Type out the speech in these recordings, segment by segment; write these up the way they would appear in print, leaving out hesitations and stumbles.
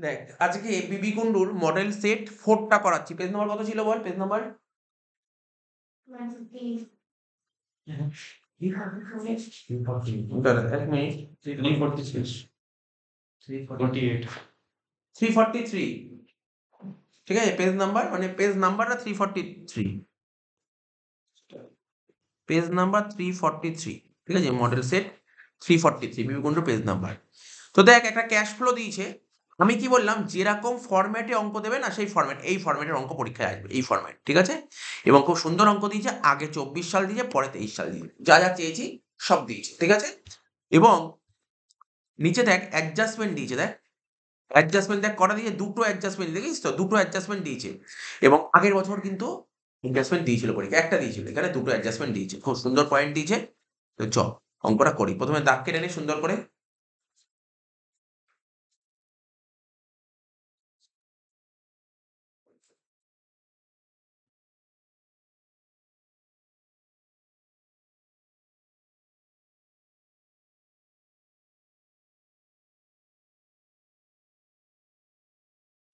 দেখ আজকে বিবি কুন্ডুর model set 4টা করাচ্ছি। পেজ নাম্বার কত ছিল বল? পেজ নাম্বার এক মিনিট, 343। ঠিক আছে, পেজ নাম্বার মানে পেজ নাম্বারটা 343, পেজ নাম্বার 343। ঠিক আছে, মডেল সেট 343 বিবি কুন্ডুর পেজ নাম্বার। তো দেখ একটা ক্যাশ ফ্লো দিয়েছে। আমি কি বললাম, যেরকম ফরম্যাটে অঙ্ক দেবে না সেই ফরম্যাট, এই ফরম্যাটের অঙ্ক পরীক্ষায় আসবে, এই ফরম্যাট। ঠিক আছে, এবং খুব সুন্দর অঙ্ক দিয়েছে। আগে 24 সাল দিয়েছে, পরে 23 সাল দিয়েছে, যা যা চেয়েছি সব দিয়েছে। ঠিক আছে, এবং নিচে দেখ অ্যাডজাস্টমেন্ট দিয়েছে। দেখ অ্যাডজাস্টমেন্ট দেখ কটা দিয়েছে, দুটো অ্যাডজাস্টমেন্ট, দেখিস তো দুটো অ্যাডজাস্টমেন্ট দিয়েছে। এবং আগের বছর কিন্তু অ্যাডজাস্টমেন্ট দিয়েছিল পরীক্ষা, একটা দিয়েছিল, এখানে দুটো অ্যাডজাস্টমেন্ট দিয়েছে। খুব সুন্দর পয়েন্ট দিয়েছে। তো চ অঙ্কটা করি। প্রথমে দাগ কেটে নে সুন্দর করে।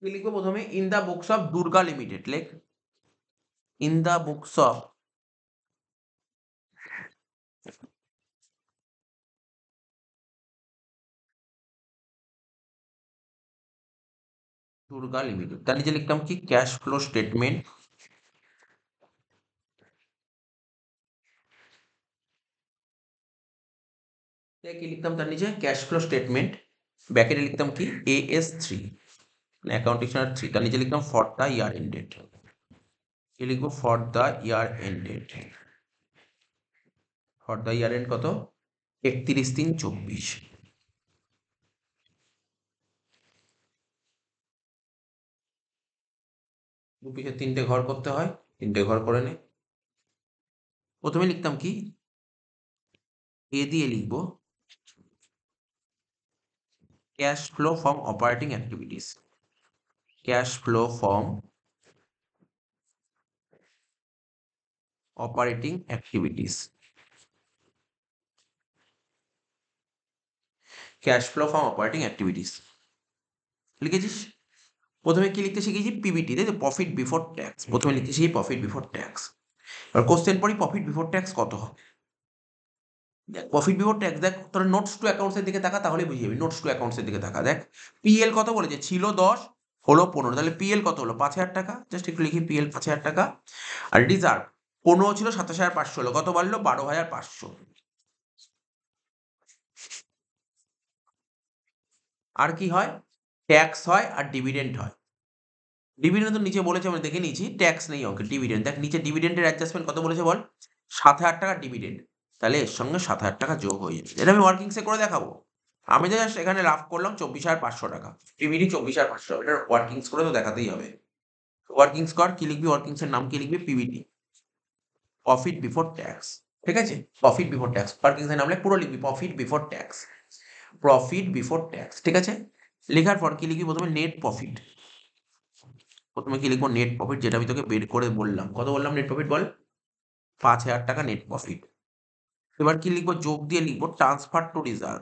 কি লিখবো প্রথমে? In the books of Durga limited. লেখ in the books of Durga limited. তার নিচে লিখতাম কি? Cash flow statement. কি লিখতাম তার নিচে? Cash flow statement. ব্যাকেটে লিখতাম কি? AS3, account dictionary 3। তার নিচে লিখতাম ফর দ্য ইয়ার এন্ডেড। কি লিখবো? For the year ended. For the year end কত? 31/3/24। দুপিসে 3টে ঘর করতে হয়, 3টে ঘর করে নে। প্রথমে লিখতাম কি? এ দিয়ে লিখবো cash flow from operating activities. Cash flow from operating activities. Cash flow from operating activities লিখেছিস? প্রথমে কি লিখতে শিখেছি? পিবিটি, তাই তো, প্রফিট বিফোর ট্যাক্স। প্রথমে লিখতে শিখি প্রফিট বিফোর ট্যাক্স। এবার কোশ্চেন পড়ি, প্রফিট বিফোর ট্যাক্স কত হবে। দেখ প্রফিট বিফোর ট্যাক্স, দেখ তোর নোটস টু অ্যাকাউন্টসের দিকে তাকা, তাহলে বুঝে যাবি। নোটস টু অ্যাকাউন্টসের দিকে তাকা। দেখ পিএল কত বলেছে? ছিল 10, হলো 15, তাহলে পিএল কত হলো? 5,000 টাকা। জাস্ট একটু লিখি, পিএল 5,000 টাকা। আর রিজার্ভ 15 ছিল, 27,500 হলো, কত বাড়লো? 12,500। আর কি হয়? ট্যাক্স হয় আর ডিভিডেন্ড হয়। ডিভিডেন্ড তো নিচে বলেছে, আমরা দেখে নিয়েছি, ট্যাক্স নেই অঙ্কে। ডিভিডেন্ড দেখ নিচে, ডিভিডেন্ডের অ্যাডজাস্টমেন্ট কত বলেছে বল? 7,000 টাকা ডিভিডেন্ড। তাহলে এর সঙ্গে 7,000 টাকা যোগ হয়ে যাবে। এটা আমি ওয়ার্কিংসে করে দেখাবো। আমি তো জাস্ট এখানে লাভ করলাম 24,500 টাকা। পিবিডি 24,500, এটা ওয়ার্কিংস করে তো দেখাতেই হবে। ওয়ার্কিংস কর। কি লিখবি? ওয়ার্কিংস এর নাম কি লিখবি? PBT, profit before tax. ঠিক আছে, প্রফিট বিফোর ট্যাক্স। ওয়ার্কিংস এর নাম পুরো লিখবি, profit before tax. Profit before tax. ঠিক আছে, লেখার পর কি লিখবি? প্রথমে নেট প্রফিট। প্রথমে কি লিখবো? নেট প্রফিট, যেটা আমি তোকে বের করে বললাম। কত বললাম নেট প্রফিট বল? 5,000 টাকা নেট প্রফিট। এবার কি লিখবো? যোগ দিয়ে লিখবো ট্রান্সফার টু রিজার্ভ।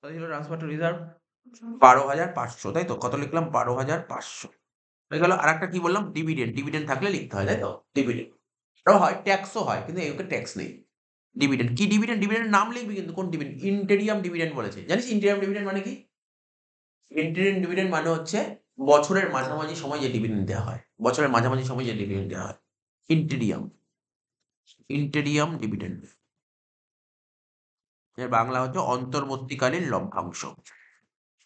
কত ছিল ট্রান্সফার টু রিজার্ভ? 12,500, তাই তো। কত লিখলাম? 12,500 হয়ে গেল। আর একটা কি বললাম? ডিভিডেন্ড। ডিভিডেন্ড থাকলে লিখতে হয়, তাই তো। ডিভিডেন্ড এটাও হয়, ট্যাক্সও হয়, কিন্তু এগুলো ট্যাক্স নেই। ডিভিডেন্ড কি? ডিভিডেন্ড, ডিভিডেন্ড নাম লিখবি কিন্তু কোন ডিভিডেন্ড? ইন্টেরিয়াম ডিভিডেন্ড বলেছে। জানিস ইন্টেরিয়াম ডিভিডেন্ড মানে কি? ইন্টেরিয়াম ডিভিডেন্ড মানে হচ্ছে বছরের মাঝামাঝি সময় যে ডিভিডেন্ড দেওয়া হয়, বছরের মাঝামাঝি সময় যে ডিভিডেন্ড দেওয়া হয়, ইন্টেরিয়াম। ইন্টেরিয়াম ডিভিডেন্ড এর বাংলা হচ্ছে অন্তর্বর্তীকালীন লভ্যাংশ।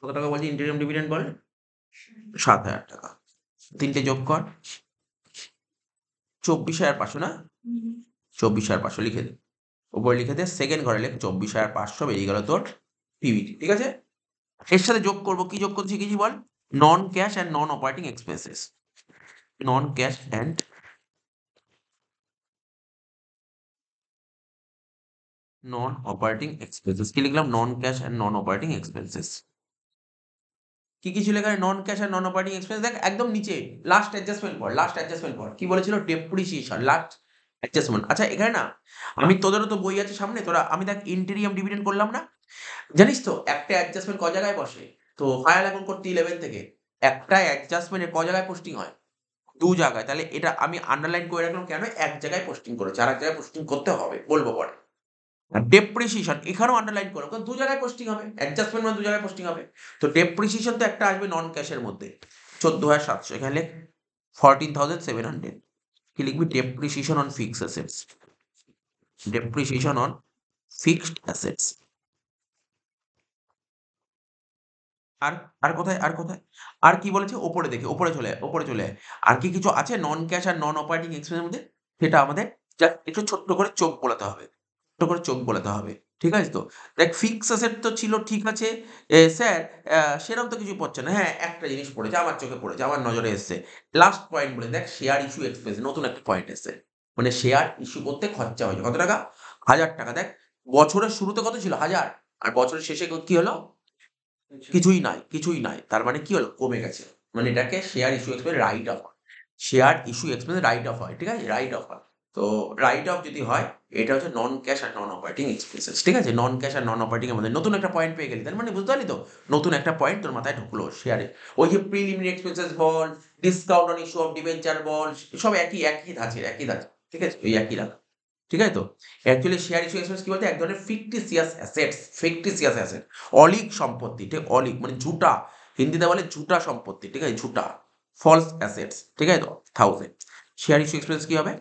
কত টাকা বলছি ইন্টেরিয়াম ডিভিডেন্ড বল? 7,000 টাকা। 3টে যোগ কর, 24,500 না? 24,500 লিখে দে, উপরে লিখে দে। সেকেন্ড ঘরে লেখ 24,500, বেরিয়ে গেল তোর পিবিটি। ঠিক আছে, এর সাথে যোগ করবো, কি যোগ করতে শিখেছি বল? Non cash and non operating expenses. Non cash and non operating expenses. কি লিখলাম? Non cash and non operating expenses. কি কি ছিল এখানে? নন ক্যাশ আর নন অপারেটিং এক্সপেন্স। দেখ একদম নিচে লাস্ট অ্যাডজাস্টমেন্ট পড়, লাস্ট অ্যাডজাস্টমেন্ট পড়। কি বলেছিল? ডেপ্রিসিয়েশন। Last adjustment. আচ্ছা এখানে না আমি তোদেরও তো বই আছে সামনে, তোরা আমি দেখ ইন্টেরিয়াম ডিভিডেন্ড করলাম না? জানিস তো একটা অ্যাডজাস্টমেন্ট ক জায়গায় বসে? তো ফাইনাল অ্যাকাউন্ট করতে 11 থেকে একটা অ্যাডজাস্টমেন্টে ক জায়গায় পোস্টিং হয়? ২ জায়গায়। তাহলে এটা আমি আন্ডারলাইন করে রাখলাম কেন? এক জায়গায় পোস্টিং করেছে। আরেক জায়গায় পোস্টিং করতে হবে। বলব পরে। আর ডেপ্রিসিয়েশন এখানেও আন্ডারলাইন করলাম। কারণ ২ জায়গায় পোস্টিং হবে। অ্যাডজাস্টমেন্ট মানে ২ জায়গায় পোস্টিং হবে। তো ডেপ্রিসিয়েশন তো একটা আসবে নন ক্যাশের মধ্যে। ১৪,৭০০ এখানে লেখ 14,700 কি লিখবি? Depreciation on fixed assets. Depreciation on fixed assets. আর আর কোথায়? আর কোথায়? আর কি বলেছে? ওপরে দেখি, ওপরে চলে আয়, ওপরে চলে আয়। আর কি কিছু আছে নন ক্যাশ আর নন অপারেটিং এক্সপেন্স এর মধ্যে? সেটা আমাদের জাস্ট একটু ছোট্ট করে চোখ বোলাতে হবে। ছোট্ট করে চোখ বোলাতে হবে। ঠিক আছে তো? দেখ ফিক্সড অ্যাসেট তো ছিল ঠিক আছে। স্যার সেরম তো কিছু পড়ছে না। হ্যাঁ, একটা জিনিস পড়েছে, আমার চোখে পড়েছে, আমার নজরে এসছে। লাস্ট পয়েন্ট বলে দেখ শেয়ার ইস্যু এক্সপেন্স নতুন একটা পয়েন্ট এসছে। মানে শেয়ার ইস্যু করতে খরচা হয়েছে। কত টাকা? ৳১,০০০ দেখ বছরের শুরুতে কত ছিল? ১,০০০ আর বছরের শেষে কি হলো? কিছুই নাই, কিছুই নাই। তার মানে কি হলো? কমে গেছে। মানে এটাকে share issue expense write off হয়। Share issue expense write off হয়। ঠিক আছে? রাইট অফ হয়। তো রাইট অফ যদি হয়, এটা হচ্ছে নন ক্যাশ আর নন অপারেটিং এক্সপেন্সেস। ঠিক আছে? নন ক্যাশ আর নন অপারেটিং এর মধ্যে নতুন একটা পয়েন্ট পেয়ে গেলি। তার মানে বুঝতে পারলি তো? নতুন একটা পয়েন্ট তোর মাথায় ঢুকলো শেয়ারে। ওই যে প্রিলিমিনারি এক্সপেন্সেস বল, discount on issue of debenture বল, সব একই ধাঁচের, একই ধাঁচের। ঠিক আছে? ওই একই রাখা। ঠিক আছে তো? অ্যাকচুয়ালি শেয়ার ইস্যু এক্সপেন্স কি বলতো? এক ধরনের ফিকটিসিয়াস অ্যাসেটস, ফিকটিসিয়াস অ্যাসেট। অলীক সম্পত্তি, ঠিক অলীক মানে ঝুটা। হিন্দিতে বলে ঝুটা সম্পত্তি। ঠিক আছে? ঝুটা। False assets. ঠিক আছে তো? 1000 শেয়ার ইস্যু এক্সপেন্স কি হবে?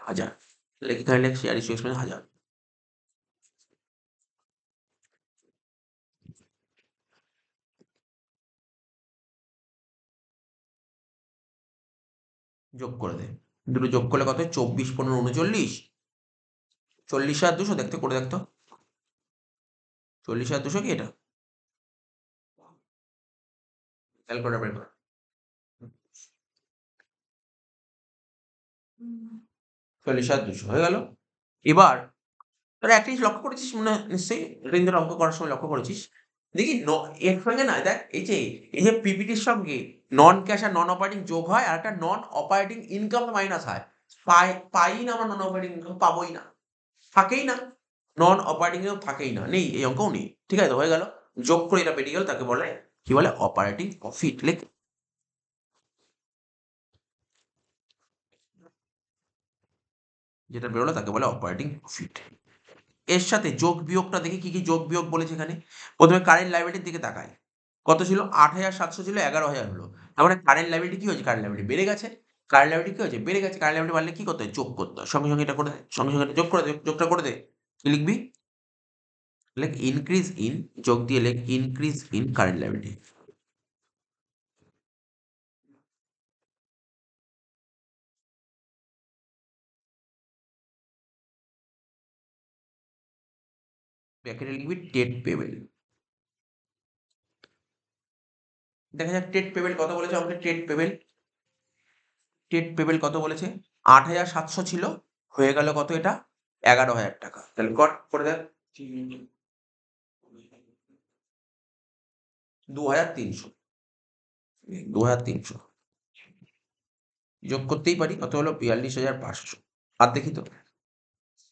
1000 লেখ এখানে লেখ শেয়ার ইস্যু এক্সপেন্স 1000 যোগ করে দে। দুটো যোগ করলে কত হয়? 24 15 39 40,200 দেখতে করে দেখতো। 40,200 কি এটা? ক্যালকুলেটর বের কর। 40,200 হয়ে গেল। এবার তোরা একটা জিনিস লক্ষ্য করেছিস মনে হয় নিশ্চয়ই? এটা কিন্তু অঙ্ক করার সময় লক্ষ্য করেছিস। দেখি এর সঙ্গে না দেখ এই যে পিপিটির সঙ্গে নন ক্যাশ আর নন অপারেটিং যোগ হয় আর একটা নন অপারেটিং ইনকাম মাইনাস হয়। পাই না আমরা নন অপারেটিং ইনকাম পাবোই না। থাকেই না। নন অপারেটিং এও থাকেই না। নেই এই অঙ্কও নেই। ঠিক আছে তো হয়ে গেল। যোগ করে এটা বেরিয়ে গেল তাকে বলে কি বলে? Operating profit. লেখ যেটা বেরোলো তাকে বলে অপারেটিং প্রফিট। এর সাথে যোগ বিয়োগটা দেখি কি যোগ বিয়োগ বলেছে এখানে। প্রথমে কারেন্ট লায়াবিলিটির দিকে তাকাই। কত ছিল? ৮,৭০০ ছিল ১১,০০০ হলো। তার মানে কারেন্ট লায়াবিলিটি কি হয়েছে? কারেন্ট লায়াবিলিটি বেড়ে গেছে। কারেন্ট লায়াবিলিটি কি হয়েছে? বেড়ে গেছে। কারেন্ট লায়াবিলিটি বাড়লে কি করতে হয়? যোগ করতে হয়। সঙ্গে এটা করে দে। সঙ্গে এটা যোগ করে দে। যোগটা করে দে। কি লিখবি? লেখ ইনক্রিজ ইন যোগ দিয়ে লেখ ইনক্রিজ ইন কারেন্ট লায়াবিলিটি। ব্র্যাকেটে লিখবি টেট পেবেল। দেখা যাক টেট পেবেল কত বলেছে আমাকে টেট পেবেল। টেট পেবেল কত বলেছে? ৮,৭০০ ছিল। হয়ে গেল কত এটা? ১১,০০০ টাকা। তাহলে কট করে দেখ। ২,৩০০ ২,৩০০ যোগ করতেই পারি। কত হলো? ৪২,৫০০ আর দেখি তো।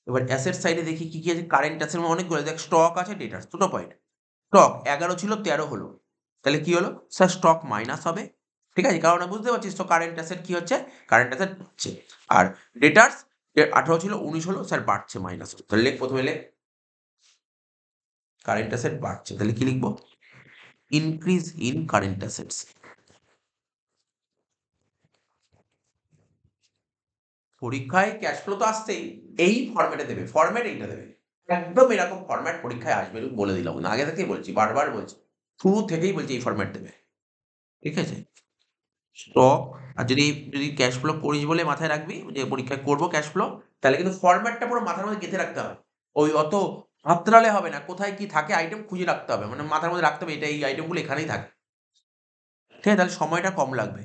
এবার অ্যাসেট সাইডে দেখি কি আছে? কারেন্ট অ্যাসেট অনেকগুলো দেখ স্টক আছে ডেটার্স দুটো পয়েন্ট। স্টক ১১ ছিল ১৩ হলো। তাহলে কি হলো? স্যার স্টক মাইনাস হবে। ঠিক আছে? কারণ বুঝতে পারছিস তো কারেন্ট অ্যাসেট কি হচ্ছে? কারেন্ট অ্যাসেট হচ্ছে। আর ডেটার্স ১৮ ছিল ১৯ হলো স্যার বাড়ছে মাইনাস হচ্ছে। তাহলে লেখ প্রথমে লেখ কারেন্ট অ্যাসেট বাড়ছে। তাহলে কি লিখব? Increase in current assets. পরীক্ষায় ক্যাশ ফ্লো তো আসছেই। এই ফরম্যাটে দেবে। ফরম্যাট এইটা দেবে। একদম এরকম ফরম্যাট পরীক্ষায় আসবে বলে দিলাম। আগে থেকেই বলছি, বারবার বলছি। শুরু থেকেই বলছি এই ফরম্যাট দেবে। ঠিক আছে? স্টক আর যদি ক্যাশ ফ্লো করিস বলে মাথায় রাখবি যে পরীক্ষায় করব ক্যাশ ফ্লো, তাহলে কিন্তু ফরম্যাটটা পুরো মাথার মধ্যে গেঁথে রাখতে হবে। ওই অত হাতড়ালে হবে না। কোথায় কি থাকে আইটেম খুঁজে রাখতে হবে। মানে মাথার মধ্যে রাখতে হবে এটা এই আইটেমগুলো এখানেই থাকে। ঠিক আছে? তাহলে সময়টা কম লাগবে।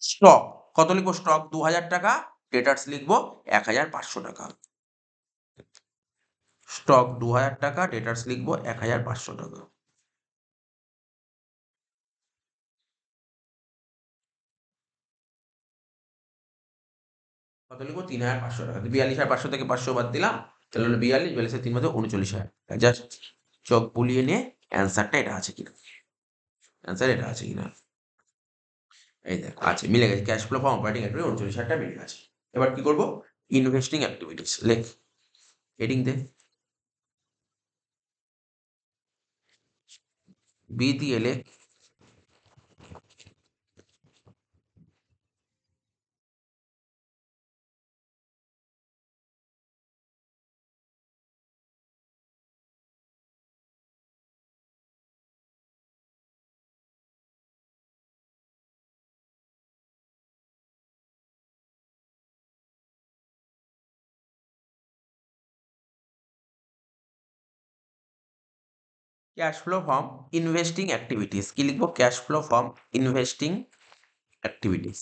স্টক কত লিখবো? স্টক ৳২,০০০ ডেটার্স লিখবো ৳১,৫০০ স্টক ৳২,০০০ ডেটার্স লিখবো ৳১,৫০০ কত লিখবো? ৩,৫০০ টাকা। ৪২,৫০০ থেকে ৫০০ বাদ দিলাম, তাহলে হলো ৪২, ৪২ 3 মধ্যে ৩৯,০০০। জাস্ট চোখ বুলিয়ে নিয়ে অ্যান্সারটা এটা আছে কিনা, অ্যান্সার এটা আছে কিনা। এই দেখ আছে, মিলে গেছে। Cash flow from operating activity ৩৯,০০০ টাকা মিলে গেছে। এবার কি করবো? ইনভেস্টিং অ্যাক্টিভিটিস লেখ, হেডিং দে, বি দিয়ে লেখ cash flow from investing activities. কি লিখবো? Cash flow from investing activities.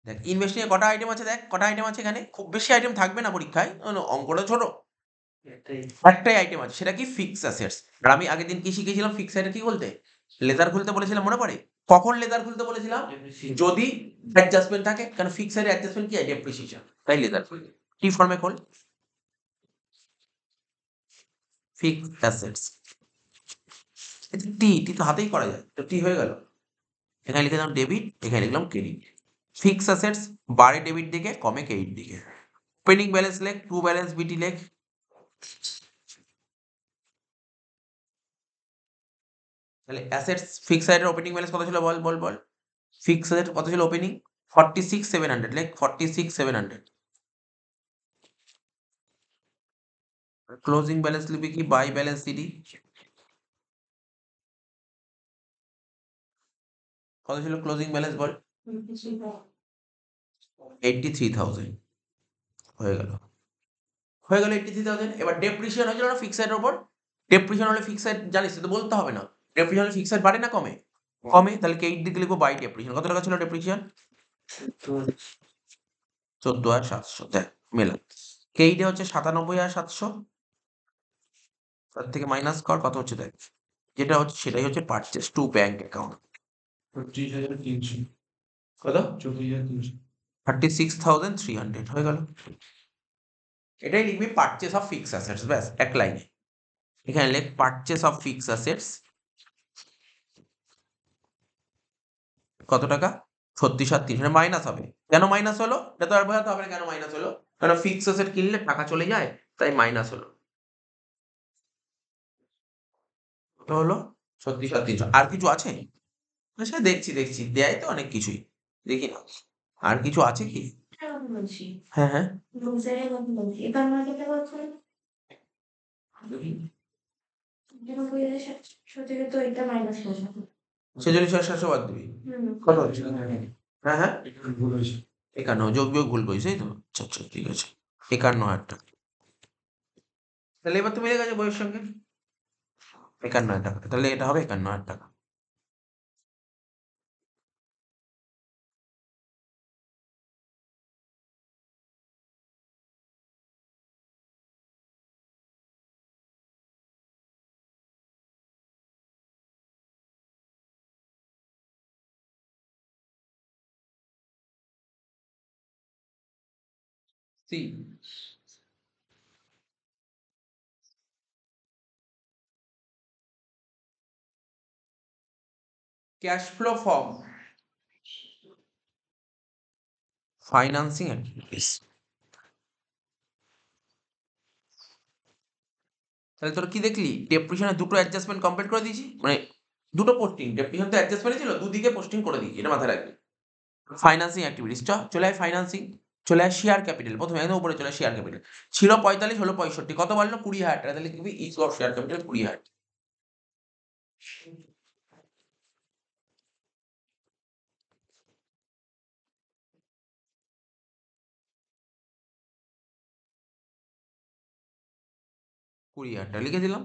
দেখ ইনভেস্টিং এ কটা আইটেম আছে, দেখ কটা আইটেম আছে এখানে। খুব বেশি আইটেম থাকবে না পরীক্ষায়, অঙ্কটা ছোট। একটাই আইটেম আছে, সেটা কি? Fix assets. আর আমি আগের দিন কি শিখেছিলাম? ফিক্স অ্যাসেট কি বলতে? লেজার খুলতে বলেছিলাম, মনে পড়ে? কখন লেজার খুলতে বলেছিলাম? যদি অ্যাডজাস্টমেন্ট থাকে, কারণ ফিক্স এর অ্যাডজাস্টমেন্ট কি? ডেপ্রিসিয়েশন, তাই লেজার খুলতে। কি ফর্মে খোল? Fix assets. টি টি তো হাতেই করা যায়, তো টি হয়ে গেল। এখানে লিখে দিলাম ডেবিট, এখানে লিখলাম ক্রেডিট। ফিক্স অ্যাসেটস বাড়ে ডেবিট দিকে, কমে ক্রেডিট দিকে। ওপেনিং ব্যালেন্স লেখ, টু ব্যালেন্স বিটি লেখ। তাহলে অ্যাসেটস ফিক্স অ্যাসেটের ওপেনিং ব্যালেন্স কত ছিল? বল বল বল। ফিক্স অ্যাসেট কত ছিল ওপেনিং? 46,700 লেখ, 46,700। ক্লোজিং ব্যালেন্স লিখবি কি? By balance C. কত ছিল ক্লোজিং ব্যালেন্স বল? 83,000 হয়ে গেল, হয়ে গেল 83,000। এবার ডেপ্রিসিয়েশন হয়েছিল না ফিক্সড উপর? ডেপ্রিসিয়েশন হলে ফিক্সড জানিস তো, বলতে হবে না। ডেপ্রিসিয়েশন হলে ফিক্সড বাড়ে না কমে? কমে। তাহলে কেইট দিকে লিখবো বাই ডেপ্রিসিয়েশন। কত টাকা ছিল ডেপ্রিসিয়েশন? 14,700। দেখ মেলা। কেইটে হচ্ছে 97,700, তার থেকে মাইনাস কর, কত হচ্ছে দেখ। যেটা হচ্ছে সেটাই হচ্ছে পারচেস টু ব্যাংক অ্যাকাউন্ট। 35,300। কত? 34,300। 36,300 হয়ে গেল। এটাই লিখবি পারচেস অফ ফিক্স অ্যাসেটস, ব্যাস এক লাইনে। এখানে লেখ পারচেস অফ ফিক্স অ্যাসেটস কত টাকা? 36,300 মাইনাস হবে। কেন মাইনাস হলো? এটা তো আর বোঝাতে হবে না কেন মাইনাস হলো, কারণ ফিক্স অ্যাসেট কিনলে টাকা চলে যায়, তাই মাইনাস হলো। কত হলো? 36,300। আর কিছু আছে? আচ্ছা দেখছি দেখছি, দেয় তো অনেক কিছুই, দেখি না আর কিছু আছে কি। হ্যাঁ হ্যাঁ, 46,700 বাদ দিবি। কত হচ্ছে? হ্যাঁ হ্যাঁ, এখানে ভুল হয়েছে। 51 যোগ বিয়োগ ভুল করিস, তাই তো? আচ্ছা আচ্ছা ঠিক আছে, 51,000 টাকা। তাহলে এবার তো মিলে গেছে বইয়ের সঙ্গে, 51,000 টাকা। তাহলে এটা হবে 51,000 টাকা। C, cash flow from financing activities. তাহলে তোর কি দেখলি? ডেপ্রিসিয়েশনের দুটো অ্যাডজাস্টমেন্ট কমপ্লিট করে দিয়েছি, মানে দুটো পোস্টিং। ডেপ্রিসিয়েশন তো অ্যাডজাস্টমেন্ট ছিল, দুদিকে পোস্টিং করে দিয়েছি, এটা মাথায় রাখবি। ফাইন্যান্সিং অ্যাক্টিভিটিস, চলে আয় ফাইন্যান্সিং, চলে আয় শেয়ার ক্যাপিটাল। প্রথমে একদম উপরে চলে শেয়ার ক্যাপিটাল। ছিল 45, হলো 65, কত বাড়লো? 20,000 টাকা। তাহলে কি ইজ অফ শেয়ার ক্যাপিটাল 20,000। 20,000 টাকা লিখে দিলাম।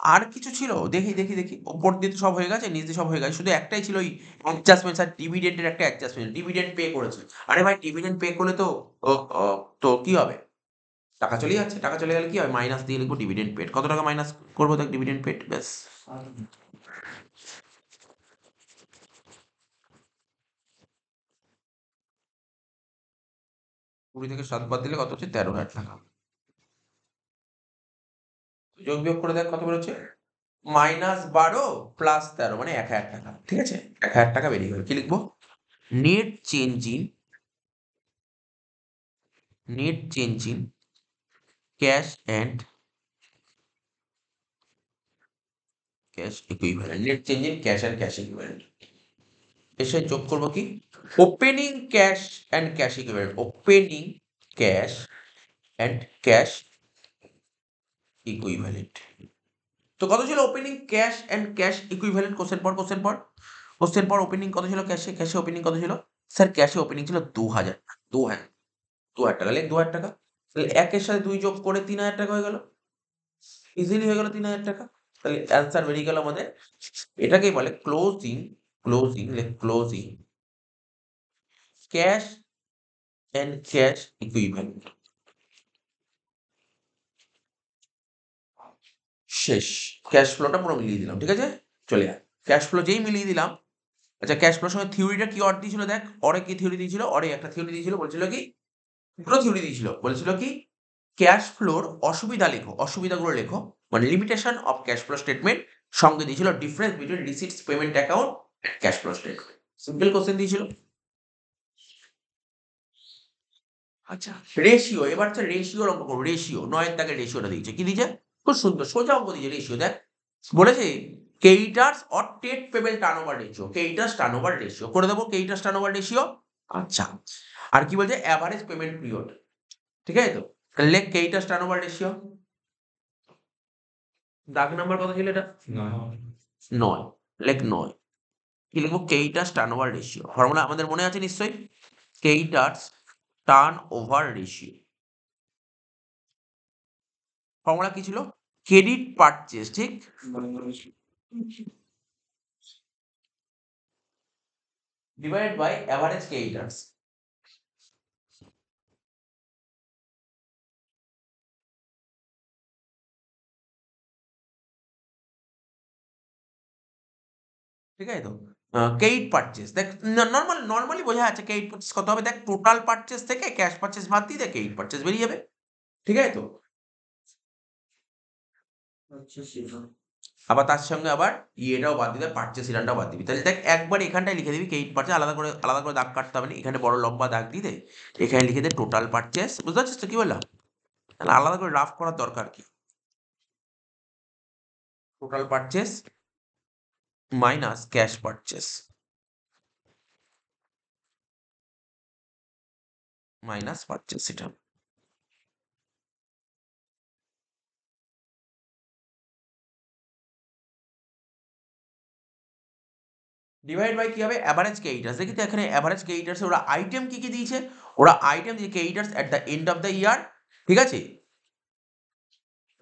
আর কিছু ছিল? দেখি দেখি দেখি, ওপর দিয়ে তো সব হয়ে গেছে, নিচ দিয়ে সব হয়ে গেছে, শুধু একটাই ছিল ওই অ্যাডজাস্টমেন্ট আর ডিভিডেন্ডের একটা অ্যাডজাস্টমেন্ট। ডিভিডেন্ড পে করেছে। আরে ভাই ডিভিডেন্ড পে করলে তো ও, ও, তো কি হবে? টাকা চলে যাচ্ছে, টাকা চলে গেলে কি হয়, মাইনাস দিয়ে লিখবো ডিভিডেন্ড পেড। কত টাকা মাইনাস করবো, দেখ ডিভিডেন্ড পেড, ব্যাস। কুড়ি থেকে 7 বাদ দিলে কত হচ্ছে, 13,000 টাকা। যোগ বিয়োগ করে দেখ কত বেরোচ্ছে, -12 প্লাস 13 মানে 1,000 টাকা। ঠিক আছে, 1,000 টাকা বেরিয়ে গেল। কি লিখবো, net change in cash and cash equivalent. Net change in cash and cash equivalent. এসে যোগ করবো কি, opening cash and cash equivalent, opening cash and cash equivalent. তো কত ছিল opening cash and cash equivalent, question পর ওপেনিং কত ছিল, ক্যাশে ওপেনিং কত ছিল, স্যার ক্যাশে ওপেনিং ছিল 2,000, 2,000 টাকা, লেখ 2,000 টাকা। তাহলে 1 এর সাথে 2 যোগ করে 3,000 টাকা হয়ে গেল, ইজিলি হয়ে গেল 3,000 টাকা। তাহলে অ্যান্সার বেরিয়ে গেল আমাদের, এটাকেই বলে closing cash and cash equivalent. শেষ, ক্যাশ ফ্লোটা পুরো মিলিয়ে দিলাম। ঠিক আছে, চলে আয়, ক্যাশ ফ্লো যেই মিলিয়ে দিলাম। আচ্ছা, ক্যাশ ফ্লোর সঙ্গে থিওরিটা কি অর দিয়েছিল, দেখ অরে কি থিওরি দিয়েছিল, অরে একটা থিওরি দিয়েছিল, বলছিল কি, দুটো থিওরি দিয়েছিল, বলেছিল কি ক্যাশ ফ্লোর অসুবিধা লেখো, অসুবিধাগুলো লেখো, মানে limitation of cash flow statement. সঙ্গে দিয়েছিল difference between receipts payment account and cash flow statement. Simple question দিয়েছিল। আচ্ছা, রেশিও, এবার হচ্ছে রেশিওর অঙ্ক করবো। রেশিও 9 এর দাগের রেশিওটা দিয়েছে, কি দিয়েছে, খুব সুন্দর সোজা অঙ্ক দিয়েছে। রেশিও দেখ, বলেছে creditors or trade payable turnover ratio, creditors turnover ratio করে দেবো, ক্রেডিটার্স টার্নওভার রেশিও। আচ্ছা, আর কি বলছে, অ্যাভারেজ পেমেন্ট পিরিয়ড। ঠিক আছে, তো লেখ ক্রেডিটার্স টার্নওভার রেশিও। দাগ নাম্বার কত ছিল এটা, 9, লেখ 9। কি লিখবো, ক্রেডিটার্স টার্নওভার রেশিও। ফর্মুলা আমাদের মনে আছে নিশ্চয়ই, ক্রেডিটার্স টার্নওভার রেশিও। ফর্মুলা কি ছিল, ক্রেডিট পারচেজ, ঠিক, ডিভাইডেড বাই অ্যাভারেজ ক্রেডিটার্স। ঠিক আছে, তো ক্রেডিট পারচেজ দেখ, নরমালি বোঝা যাচ্ছে ক্রেডিট পারচেজ কত হবে, দেখ টোটাল পারচেজ থেকে ক্যাশ পারচেজ বাদ দিয়ে দেখ ক্রেডিট পারচেজ বেরিয়ে যাবে। ঠিক আছে, তো আবার তার সঙ্গে আবার ইয়েটাও বাদ দিবি, পারচেজ রিটার্নটাও বাদ দিবি। তাহলে দেখ একবার এখানটায় লিখে দিবি ক্রেডিট পারচেজ, আলাদা করে দাগ কাটতে হবে না, এখানে বড় লম্বা দাগ দিয়ে দে, এখানে লিখে দে টোটাল পারচেজ। বুঝতে পারছিস তো কি বললাম, তাহলে আলাদা করে রাফ করার দরকার কি, total purchase minus cash purchase minus purchase return. Divide by কি হবে, অ্যাভারেজ ক্রেডিটার্স। দেখি তো এখানে অ্যাভারেজ ক্রেডিটার্স ওরা আইটেম কি কি দিয়েছে, ওরা আইটেম দিয়ে creditors at the end of the year. ঠিক আছে,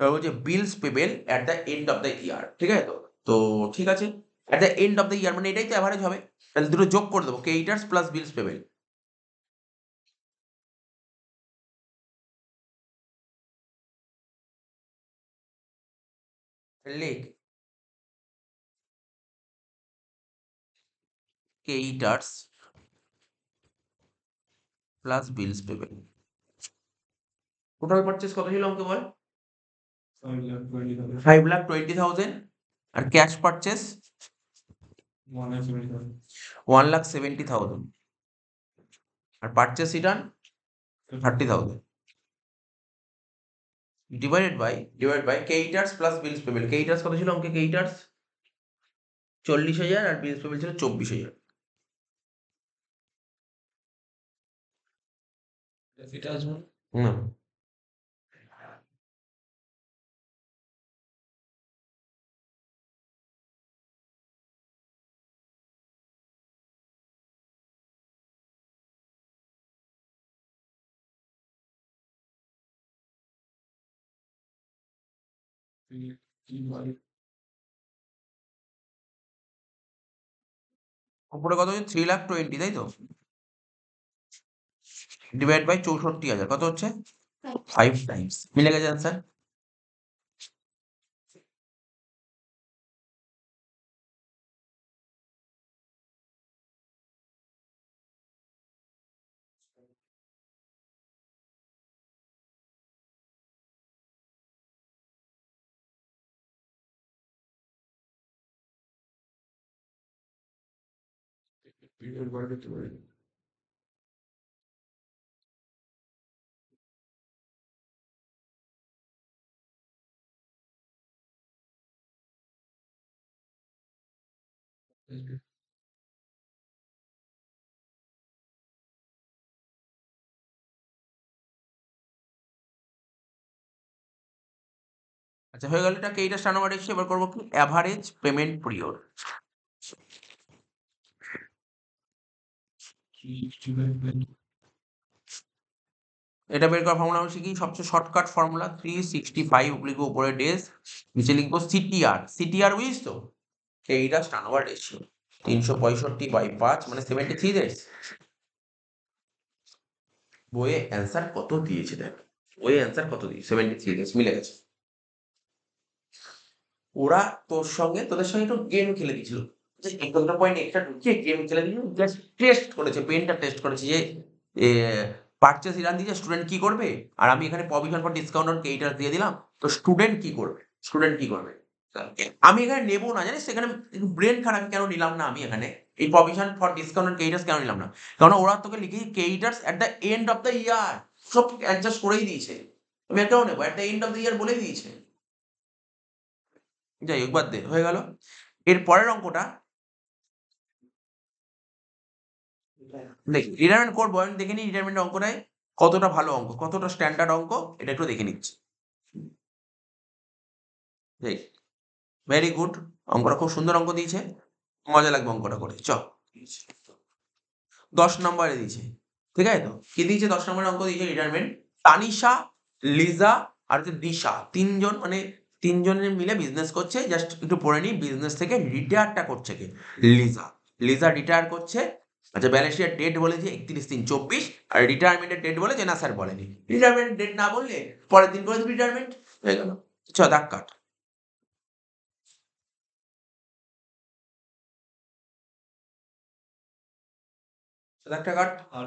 এবার বলছে bills payable at the end of the year. ঠিক আছে, তো তো ঠিক আছে, at the end of the year মানে এটাই তো অ্যাভারেজ হবে। তাহলে দুটো যোগ করে দেবো, ক্রেডিটার্স প্লাস বিলস পেবেল। লেখ creditors plus bills payable. Total purchase কত ছিল আমাকে বল, 5,20,000। আর ক্যাশ পারচেজ 1,70,000। আর purchase return 30,000। Divided by creditors plus bills payment. Creditors কত ছিল অঙ্কে, ক্রেডিটার্স 40,000 আর বিলস পেমেন্ট ছিল 24,000। এটা আসবে হুম, কি বলে উপরে কত হচ্ছে, 3,20,000, তাই তো, ডিভাইড বাই 64,000 কত হচ্ছে, 5 টাইমস মিলে গেছে आंसर। পিরিয়ড বার করতে পারি। আচ্ছা হয়ে গেল, এটা এইটা স্টার নাম্বার এসছে, এবার করবো কি এভারেজ পেমেন্ট পিরিয়ড। এটা বের করার ফর্মুলা আমি শিখি, সবচেয়ে শর্টকাট ফর্মুলা 365 লিখবো উপরে ডেজ, নিচে লিখবো সিটিআর। সিটিআর বুঝিস তো, এইটা স্টার নাম্বার এসছে 365/5 মানে 73 ডেজ। বইয়ে অ্যান্সার কত দিয়েছে দেখ, বইয়ে অ্যান্সার কত দিয়েছে 73 ডেজ মিলে গেছে। ওরা তোদের সঙ্গে একটু গেম খেলে দিয়েছিল, যে একটা পয়েন্ট এক্সট্রা ঢুকিয়ে গেম খেলে দিয়েছিল, জাস্ট টেস্ট করেছে, পেনটা টেস্ট করেছে যে পারচেস ইরান দিয়েছে স্টুডেন্ট কি করবে, আর আমি এখানে প্রভিশন ফর ডিসকাউন্ট অন এইটার দিয়ে দিলাম, তো স্টুডেন্ট কি করবে, স্টুডেন্ট কি করবে। আমি এখানে নেবো না জানিস, এখানে ব্রেন খারাপ কেন নিলাম না আমি এখানে, এই provision for discount on creditors কেন নিলাম না, কারণ ওরা তোকে লিখেছি creditors at the end of the year, সব অ্যাডজাস্ট করেই দিয়েছে, আমি কেন নেবো, at the end of the year বলেই দিয়েছে। যাই হোক বাদ দে, হয়ে গেল। এর পরের অঙ্কটা দেখ, রিটায়ারমেন্ট করবো, আমি দেখে নিই রিটায়ারমেন্ট অঙ্কটায় কতটা ভালো অঙ্ক, কতটা স্ট্যান্ডার্ড অঙ্ক, এটা একটু দেখে নিচ্ছি। দেখ, ভেরি গুড, অঙ্কটা খুব সুন্দর অঙ্ক দিয়েছে, মজা লাগবে অঙ্কটা করে, চ 10 নম্বরে দিয়েছে, ঠিক আছে তো, কি দিয়েছে 10 নম্বরের অঙ্ক দিয়েছে রিটায়ারমেন্ট, তানিশা, লিজা আর হচ্ছে দিশা, তিনজন মানে তিনজনের মিলে বিজনেস করছে, জাস্ট একটু পড়ে নিই, বিজনেস থেকে রিটায়ারটা করছে কে, লিজা। লিজা রিটায়ার করছে, আচ্ছা ব্যালেন্স শিটের ডেট বলেছে 31/3/24, আর রিটায়ারমেন্টের ডেট বলেছে না স্যার বলেনি, রিটায়ারমেন্টের ডেট না বললে পরের দিন করে দিবি রিটায়ারমেন্ট, হয়ে গেল, চ দাগ কাট, দাগটা কাট। আর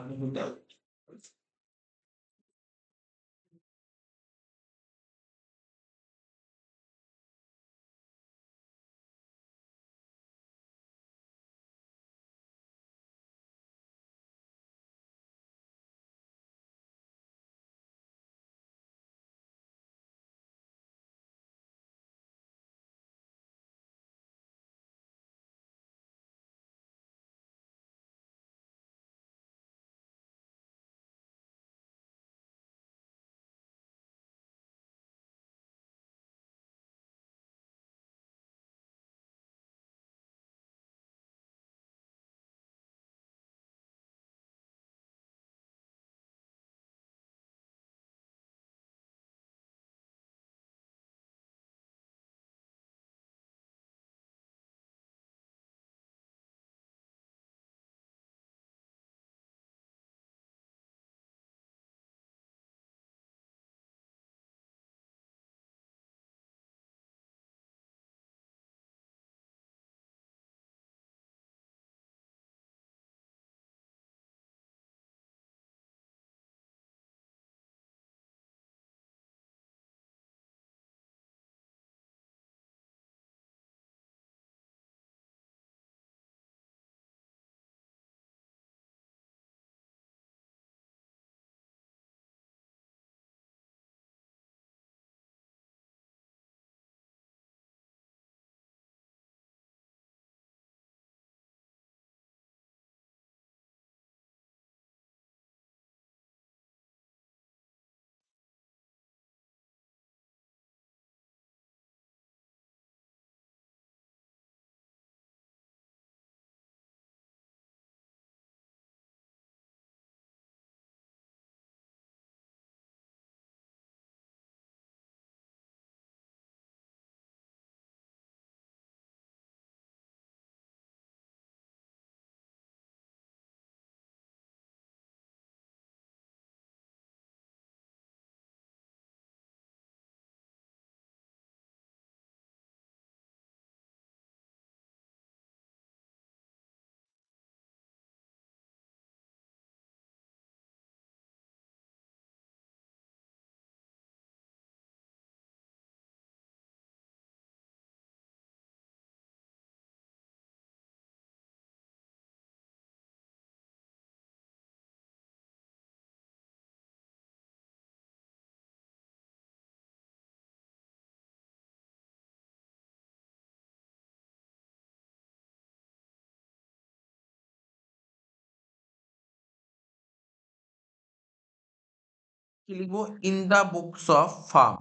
কি লিখবো? In the books of firm.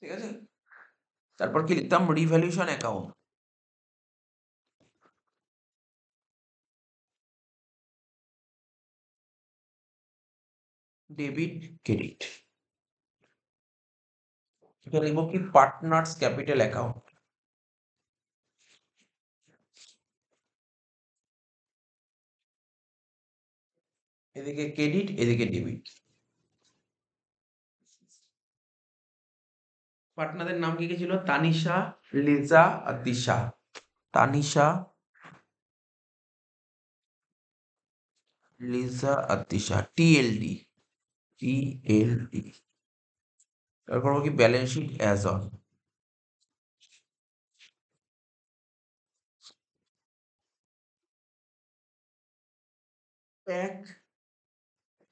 ঠিক আছে? তারপর কি লিখতাম? Revaluation account. Debit, credit. এখানে লিখবো কি? Partners capital account. এদিকে ক্রেডিট, এদিকে ডেবিট। পার্টনারদের নাম কি কি ছিল? তানিশা, লিজা আর দিশা। তানিশা, লিজা আর দিশা। TLD, TLD. তারপর কি? Balance sheet as on. এক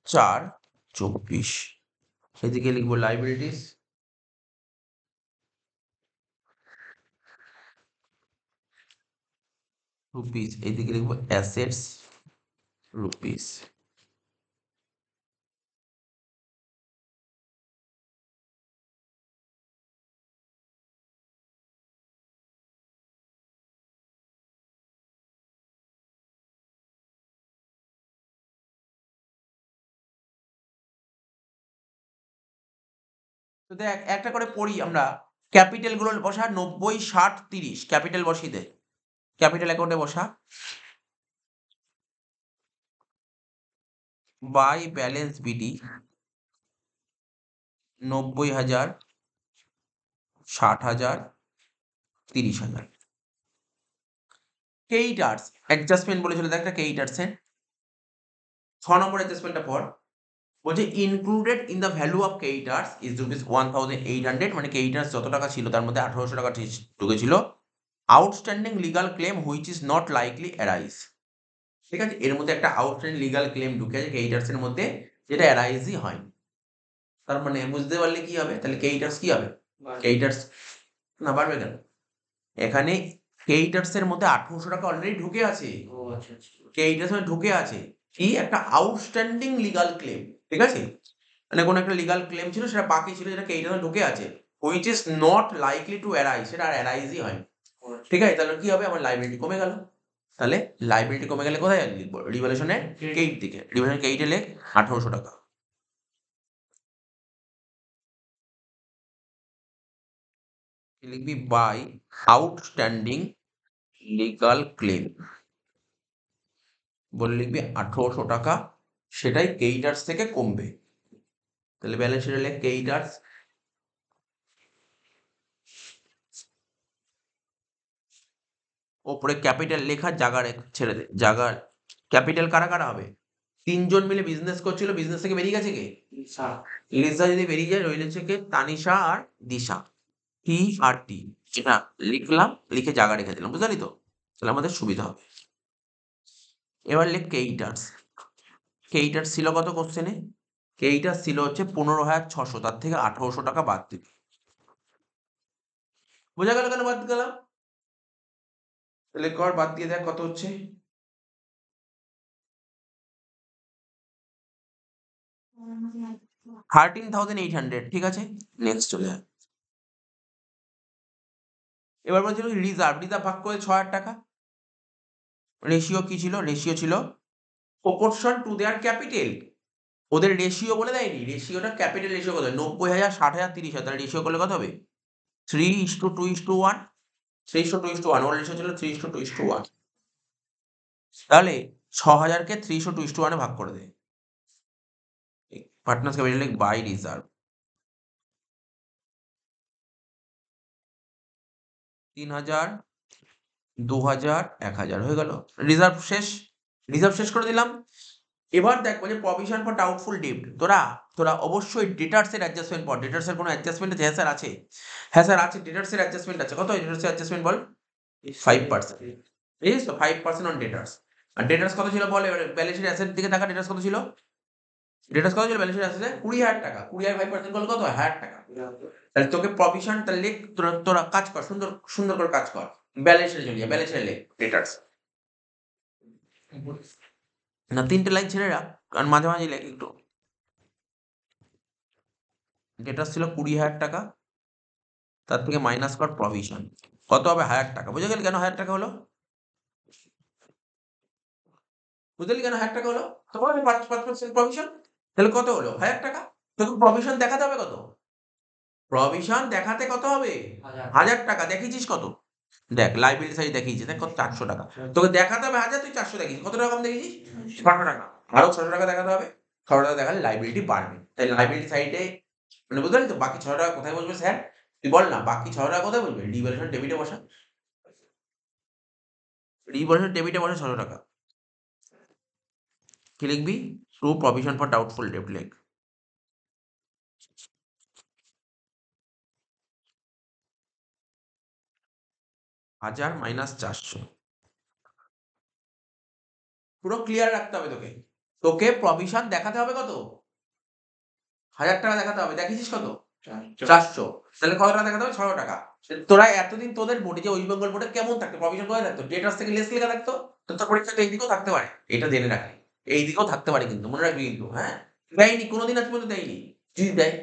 4/24। এদিকে লিখবো লাইবিলিটিস, রুপিস। এইদিকে লিখবো অ্যাসেটস, রুপিস। তো দেখ একটা করে পড়ি আমরা। ক্যাপিটাল গুলো বসা 90, 60, 30। ক্যাপিটাল বসিয়ে দে। ক্যাপিটাল অ্যাকাউন্টে বসা। By balance BD 90,000, 60,000, 30,000। Creditors adjustment বলেছিল, দেখ একটা কেইটার্সের 6 নম্বর অ্যাডজাস্টমেন্টটা পড়। বলছে included in the value of creditors is rupees 1,800। মানে কেইটার্স যত টাকা ছিল তার মধ্যে 1800 টাকা ঢুকেছিল। Outstanding legal claim which is not likely arise. ঠিক আছে? এর মধ্যে একটা আউটস্ট্যান্ডিং লিগাল ক্লেম ঢুকে আছে কেইটার্সের মধ্যে, যেটা অ্যারাইজই হয়। তার মানে বুঝতে পারলে কি হবে? তাহলে কেইটার্স কি হবে? কেইটার্স না বাড়বে কেন? এখানে কেইটার্সের মধ্যে 1800 টাকা অলরেডি ঢুকে আছে। কেইটার্স মানে ঢুকে আছে কি? একটা আউটস্ট্যান্ডিং লিগাল ক্লেম। ঠিক আছে? মানে কোনো একটা লিগাল ক্লেম ছিল, সেটা বাকি ছিল, যেটা কেইটার্সে ঢুকে আছে। Which is not likely to arise, সেটা আর অ্যারাইজই হয়। ঠিক আছে? তাহলে কি হবে? আমার লাইবিলিটি কমে গেল। তাহলে লাইবিলিটি কমে গেলে কোথায় লিখবো? রিভ্যালুয়েশনের কেইট দিকে। রিভ্যালুয়েশন কেইটে লেখ 1800 টাকা। লিখবি বাই আউটস্ট্যান্ডিং লিগাল ক্লেম বলে লিখবি 1800 টাকা, সেটাই কেইটার্স থেকে কমবে। তাহলে ব্যালেন্স শিটে লেখ কেইটার্স। ওপরে ক্যাপিটাল লেখা, জায়গা ছেড়ে দে। জায়গা ক্যাপিটাল কারা কারা হবে? 3 জন মিলে বিজনেস করছিল, বিজনেস থেকে বেরিয়ে গেছে কে? লিজা যদি বেরিয়ে যায়, রইল হচ্ছে কে? তানিশা আর দিশা। টি আর টি। এটা লিখলাম, লিখে জায়গা রেখে দিলাম। বুঝলি তো? তাহলে আমাদের সুবিধা হবে। এবার লেখ কেইটার্স। কেইটার্স ছিল কত কোশ্চেনে? কেইটার্স ছিল হচ্ছে 15,600। তার থেকে 1800 টাকা বাদ দিবি। বোঝা গেল কেন বাদ গেলাম? তাহলে কর, বাদ দিয়ে দেখ কত হচ্ছে। 13,800। ঠিক আছে? নেক্সট চলে যায়। এবার বলছিল রিজার্ভ। রিজার্ভ ভাগ করে 6,000 টাকা। রেশিও কি ছিল? রেশিও ছিল প্রপোর্শন টু দেয়ার ক্যাপিটাল। ওদের রেশিও বলে দেয়নি। রেশিওটা ক্যাপিটাল রেশিও কত? 90,000, 60,000, 30,000। তাহলে রেশিও করলে কত হবে? 3:2:1। 3:2:1। ওর রেশিও ছিল 3:2:1। তাহলে 6,000-কে 3:2:1 ভাগ করে দে। Partners capital by reserve. 3,000, 2,000, 1,000 হয়ে গেল। রিজার্ভ শেষ। রিজার্ভ শেষ করে দিলাম। এবার দেখ বলছে প্রভিশন ফর ডাউটফুল ডেব্ট। তোরা অবশ্যই ডেটার্সের অ্যাডজাস্টমেন্ট পড়। ডেটার্সের কোনো অ্যাডজাস্টমেন্ট আছে? হ্যাঁ স্যার আছে। হ্যাঁ স্যার আছে, ডেটার্সের অ্যাডজাস্টমেন্ট আছে। কত ডেটার্সের অ্যাডজাস্টমেন্ট বল? 5%। ঠিক আছে তো? 5% অন ডেটার্স। আর ডেটার্স কত ছিল বল? এবারে ব্যালেন্স শিট অ্যাসেট দিকে তাকা। ডেটার্স কত ছিল? ডেটার্স কত ছিল ব্যালেন্স শিট অ্যাসেটে? 20,000 টাকা। 20 আর 5% করলে কত হয়? 1,000 টাকা। তাহলে তোকে প্রভিশন, তাহলে লেখ। তোরা কাজ কর, সুন্দর সুন্দর করে কাজ কর। ব্যালেন্স শিটে চলে যা। ব্যালেন্স শিটে লেখ ডেটার্স। না ৩ টে লাইন ছেড়ে রাখ, কারণ মাঝে, মাঝে লেখ একটু। ডেটার্স ছিল ২০,০০০ টাকা, তার থেকে মাইনাস কর প্রভিশন। কত হবে? ১,০০০ টাকা। বুঝে গেলি কেন ১,০০০ টাকা হলো? বুঝতে পারলি কেন ১,০০০ টাকা হলো? তোমার ৫% প্রভিশন। তাহলে কত হলো? ১,০০০ টাকা। তোকে প্রভিশন দেখাতে হবে কত? প্রভিশন দেখাতে কত হবে? ১,০০০ টাকা। দেখিয়েছিস কত? দেখ লায়াবিলিটি সাইড দেখিয়েছে, দেখ কত? ৪০০ টাকা। তোকে দেখাতে হবে ১,০০০, তুই ৪০০ দেখিয়েছিস। কত টাকা কম দেখিয়েছিস? ৬০০ টাকা। আরো ৬০০ টাকা দেখাতে হবে। ৬০০ টাকা দেখালে লায়াবিলিটি বাড়বে। তাই লায়াবিলিটি সাইডে মানে বুঝতে পারলি তো? বাকি ৬০০ টাকা কোথায় বসবে স্যার? তুই বল না, বাকি ৬০০ টাকা কোথায় বসবে? ডিভ্যালুয়েশন ডেবিটে বসা। ডিভ্যালুয়েশন ডেবিটে বসা ৬০০ টাকা। কি লিখবি? To provision for doubtful debt লেখ। হাজার মাইনাস ৪০০। পুরো ক্লিয়ার রাখতে হবে তোকে। তোকে প্রভিশন দেখাতে হবে কত? ১,০০০ টাকা দেখাতে হবে। দেখিয়েছিস কত? ৪০০। তাহলে কত টাকা দেখাতে হবে? ৬০০ টাকা। তোরা এতদিন তোদের বোর্ডে যে ওয়েস্ট বেঙ্গল বোর্ডে কেমন থাকতো? প্রভিশন কোথায় থাকতো? ডেটার্স থেকে লেস লেখা থাকতো। তো তোর পরীক্ষাতে এই দিকেও থাকতে পারে। এটা জেনে রাখবি। এই দিকেও থাকতে পারে কিন্তু। মনে রাখবি কিন্তু, হ্যাঁ? দেয়নি, কোনদিন আজ পর্যন্ত দেয়নি। যদি দেয়,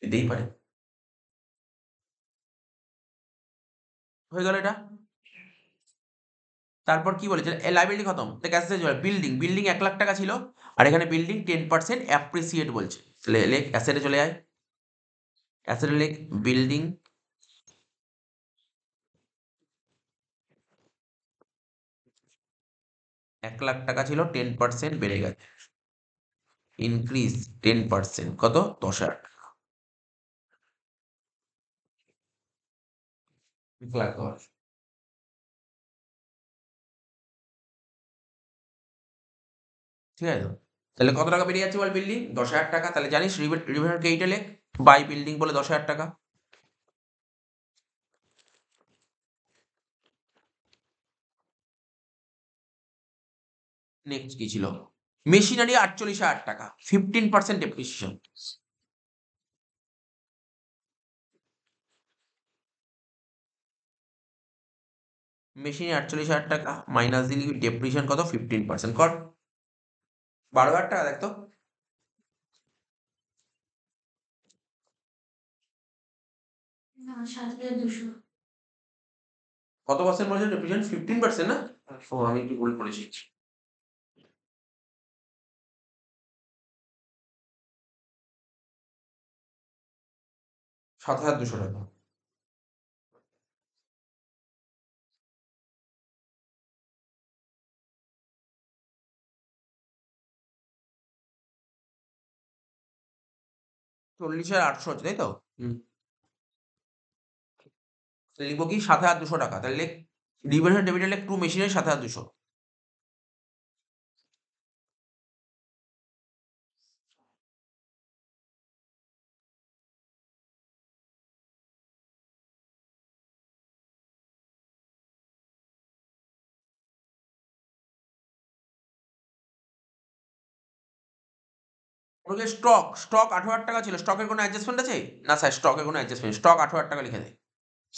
দিতেই পারে। হয়ে গেল এটা? তারপর কি বলেছে? লায়াবিলিটি খতম। দেখ অ্যাসেট বিল্ডিং, বিল্ডিং ১,০০,০০০ টাকা ছিল। আর এখানে বিল্ডিং 10% অ্যাপ্রিসিয়েট বলছে। তাহলে লেখ অ্যাসেটে চলে আয়। অ্যাসেটে লেখ বিল্ডিং ১,০০,০০০ টাকা ছিল, 10% বেড়ে গেছে। ইনক্রিজ 10%, কত? ১০,০০০ টাকা। ঠিক আছে তো? তাহলে কত টাকা বেড়ে যাচ্ছে বল বিল্ডিং? ১০,০০০ টাকা। তাহলে জানিস রিভিশনকে এইটা লেখ, বাই বিল্ডিং বলে ১০,০০০ টাকা। নেক্সট কি ছিল? মেশিনারি ৪৮,০০০ টাকা, 15% ডেপ্রিসিয়েশন। মেশিনারি ৪৮,০০০ টাকা মাইনাস দিলি ডেপ্রিসিয়েশন কত? 15% কর। ১২,০০০ টাকা দেখ তো। কত পার্সেন্ট বলছে ডেপ্রিসিয়েশন? 15% না? ও আমি একটু ভুল করেছি। ৭,২০০ টাকা। চল্লিশের ৮০০ হচ্ছে, তাই তো? লিখবো কি? ৭,২০০ টাকা। তাহলে লেখ রিভিশন ডেবিটে লেখ টু মেশিনারি ৭,২০০। ওকে স্টক, স্টক ১৮,০০০ টাকা ছিল। স্টকের কোনো অ্যাডজাস্টমেন্ট আছে? না স্যার, স্টকের কোনো অ্যাডজাস্টমেন্ট। স্টক ১৮,০০০ টাকা লিখে দে।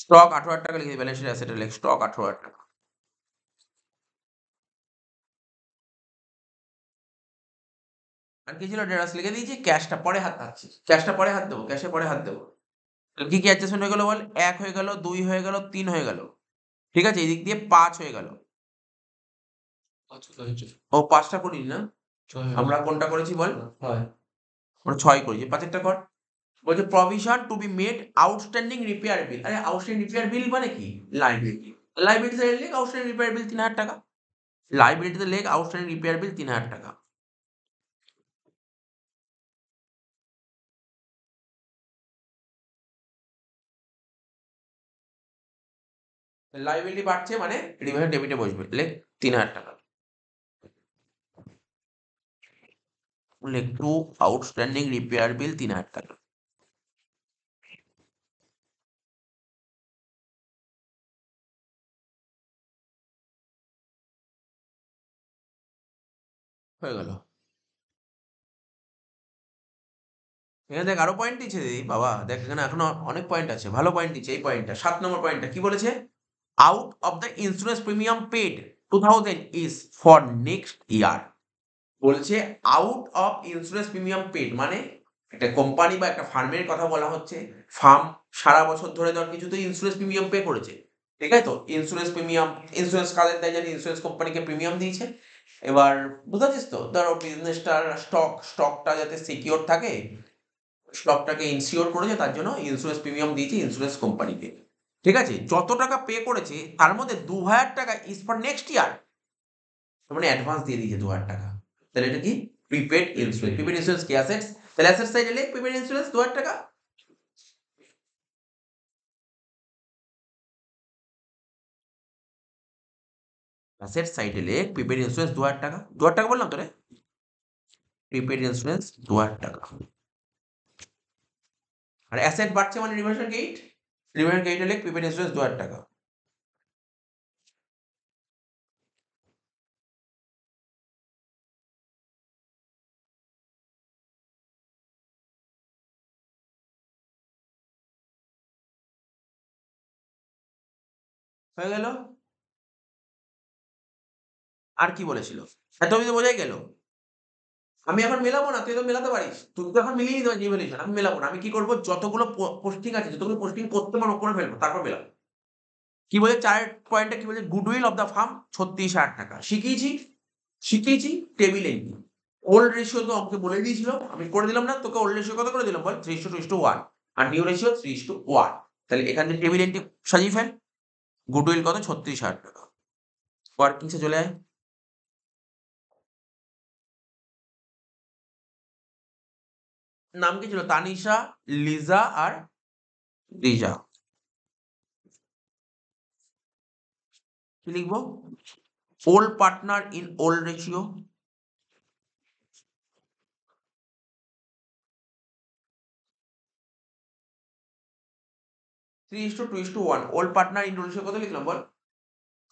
স্টক ১৮,০০০ টাকা লিখে দে। ব্যালেন্স শিট অ্যাসেটে লেখ স্টক ১৮,০০০ টাকা। আর কি ছিল? ডেটার্স লিখে দিয়েছি। ক্যাশটা পরে হাত দিচ্ছি। ক্যাশটা পরে হাত দেবো। ক্যাশে পরে হাত দেবো। তাহলে কি, কি অ্যাডজাস্টমেন্ট হয়ে গেল বল? ১ হয়ে গেল, ২ হয়ে গেল, ৩ হয়ে গেল। ঠিক আছে? এদিক দিয়ে ৫ হয়ে গেল। ও ৫ টা করিনি না? আমরা কোনটা করেছি বল? আমরা ৬ করেছি। ৫ এরটা কর। বলছে provision to be made outstanding repair bill. আরে আউটস্ট্যান্ডিং রিপেয়ার বিল মানে কি? লায়াবিলিটি। লায়াবিলিটি সাইডে লেখ আউটস্ট্যান্ডিং রিপেয়ার বিল ৩,০০০ টাকা। লায়াবিলিটিতে লেখ আউটস্ট্যান্ডিং রিপেয়ার বিল ৩,০০০ টাকা। লায়াবিলিটি বাড়ছে মানে রিভিশন ডেবিটে বসবে। লেখ ৩,০০০ টাকা। লেখ টু আউটস্ট্যান্ডিং রিপেয়ার বিল ৩,০০০ টাকা। হয়ে গেল। এখানে দেখ আরো পয়েন্ট দিচ্ছে দিদি বাবা। দেখ এখানে এখনো অনেক পয়েন্ট আছে। ভালো পয়েন্ট দিচ্ছে এই পয়েন্টটা। ৭ নম্বর পয়েন্টটা কি বলেছে? Out of the insurance premium paid 2000 is for next year। বলছে out of insurance premium paid, মানে একটা কোম্পানি বা একটা ফার্মের কথা বলা হচ্ছে। ফার্ম সারা বছর ধরে ধর কিছুতে ইন্স্যুরেন্স প্রিমিয়াম পে করেছে, ঠিক আছে? তো ইন্স্যুরেন্স প্রিমিয়াম, ইন্স্যুরেন্স কাদের দেয় জানি, ইন্স্যুরেন্স কোম্পানিকে প্রিমিয়াম দিয়েছে। এবার বুঝতে পারছিস তো, ধরো বিজনেসটার স্টকটা যাতে সিকিওর থাকে, স্টকটাকে ইনসিওর করেছে, তার জন্য ইন্স্যুরেন্স প্রিমিয়াম দিয়েছে ইন্স্যুরেন্স কোম্পানিকে, ঠিক আছে? যত টাকা পে করেছে তার মধ্যে 2000 টাকা ইজ ফর নেক্সট ইয়ার, মানে অ্যাডভান্স দিয়ে দিয়েছে 2000 টাকা। তাহলে এটা কি? Prepaid insurance. প্রিপেড ইন্স্যুরেন্স কি অ্যাসেটস? তাহলে অ্যাসেট সাইডে লেখ প্রিপেড ইন্স্যুরেন্স 2000 টাকা। অ্যাসেট সাইডে লেখ প্রিপেড ইন্স্যুরেন্স 2000 টাকা। 2000 টাকা বললাম তো রে, প্রিপেড ইন্স্যুরেন্স 2000 টাকা। আর অ্যাসেট বাড়ছে মানে রিভার্সাল গেইট, রিভার্সাল গেইটে লেখ প্রিপেড ইন্স্যুরেন্স 2000 টাকা। হয়ে গেল? আর কি বলেছিল? এত অবধি তো বোঝাই গেল। আমি এখন মেলাবো না, তুই তো মেলাতে পারিস। তুই তো এখন মিলিয়ে নিতে পারিস রিভ্যালুয়েশন, আমি মেলাবো না। আমি কি করবো, যতগুলো পোস্টিং আছে, যতগুলো পোস্টিং করতে পারবো করে ফেলবো, তারপর মেলাবো। কি বলে 4 পয়েন্টে কি বলে, গুডউইল অফ দ্য ফার্ম 36,000 টাকা। শিখিয়েছি টেবিল এন্ট্রি। ওল্ড রেশিও তো আমাকে বলে দিয়েছিল, আমি করে দিলাম না তোকে? ওল্ড রেশিও কত করে দিলাম বল? 3:2:1, আর নিউ রেশিও 3:1। তাহলে এখান থেকে টেবিল এন্ট্রি সাজিয়ে ফেল। গুডউইল কত? 36,000 টাকা। ওয়ার্কিংসে চলে আয়। নাম কি ছিল? তানিশা, লিজা আর রিজা। কি লিখবো? Old partner in old ratio. 3:2:1। Old partner in old ratio কত লিখলাম বল?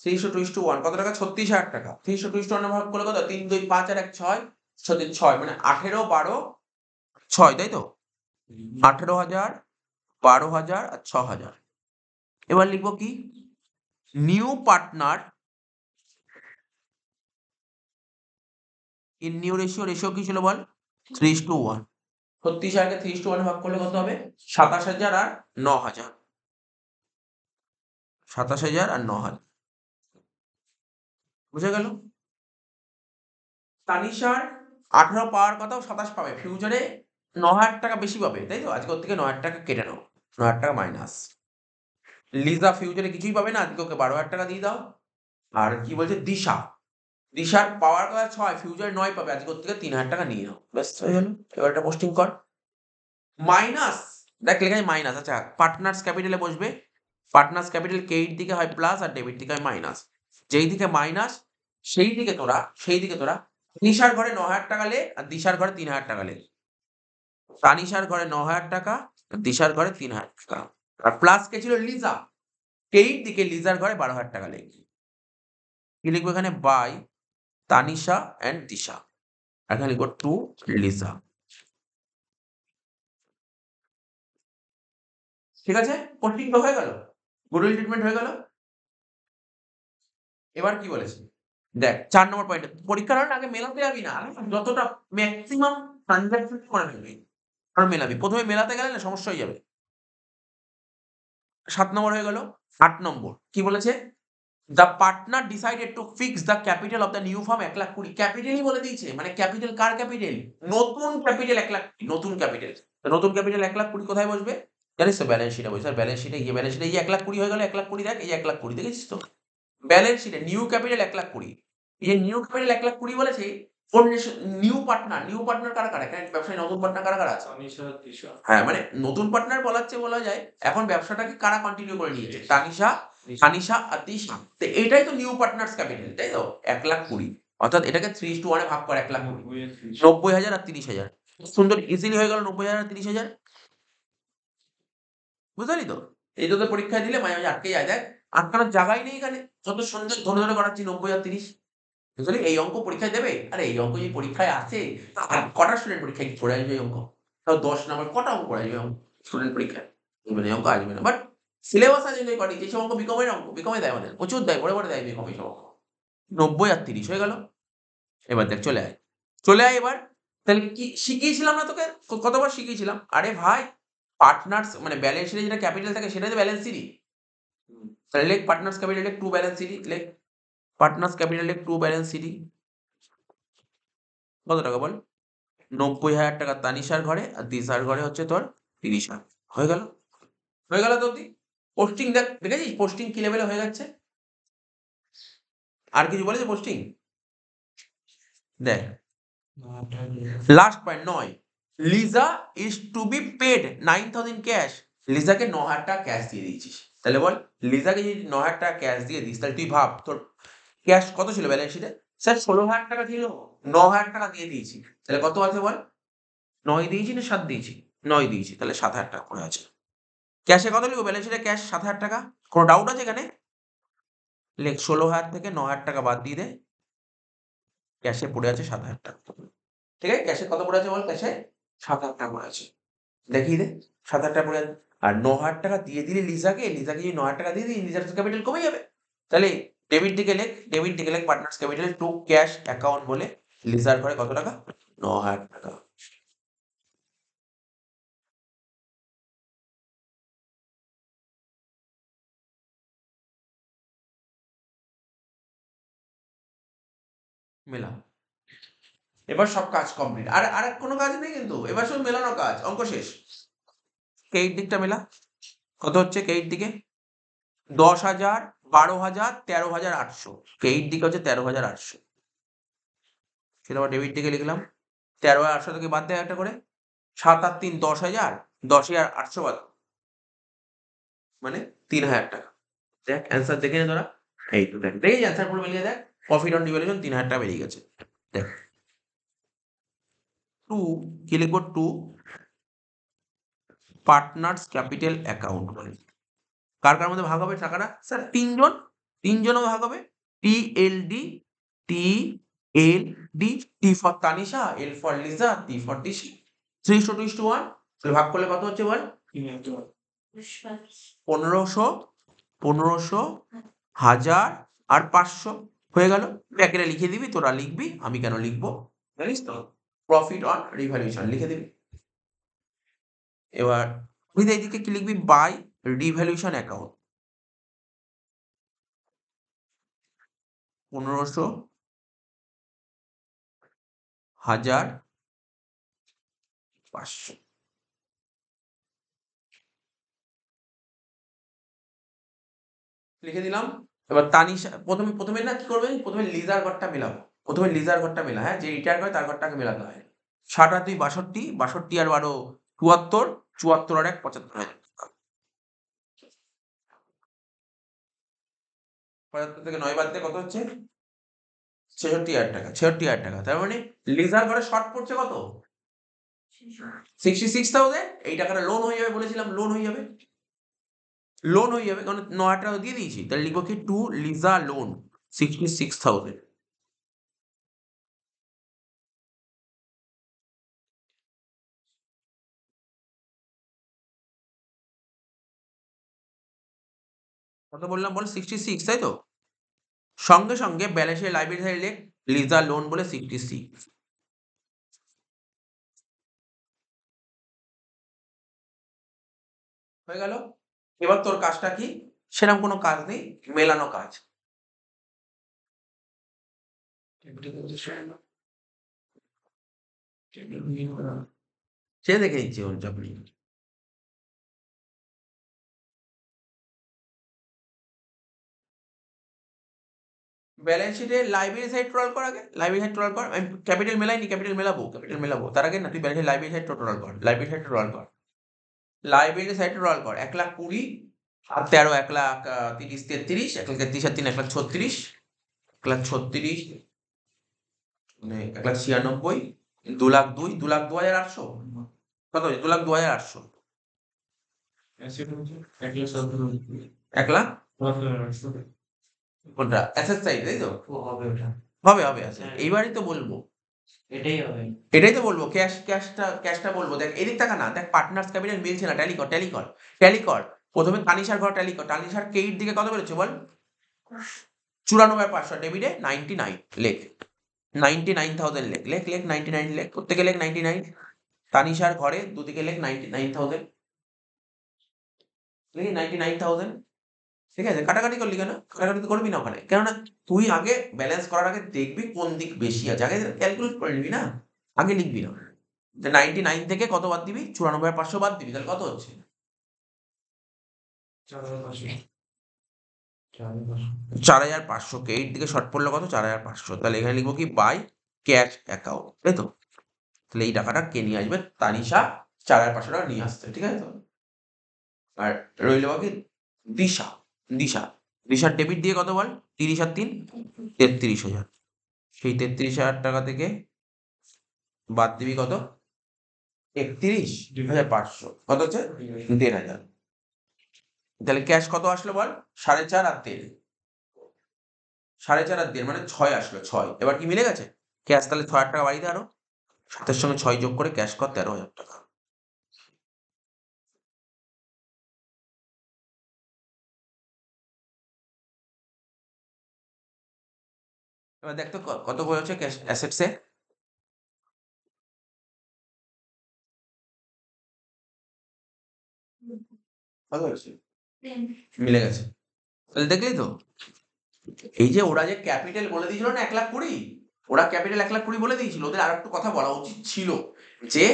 3:2:1 কত টাকা? 36,000 টাকা। 3:2:1 ভাগ করলে কত? 3, 2, 5 আর 1 6, 6 মানে 18, 12, 6, তাই তো? 18,000, 12,000 আর 6,000। এবার লিখবো কি? New partner in new ratio. Ratio কি ছিল বল? 3:1। 36,000কে 3:1 ভাগ করলে কত হবে? 27,000 আর 9,000। 27,000 আর 9,000। বুঝে গেল? তানিশার 18 পাওয়ার কথা, 27 পাবে। ফিউচারে 9,000 টাকা বেশি পাবে, তাই তো? আজকে ওর থেকে 9,000 টাকা কেটে নাও, 9,000 টাকা মাইনাস। লিজা ফিউচারে কিছুই পাবে না, আজকে ওকে 12,000 টাকা দিয়ে দাও। আর কি বলছে দিশার পাওয়ার কথা 6, ফিউচারে 9 পাবে, আজকে ওর থেকে 3,000 টাকা নিয়ে নাও। ব্যাস হয়ে গেল। এবার একটা পোস্টিং কর। মাইনাস, দেখ লেখা আছে মাইনাস। আচ্ছা, পার্টনার্স ক্যাপিটালে বসবে। পার্টনার্স ক্যাপিটাল ক্রেডিট দিকে হয় প্লাস আর ডেবিট দিকে হয় মাইনাস। যেই দিকে মাইনাস সেই দিকে তোরা নিশার ঘরে 9,000 টাকা লে, আর দিশার ঘরে 3,000 টাকা লে। তানিশার ঘরে 9,000 টাকা, আর দিশার ঘরে 3,000 টাকা। আর প্লাস কে ছিল? লিজা। ক্রেডিট দিকে লিজার ঘরে 12,000 টাকা লে। কি লিখবো এখানে? বাই তানিশা অ্যান্ড দিশা। আর এখানে লিখবো টু লিজা। ঠিক আছে? পোস্টিং তো হয়ে গেল, গুডউইল ট্রিটমেন্ট হয়ে গেল। এবার কি বলেছে দেখ, 4 নম্বর পয়েন্টে, পরীক্ষার হলে আগে মেলাতে যাবি না, যতটা ম্যাক্সিমাম ট্রানজাকশন করে ফেলবি, কারণ মেলাবি। প্রথমে মেলাতে গেলে না সমস্যা হয়ে যাবে। 7 নম্বর হয়ে গেল। 8 নম্বর কি বলেছে? The partner decided to fix the capital of the new farm 1,20,000। ক্যাপিটালই বলে দিয়েছে, মানে ক্যাপিটাল কার ক্যাপিটাল? নতুন ক্যাপিটাল 1,20,000। নতুন ক্যাপিটাল, নতুন ক্যাপিটাল 1,20,000 কোথায় বসবে জানিস তো? ব্যালেন্স শিটে বসবে। আর ব্যালেন্স শিটে গিয়ে, ব্যালেন্স শিটে এই 1,20,000 হয়ে গেল। 1,20,000 দেখ, এই 1,20,000 দেখেছিস তো? ব্যালেন্স শিটে নিউ ক্যাপিটাল 1,20,000। এই যে নিউ ক্যাপিটাল 1,20,000 বলেছে, কোন নিউ পার্টনার কারা কারা? এখানে ব্যবসায় নতুন পার্টনার কারা কারা আছে? তানিশা, দিশা। হ্যাঁ, মানে নতুন পার্টনার বলা যায়। এখন ব্যবসাটাকে কারা কন্টিনিউ করে নিয়েছে? তানিশা আর দিশা। তো এটাই তো নিউ পার্টনার্স ক্যাপিটাল, তাই তো? 1,20,000। অর্থাৎ এটাকে 3:1 এ ভাগ কর 1,20,000। 90,000 আর 30,000। সুন্দর ইজিলি হয়ে গেল 90,000 আর 30,000। বুঝতে পারলি তো? এই তোদের পরীক্ষায় দিলে মাঝে, মাঝে আটকে যায়। দেখ, আটকানোর জায়গাই নেই এখানে। যত সুন্দর ধরে, ধরে করাচ্ছি 90 আর 30। বুঝলি? এই অঙ্ক পরীক্ষায় দেবে? আরে এই অঙ্ক যদি পরীক্ষায় আসে, আর কটা স্টুডেন্ট পরীক্ষায় করে আসবে এই অঙ্ক? তাও 10 নাম্বার কটা অঙ্ক করে আসবে স্টুডেন্ট পরীক্ষায়? মানে এই অঙ্ক আসবে না। বাট সিলেবাস আছে যদি করি, যেসব অঙ্ক বিকমের অঙ্ক, বিকমে দেয় আমাদের। প্রচুর দেয়, ভরে, ভরে দেয় বিকম এইসব অঙ্ক। 90 আর 30 হয়ে গেল। এবার দেখ চলে আয় এবার। তাহলে কি শিখিয়েছিলাম না তোকে? কতবার শিখিয়েছিলাম? আরে ভাই পার্টনার্স মানে ব্যালেন্স শিটে যেটা ক্যাপিটাল থাকে সেটাই তো ব্যালেন্স সিটি। তাহলে লেখ পার্টনার্স ক্যাপিটাল লেখ টু ব্যালেন্স সিটি লেখ। পার্টনার্স ক্যাপিটাল লেখ টু ব্যালেন্স সিটি। কত টাকা বল? 90,000 টাকা তানিশার ঘরে আর দিশার ঘরে হচ্ছে তোর 30,000। হয়ে গেল? হয়ে গেল তো অব্দি? পোস্টিং দেখ দেখেছিস পোস্টিং কি লেভেলে হয়ে যাচ্ছে? আর কিছু বলেছে পোস্টিং? দেখ last point 9 Liza is to be paid 9,000 cash. লিজাকে 9,000 টাকা ক্যাশ দিয়ে দিয়েছিস। তাহলে বল লিজাকে যদি 9,000 টাকা ক্যাশ দিয়ে দিস তাহলে তুই ভাব তোর ক্যাশ কত ছিল ব্যালেন্স শিটে? স্যার 16,000 টাকা ছিল। 9,000 টাকা দিয়ে দিয়েছি। তাহলে কত আছে বল? 9 দিয়েছি না 7 দিয়েছি? 9 দিয়েছি। তাহলে 7,000 টাকা পড়ে আছে। ক্যাশে কত লিখবো? ব্যালেন্স শিটে ক্যাশ 7,000 টাকা। কোনো ডাউট আছে এখানে? লেখ 16,000 থেকে 9,000 টাকা বাদ দিয়ে দে। ক্যাশে পড়ে আছে 7,000 টাকা। ঠিক আছে? ক্যাশে কত পড়ে আছে বল? ক্যাশে 7,000 টাকা পড়ে আছে। দেখিয়ে দে 7,000 টাকা পড়ে আছে। আর 9,000 টাকা দিয়ে দিলি লিজাকে যদি 9,000 টাকা দিয়ে দিই লিজার ক্যাপিটাল কমে যাবে। তাহলে ডেবিট দিকে লেখ partners capital to cash account বলে লিজার ঘরে কত টাকা? 9,000 টাকা। মেলা। এবার সব কাজ কমপ্লিট। আর কোনো কাজ নেই কিন্তু। এবার শুধু মেলানো কাজ। অঙ্ক শেষ। ক্রেডিট দিকটা মেলা। কত হচ্ছে ক্রেডিট দিকে? 10,000, 12,000, 13,800। ক্রেডিট দিকে হচ্ছে 13,800। সেটা আবার ডেবিট দিকে লিখলাম। 13,800 থেকে বাদ দেয় একটা করে। 7 আর 3 10,000, 10,800 বাদ। মানে 3,000 টাকা। দেখ অ্যান্সার দেখে নে তোরা। এই তো দেখ দেখেছিস অ্যান্সার পুরো মিলিয়ে দেখ। প্রফিট অন ডিভ্যালুয়েশন 3,000 টাকা বেরিয়ে গেছে। দেখ 2 কি লিখবো? 2 পার্টনার্স ক্যাপিটাল অ্যাকাউন্ট বলে। কার মধ্যে ভাগ হবে টাকাটা? স্যার তিনজনও ভাগ হবে। TLD, TLD, T for Tanisha, L for Liza, T for Tisha. 3:1 তাহলে ভাগ করলে কত হচ্ছে বল? 1500, 1500, 1000 আর 500 হয়ে গেল। ব্র্যাকেটে লিখে দিবি, তোরা লিখবি, আমি কেন লিখবো জানিস তো? প্রফিট অন রিভ্যালুয়েশন লিখে দিবি। এবার তুই এইদিকে কি লিখবি? বাই রিভ্যালুয়েশন অ্যাকাউন্ট 1500, 1000, 500 লিখে দিলাম। এবার তানিশা প্রথমে না কি করবে? প্রথমে লিজার ঘরটা মেলাবো। প্রথমে লিজার ঘরটা মেলা, হ্যাঁ? যে রিটায়ার করে তার ঘরটাকে মেলাতে হয়। 60 আর 2 62, 62 আর 12 74, 74 আর 1 75,000 টাকা। 75 থেকে 9 বাদ দিয়ে কত হচ্ছে? 66,000 টাকা। 66,000 টাকা। তার মানে লিজার ঘরে শর্ট পড়ছে কত? 66,000। এই টাকাটা লোন হয়ে যাবে বলেছিলাম, লোন হয়ে যাবে। লোন হয়ে যাবে কারণ 9,000 টাকা দিয়ে দিয়েছি। তাহলে লিখবো কি? To Liza loan 66,000। কত বললাম বল? 66 তাই তো? সঙ্গে ব্যালেন্সের লাইব্রেরি সাইড লেখ লিজা লোন বলে 66। হয়ে গেল। এবার তোর কাজটা কি? সেরকম কোনো কাজ নেই, মেলানো কাজ। সে দেখে নিচ্ছি ওর চাপ নেই। ব্যালেন্স শিটে লাইব্রেরি সাইড টোটাল কর আগে। লাইব্রেরি সাইড টোটাল কর। আমি ক্যাপিটাল মেলাইনি, ক্যাপিটাল মেলাবো। তার আগে না তুই ব্যালেন্স লাইব্রেরি সাইড টোটাল কর। লাইব্রেরি সাইড টোটাল কর। লাইব্রেরি সাইড টোটাল কর। 1,20,000 আর 13 1,30, 33, 1,30 আর 3 1,36, 1,36 মানে 1,96,000, 2,02,000, 2,02,800 কত হয়েছে? 2,02,800। 1,00,000 কোনটা? অ্যাসেট সাইড তাই তো? হবে আছে। এইবারই তো বলবো। এটাই তো বলবো। ক্যাশটা বলবো। দেখ এদিক তাকা না। দেখ পার্টনার্স ক্যাপিটাল মিলছে না। ট্যালি কর। প্রথমে তানিশার ঘর ট্যালি কর। তানিশার ক্রেডিট দিকে কত বেরোচ্ছে বল? 94,500 ডেবিটে 99 লেখ 99,000 লেখ লেখ লেখ 99 লেখ প্রত্যেকে লেখ 99 তানিশার ঘরে দুদিকে লেখ 99,000 লিখি 99,000 ঠিক আছে কাটাকাটি করলি কেন কাটাকাটি তো করবি না ওখানে কেননা তুই আগে ব্যালেন্স করার আগে দেখবি কোন দিক বেশি আছে আগে ক্যালকুলেট করে নিবি না আগে লিখবি না 99 থেকে কত বাদ দিবি 94,500 বাদ দিবি তাহলে কত হচ্ছে 4,500 কে 8 দিকে শর্ট পড়লো কত 4,500 তাহলে এখানে লিখবো কি বাই ক্যাশ অ্যাকাউন্ট তাই তো তাহলে এই টাকাটা কে নিয়ে আসবে তানিশা 4,500 টাকা নিয়ে আসছে ঠিক আছে তো আর রইল বাকি দিশা দিশা দিশার ডেবিট দিয়ে কত বল 30 আর 3 33,000 সেই 33,000 টাকা থেকে বাদ দিবি কত 31,500 কত হচ্ছে 1,500 তাহলে ক্যাশ কত আসলো বল 4.5 আর 1.5 4.5 আর 1.5 মানে 6 আসলো 6 এবার কি মিলে গেছে ক্যাশ তাহলে 6,000 টাকা বাড়িতে আরো 7 সঙ্গে 6 যোগ করে ক্যাশ কর 13,000 টাকা এবার দেখ তো কত হয়েছে ক্যাশ অ্যাসেটসে কত হয়েছে মিলে গেছে তাহলে দেখলি তো এই যে ওরা যে ক্যাপিটাল বলে দিয়েছিল না 1,20,000 ওরা ক্যাপিটাল 1,20,000 বলে দিয়েছিল ওদের আর একটু কথা বলা উচিত ছিল যে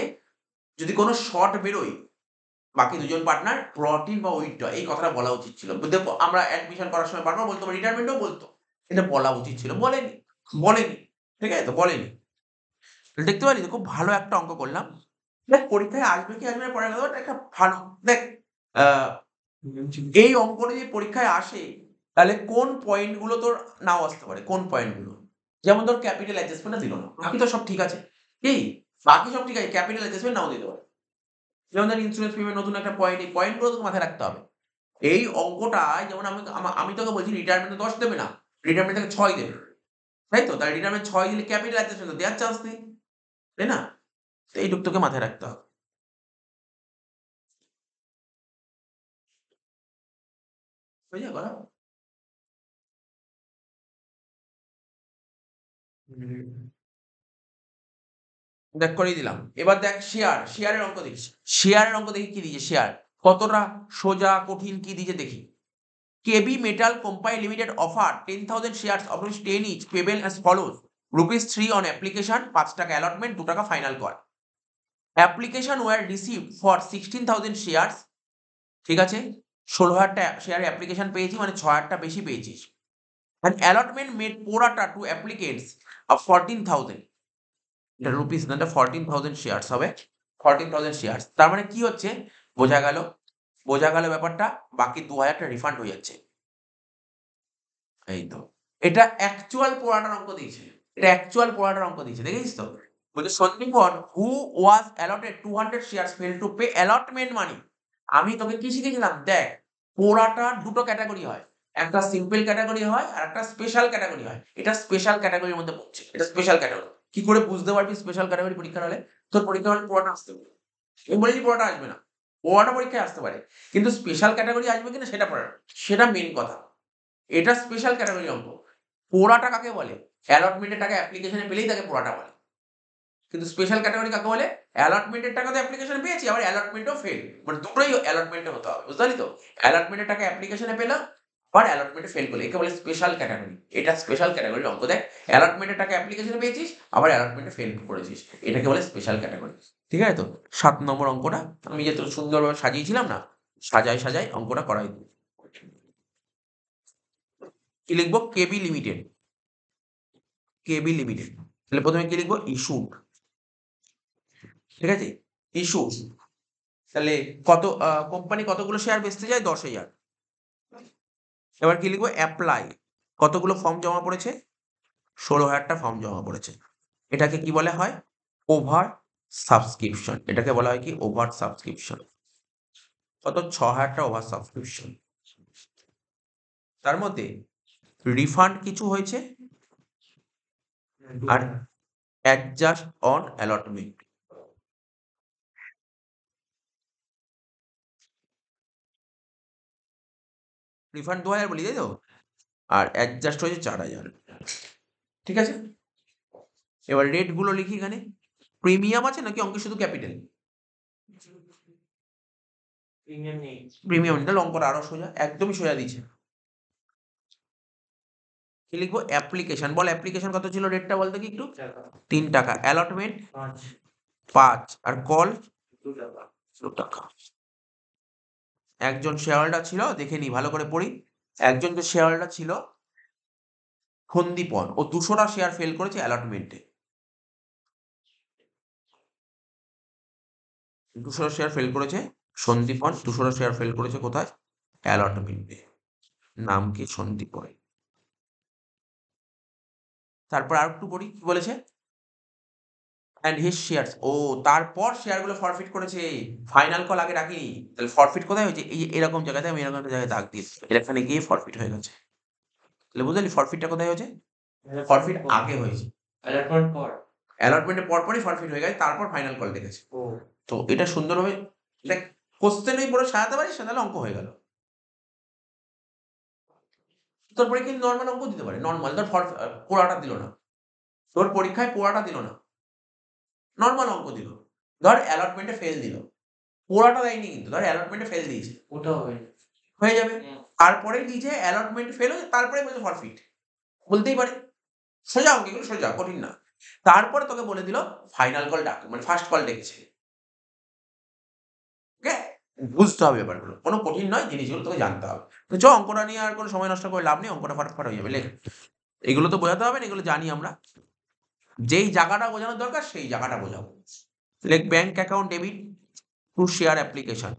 যদি কোনো শর্ট বেরোয় বাকি দুজন পার্টনার প্রোটিন বা উইথড্র এই কথাটা বলা উচিত ছিল দেখো আমরা অ্যাডমিশন করার সময় বারবার বলতো রিটায়ারমেন্টও বলতো এটা বলা উচিত ছিল বলেনি বলেনি ঠিক আছে তো বলেনি দেখতে পারি তো খুব ভালো একটা অঙ্ক করলাম দেখ পরীক্ষায় আসবে কি আসবে না পরের কথা একটা ভালো দেখ আহ, এই অঙ্কটা যদি পরীক্ষায় আসে তাহলে কোন পয়েন্ট গুলো তোর নাও আসতে পারে কোন পয়েন্ট গুলো যেমন তোর ক্যাপিটাল অ্যাডজাস্টমেন্ট দিল না বাকি তো সব ঠিক আছে কি বাকি সব ঠিক আছে ক্যাপিটাল অ্যাডজাস্টমেন্ট নাও দিতে পারে যেমন ধর ইন্স্যুরেন্স প্রিমিয়াম নতুন একটা পয়েন্ট এই পয়েন্ট গুলো তোকে মাথায় রাখতে হবে এই অঙ্কটায় যেমন আমি তোকে বলছি রিটায়ারমেন্টে 10 দেবে না রিটায়ারমেন্ট থেকে 6 দেবে তাই তো তাহলে রিটায়ারমেন্ট 6 দিলে ক্যাপিটাল অ্যাডজাস্টমেন্ট দেওয়ার চান্স নেই তাই না তো এইটুকু তোকে মাথায় রাখতে হবে বুঝলি কথা দেখ করিয়ে দিলাম এবার দেখ শেয়ারের অঙ্ক দেখিস শেয়ারের অঙ্ক দেখি কি দিয়েছে শেয়ার কতটা সোজা কঠিন কি দিয়েছে দেখি KB metal company limited offer 10,000 shares of rupees 10 each payable as follows rupees 3 on application 5 টাকা allotment 2 টাকা final call application were received for 16,000 shares ঠিক আছে 16,000 টা শেয়ার অ্যাপ্লিকেশন পেয়েছি মানে 6,000 টা বেশি পেয়েছিস and allotment made prorata to applicants of 14,000 এটা রুপিস না এটা 14,000 শেয়ার্স হবে 14,000 শেয়ার্স তার মানে কি হচ্ছে বোঝা গেল ব্যাপারটা বাকি 2,000 টা রিফান্ড হয়ে যাচ্ছে এই তো এটা অ্যাকচুয়াল পোড়াটার অঙ্ক দিয়েছে দেখেছিস তো বলছে Sandipan who was allotted 200 shares fail to pay allotment money আমি তোকে কি শিখেছিলাম দেখ পোড়াটার দুটো ক্যাটাগরি হয় একটা সিম্পল ক্যাটাগরি হয় আর একটা স্পেশাল ক্যাটাগরি হয় এটা স্পেশাল ক্যাটাগরির মধ্যে পড়ছে এটা স্পেশাল ক্যাটাগরি কি করে বুঝতে পারবি স্পেশাল ক্যাটাগরি পরীক্ষা হলে তোর পরীক্ষা হলে পোড়াটা আসতে পারে আমি বলিনি পোড়াটা আসবে না পোড়াটা পরীক্ষায় আসতে পারে কিন্তু স্পেশাল ক্যাটাগরি আসবে কিনা সেটা মেন কথা এটা স্পেশাল ক্যাটাগরি অঙ্ক পোড়াটা কাকে বলে অ্যালটমেন্টের টাকা অ্যাপ্লিকেশনে পেলেই তাকে পোড়াটা বলে কিন্তু স্পেশাল ক্যাটাগরি কাকে বলে অ্যালটমেন্টের টাকা তো অ্যাপ্লিকেশনে পেয়েছি আবার অ্যালটমেন্টও ফেল মানে দুটোই অ্যালটমেন্টে হতে হবে বুঝতে পারলি তো অ্যালটমেন্টের টাকা অ্যাপ্লিকেশনে পেলাম আবার অ্যালটমেন্টে ফেল করলে একে বলে স্পেশাল ক্যাটাগরি এটা স্পেশাল ক্যাটাগরির অঙ্ক দেখ অ্যালটমেন্টের টাকা অ্যাপ্লিকেশনে পেয়েছিস আবার অ্যালটমেন্টে ফেল করেছিস এটাকে বলে স্পেশাল ক্যাটাগরি ঠিক আছে তো 7 নম্বর অঙ্কটা আমি যে তোর সুন্দরভাবে সাজিয়েছিলাম না সাজাই অঙ্কটা করাই দিই কি লিখবো কেবি লিমিটেড তাহলে প্রথমে কি লিখবো ইস্যুড ঠিক আছে ইস্যু তাহলে কত কোম্পানি কতগুলো শেয়ার বেচতে যায় 10,000 এবার কি লিখবো অ্যাপ্লাই কতগুলো ফর্ম জমা পড়েছে 16,000 টা ফর্ম জমা পড়েছে এটাকে কি বলা হয় ওভার সাবস্ক্রিপশন এটাকে বলা হয় কি ওভার সাবস্ক্রিপশন কত 6,000 টা ওভার সাবস্ক্রিপশন তার মধ্যে রিফান্ড কিছু হয়েছে আর অ্যাডজাস্ট অন অ্যালটমেন্ট রিফান্ড 2,000 বলি তাই তো আর অ্যাডজাস্ট হয়েছে 4,000। ঠিক আছে, এবার রেট গুলো লিখি এখানে। প্রিমিয়াম আছে নাকি অঙ্কে শুধু ক্যাপিটাল? প্রিমিয়াম নেই। প্রিমিয়াম তাহলে অঙ্কটা আরো সোজা, একদমই সোজা দিচ্ছে। কি লিখবো? অ্যাপ্লিকেশন। বল অ্যাপ্লিকেশন কত ছিল, রেটটা বলতে কি একটু? 3 টাকা। অ্যালটমেন্ট 5 আর কল 2 টাকা। একজন শেয়ার হোল্ডার ছিল, দেখে নি ভালো করে পড়ি। একজন যে শেয়ার হোল্ডার ছিল সন্দীপন, ও 200টা শেয়ার ফেল করেছে অ্যালটমেন্টে। 200টা শেয়ার ফেল করেছে সন্দীপন, 200টা শেয়ার ফেল করেছে কোথায়? অ্যালটমেন্টে। নাম কি? সন্দীপন। তারপর আর একটু পড়ি, কি বলেছে? অ্যান্ড হিজ শেয়ারস, ও তারপর শেয়ারগুলো ফরফিট করেছে। ফাইনাল কল আগে ডাকিনি। তাহলে ফরফিট কোথায় হয়েছে? এই যে এরকম জায়গাতে আমি এরকম একটা জায়গায় দাগ দিয়েছি, এখানে গিয়ে ফরফিট হয়ে গেছে। তাহলে বুঝলি ফরফিটটা কোথায় হয়েছে? ফরফিট আগে হয়েছে, অ্যালটমেন্ট পর। অ্যালটমেন্টের পরপরই ফরফিট হয়ে গেছে, তারপর ফাইনাল কল ডেকেছে। ও তো এটা সুন্দরভাবে দেখ, কোশ্চেনই পুরো সাজাতে পারিস, তাহলে অঙ্ক হয়ে গেল। তোর পরীক্ষায় কিন্তু নরমাল অঙ্ক দিতে পারে, নরমাল ধর পোড়াটা দিল না, তোর পরীক্ষায় পোড়াটা দিল না, নরমাল অঙ্ক দিল। ধর অ্যালটমেন্টে ফেল দিল, পোড়াটা দেয়নি কিন্তু, ধর অ্যালটমেন্টে ফেল দিয়েছে, ওটাও হবে। হয়ে যাবে। তারপরেই দিয়েছে অ্যালটমেন্ট ফেল হয়েছে, তারপরে বলছে ফরফিট, বলতেই পারে। সোজা অঙ্ক, এগুলো সোজা, কঠিন না। তারপরে তোকে বলে দিল ফাইনাল কল ডাক, মানে ফার্স্ট কল ডেকেছে। ওকে, বুঝতে হবে ব্যাপারগুলো, কোনো কঠিন নয়, জিনিসগুলো তোকে জানতে হবে। তো চ, অঙ্কটা নিয়ে আর কোনো সময় নষ্ট করে লাভ নেই, অঙ্কটা ফটাফট হয়ে যাবে, লেখ। এগুলো তো বোঝাতে হবে না, এগুলো জানি আমরা। যেই জায়গাটা বোঝানোর দরকার সেই জায়গাটা বোঝাবো। লেখ bank account debit to share application.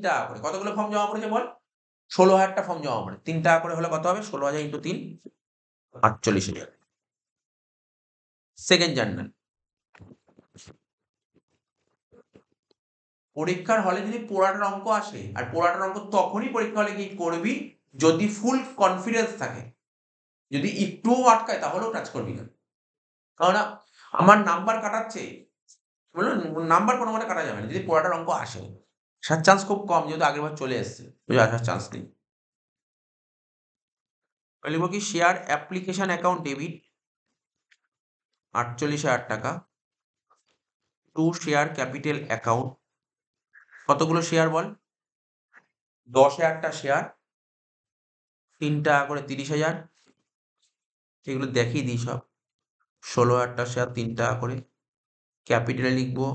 টাকা করে কতগুলো ফর্ম জমা পড়েছে বল? 16,000টা ফর্ম জমা পড়ে। 3 টাকা করে হলে কত হবে? 16,000 ইন্টু 3, 48,000। Second journal. পরীক্ষার হলে যদি পোড়াটার অঙ্ক আসে, আর পোড়াটার অঙ্ক তখনই পরীক্ষা হলে কি করবি যদি ফুল কনফিডেন্স থাকে। যদি একটুও আটকায় তাহলেও টাচ করবি না। কারণ আমার নাম্বার কাটাচ্ছে, বললাম নাম্বার কোনো মতে কাটা যাবে না যদি পোড়াটার অঙ্ক আসে। আসার চান্স খুব কম, যেহেতু আগের বার চলে এসছে, বুঝে আসার চান্স নেই। লিখব কি? শেয়ার অ্যাপ্লিকেশন অ্যাকাউন্ট ডেবিট 48,000 টাকা টু শেয়ার ক্যাপিটাল অ্যাকাউন্ট। কতগুলো শেয়ার বল? 10,000টা শেয়ার, 3 টাকা করে 30,000। এগুলো দেখিয়ে দিই সব। 16,000টা শেয়ার 3 টাকা করে। ক্যাপিটালে লিখবো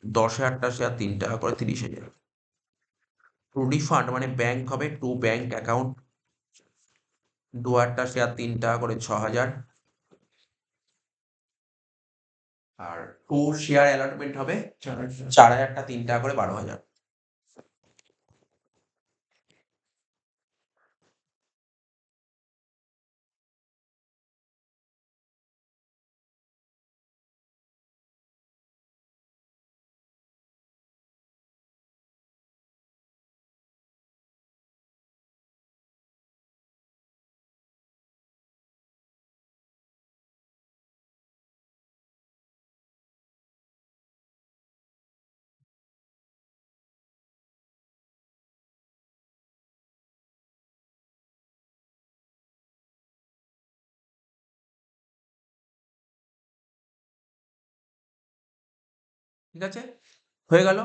10,000টা শেয়ার 3 টাকা করে 30,000। টু রিফান্ড মানে ব্যাংক হবে, টু ব্যাংক অ্যাকাউন্ট 2,000টা শেয়ার 3 টাকা করে 6,000। আর টু শেয়ার অ্যালটমেন্ট হবে 4,000টা 3 টাকা করে 12,000। ঠিক আছে, হয়ে গেল।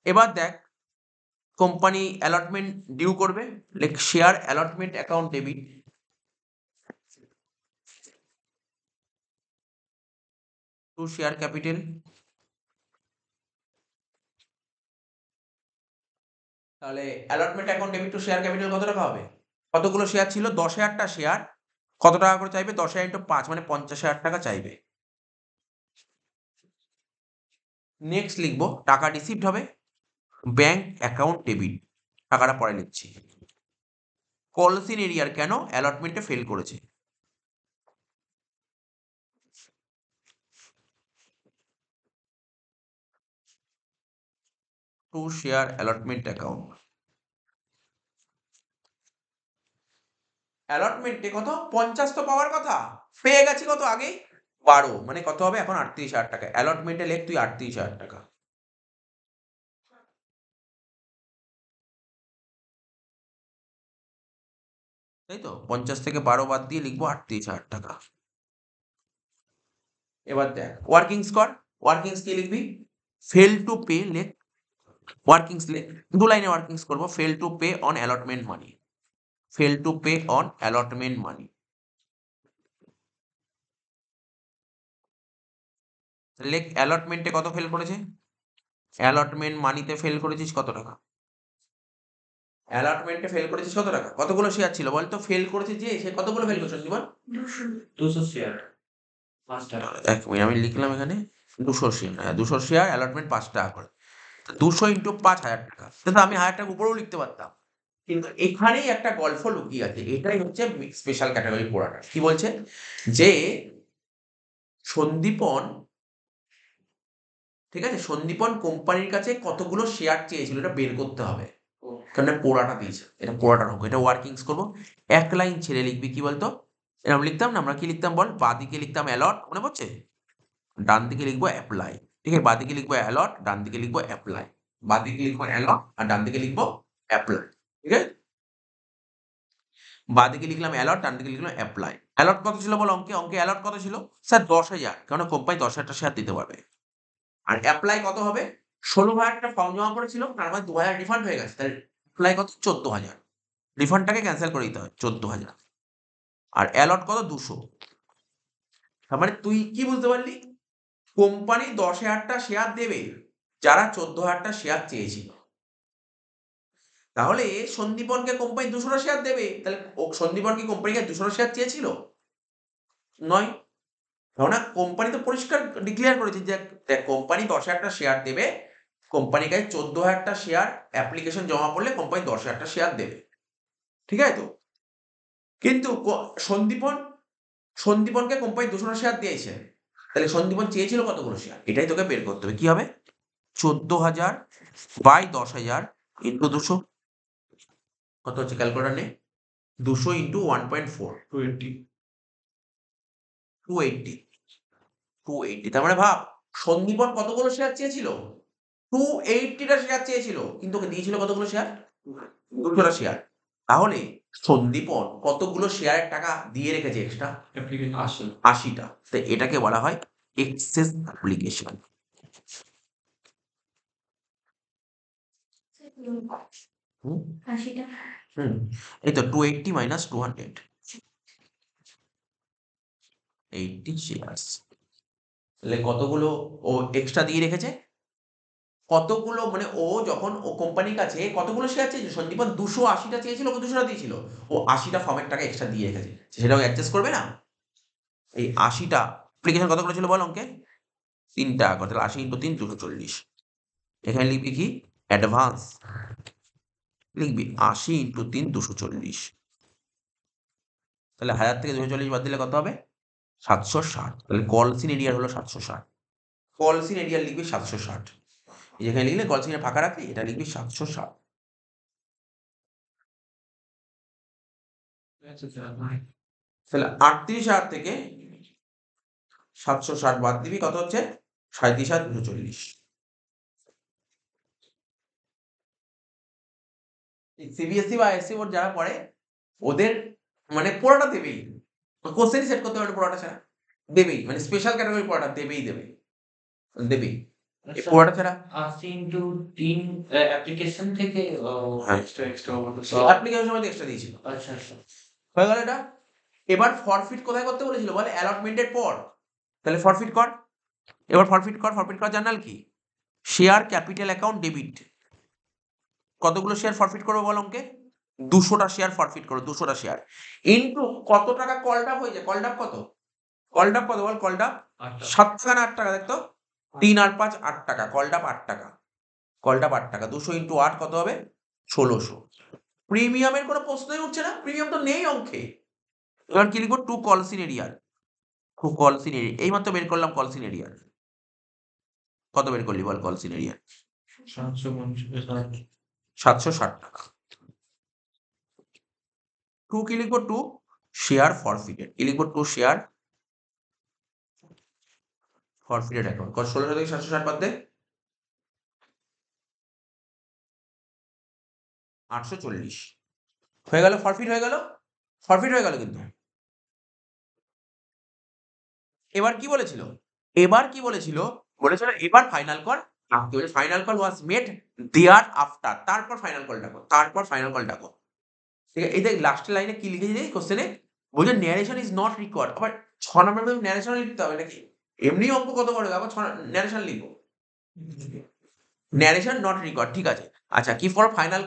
এবার দেখ, কোম্পানি অ্যালটমেন্ট ডিউ করবে, like share allotment account debit to share capital. তাহলে allotment account debit to share capital কত টাকা হবে? কতগুলো শেয়ার ছিল? 10,000টা শেয়ার। কত টাকা করে চাইবে? 10,000 ইন্টু 5 মানে 50,000 টাকা চাইবে। নেক্সট লিখবো টাকা রিসিভড হবে ব্যাংক অ্যাকাউন্ট ডেবিট, টাকাটা পরে লিখছি। কলসিন এরিয়ার কেন অ্যালটমেন্টে ফেল করেছে। To share allotment account. অ্যালটমেন্টে কত? 50 তো পাওয়ার কথা, পেয়ে গেছি কত আগেই? 12, মানে কত হবে এখন? 38,000 টাকা। অ্যালটমেন্টে লেখ তুই 38,000 টাকা। তাই তো 50 থেকে 12 বাদ দিয়ে লিখবো 38,000 টাকা। এবার দেখ ওয়ার্কিংস কর, ওয়ার্কিংস কি লিখবি? ফেল টু পে লেখ, ওয়ার্কিংস লেখ, 2 লাইনে ওয়ার্কিংস করবো। Fail to pay on allotment money, fail to pay on allotment money. লেখ অ্যালটমেন্টে কত ফেল করেছে, অ্যালটমেন্ট মানিতে ফেল করেছিস কত টাকা, অ্যালটমেন্টে ফেল করেছিস কত টাকা, কতগুলো শেয়ার ছিল বল তো? ফেল করেছে যে সে কতগুলো ফেল করেছে জীবন? 200 শেয়ার 5 টাকা। এক মিনিট আমি লিখলাম এখানে 200 শেয়ার, হ্যাঁ 200 শেয়ার, অ্যালটমেন্ট 5 টাকা করে, 200 ইন্টু 5,000 টাকা। কিন্তু আমি 1000 টাকা উপরেও লিখতে পারতাম, কিন্তু এখানেই একটা গল্প লুকিয়ে আছে। এটাই হচ্ছে স্পেশাল ক্যাটাগরি পড়াটা। কি বলছে যে সন্দীপন, ঠিক আছে, সন্দীপন কোম্পানির কাছে কতগুলো শেয়ার চেয়েছিল এটা বের করতে হবে, কারণ পোড়াটা দিয়েছে, এটা পোড়াটার অঙ্ক। এটা ওয়ার্কিংস করবো, এক লাইন ছেড়ে লিখবি। কি বলতো এরকম লিখতাম না আমরা? কি লিখতাম বল? বাঁদিকে লিখতাম অ্যালট, মনে পড়ছে? ডান দিকে লিখবো অ্যাপ্লাই, ঠিক আছে? বাঁদিকে লিখবো অ্যালট, ডান দিকে লিখবো অ্যাপ্লাই, বাঁদিকে লিখবো অ্যালট আর ডান দিকে লিখবো অ্যাপ্লাই, ঠিক আছে? বাঁদিকে লিখলাম অ্যালট, ডান দিকে লিখলাম অ্যাপ্লাই। অ্যালট কত ছিল বল অঙ্কে? অঙ্কে অ্যালট কত ছিল স্যার? 10,000, কারণ কোম্পানি 10,000 শেয়ার দিতে পারবে। আর অ্যাপ্লাই কত হবে? 16,000 টা ফর্ম জমা করেছিল, তার মানে 2,000 রিফান্ড হয়ে গেছে, তাহলে অ্যাপ্লাই কত? 14,000। রিফান্ডটাকে ক্যান্সেল করে দিতে হয়, 14,000। আর অ্যালট কত? 200। তার মানে তুই কি বুঝতে পারলি? কোম্পানি 10,000 টা শেয়ার দেবে যারা 14,000 টা শেয়ার চেয়েছিল। তাহলে সন্দীপনকে কোম্পানি 200 টা শেয়ার দেবে, তাহলে সন্দীপন কি কোম্পানিকে 200 টা শেয়ার চেয়েছিল? নয়। কেননা কোম্পানি তো পরিষ্কার ডিক্লেয়ার করেছে যে দেখ কোম্পানি 10,000 টা শেয়ার দেবে, কোম্পানির কাছে 14,000 টা শেয়ার অ্যাপ্লিকেশন জমা পড়লে কোম্পানি 10,000 টা শেয়ার দেবে, ঠিক আছে তো? কিন্তু সন্দীপনকে কোম্পানি 200 টা শেয়ার দিয়েছে, তাহলে সন্দীপন চেয়েছিল কতগুলো শেয়ার? এটাই তোকে বের করতে হবে। কি হবে? 14,000 বাই 10,000 ইন্টু 200, কত হচ্ছে ক্যালকুলেটর নে? 200 ইন্টু 1.4, 280 280, 280। তার মানে ভাব সন্দীপন কতগুলো শেয়ার চেয়েছিল? 280 টা শেয়ার চেয়েছিল, কিন্তু ওকে দিয়েছিল কতগুলো শেয়ার? 200 টা শেয়ার। তাহলে সন্দীপন কতগুলো শেয়ারের টাকা দিয়ে রেখেছে এক্সট্রা? অ্যাপ্লিকেশন 80 টা। তো এটাকে বলা হয় এক্সেস অ্যাপ্লিকেশন। হুম 80 টা। হুম এই তো 280 মাইনাস 200, 80 শেয়ার্স। তাহলে কতগুলো ও এক্সট্রা দিয়ে রেখেছে? কতগুলো মানে ও যখন ও কোম্পানির কাছে কতগুলো শেয়ার চেয়েছিল? সন্দীপন 280 টা চেয়েছিল, ওকে 200 টা দিয়েছিল। ও 80 টা ফর্মের টাকা এক্সট্রা দিয়ে রেখেছে, সেটাও অ্যাডজাস্ট করবে না? এই 80 টা অ্যাপ্লিকেশন কত করে ছিল বল অঙ্কে? 3 টাকা করে, তাহলে 80 ইন্টু 3 240। এখানে লিখবি কি? অ্যাডভান্স লিখবি 80 ইন্টু 3 240। তাহলে 1000 থেকে 240 বাদ দিলে কত হবে? 760। তাহলে কলসিন এরিয়ার হলো 760। কলসিন এরিয়ার লিখবি 760। যেখানে লিখলে কলসিনে ফাঁকা রাখবি, এটা লিখবি 760। তাহলে 38,000 থেকে 760 বাদ দিবি, কত হচ্ছে? 37,240। সিবিএসসি বা আইএসসি বোর্ড যারা পড়ে ওদের মানে পড়াটা দেবেই, কোশ্চেনই সেট করতে পারবে পড়াটা ছাড়া, দেবেই, মানে স্পেশাল ক্যাটাগরি পড়াটা দেবেই দেবেই। এই পড়াটা ছাড়া 80 ইন্টু 3 অ্যাপ্লিকেশন থেকে হ্যাঁ। এক্সট্রা অ্যাপ্লিকেশন সময় এক্সট্রা দিয়েছিল। আচ্ছা আচ্ছা। হয়ে গেল এটা। এবার ফরফিট কোথায় করতে বলেছিল বলে? অ্যালটমেন্টের পর। তাহলে ফরফিট কর, এবার ফরফিট কর জার্নাল কি? Share capital account debit. কতগুলো শেয়ার ফরফিট করবো বল অঙ্কে? 200 টা শেয়ার ফরফিট করো, 200 টা শেয়ার ইনটু কত টাকা কলডাপ হয়ে যায়? কলডাপ কত? কলডাপ কত বল? কলডাপ 7 টাকা না 8 টাকা? দেখতো 3 আর 5 8 টাকা, কলডাপ 8 টাকা, কলডাপ 8 টাকা। 200 ইন্টু 8 কত হবে? 1600। প্রিমিয়ামের কোনো প্রশ্নই উঠছে না, প্রিমিয়াম তো নেই অঙ্কে। এবার কি লিখবো? টু কলসিন এরিয়ার, টু কলসিন এরিয়া। এইমাত্র বের করলাম কলসিন এরিয়ার। কত বের করলি বল কলসিন এরিয়ার? 760 টাকা। টু কি লিখবো? To share ফরফিটেড। কি লিখবো? To share ফরফিটেড account. 1600 থেকে 760 বাদ দে, 840 হয়ে গেল, ফরফিট হয়ে গেল। ফরফিট হয়ে গেল কিন্তু। এবার কি বলেছিল? বলেছিল এবার ফাইনাল কল ডাকতে হবে। Final call was made there after. তারপর ফাইনাল কল ডাকো। ঠিক আছে? এই দেখ লাস্টের লাইনে কি লিখেছে জানিস কোশ্চেনে? বলছে ন্যারেশন ইজ নট রিকোয়ার্ড। আবার ৬ নম্বরে ন্যারেশন লিখতে হবে নাকি? এমনি অঙ্ক কত বড় আবার ন্যারেশন লিখবো। ন্যারেশন নট রিকোয়ার্ড ঠিক আছে। আচ্ছা কি ফর ফাইনাল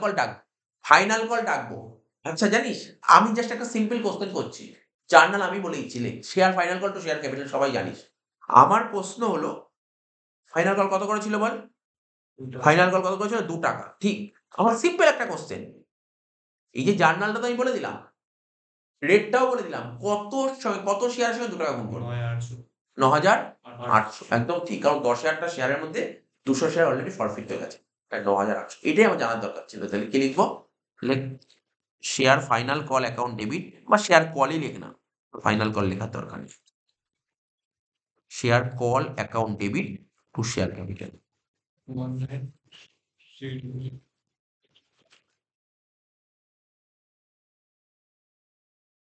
কল ডাকবো। আচ্ছা জানিস আমি জাস্ট একটা সিম্পল কোশ্চেন করছি। জার্নাল আমি বলে দিচ্ছি লেখ। Share final call to share capital সবাই জানিস। আমার প্রশ্ন হলো ফাইনাল কল কত করেছিল বল? ফাইনাল কল কত করেছিল? ৳২ ঠিক। আমার সিম্পল একটা কোশ্চেন। এই যে জার্নালটা তো আমি বলে দিলাম। রেটটাও বলে দিলাম। কত শেয়ারের সঙ্গে ৳২ গুণ করব? ৯,৮০০ একদম ঠিক। কারণ ১০,০০০ শেয়ারের মধ্যে ২০০ শেয়ার অলরেডি ফরফিট হয়ে গেছে। তাই ৯,৮০০ এটাই আমার জানার দরকার ছিল। তাহলে কি লিখবো? লেখ share final call account debit বা শেয়ার কলই লেখ না। ফাইনাল কল লেখার দরকার নেই। Share call account debit to share capital.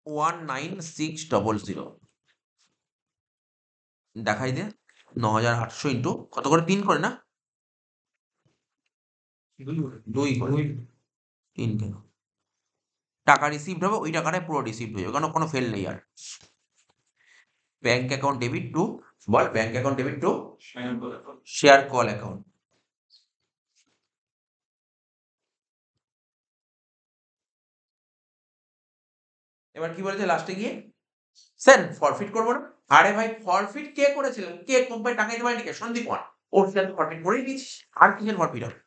19600 দেখাই দে। ৯,৮০০ ইন্টু কত করে? ৩ করে না? ২ করে। ৩ কেন? টাকা রিসিভড হবে ওই টাকাটাই পুরো রিসিভড হয়ে যাবে। কারণ কোনো ফেল নেই আর। ব্যাংক অ্যাকাউন্ট ডেবিট টু বল bank account debit to share call account. এবার কি বলেছে লাস্টে গিয়ে? স্যার ফরফিট করবো না। আরে ভাই ফরফিট কে করেছিলেন? কে কোম্পানি টাকা দিতে পারেনি কে? সন্দীপন। ওর শেয়ার ফরফিট করেই দিয়েছিস। আর কিসের ফরফিট হবে?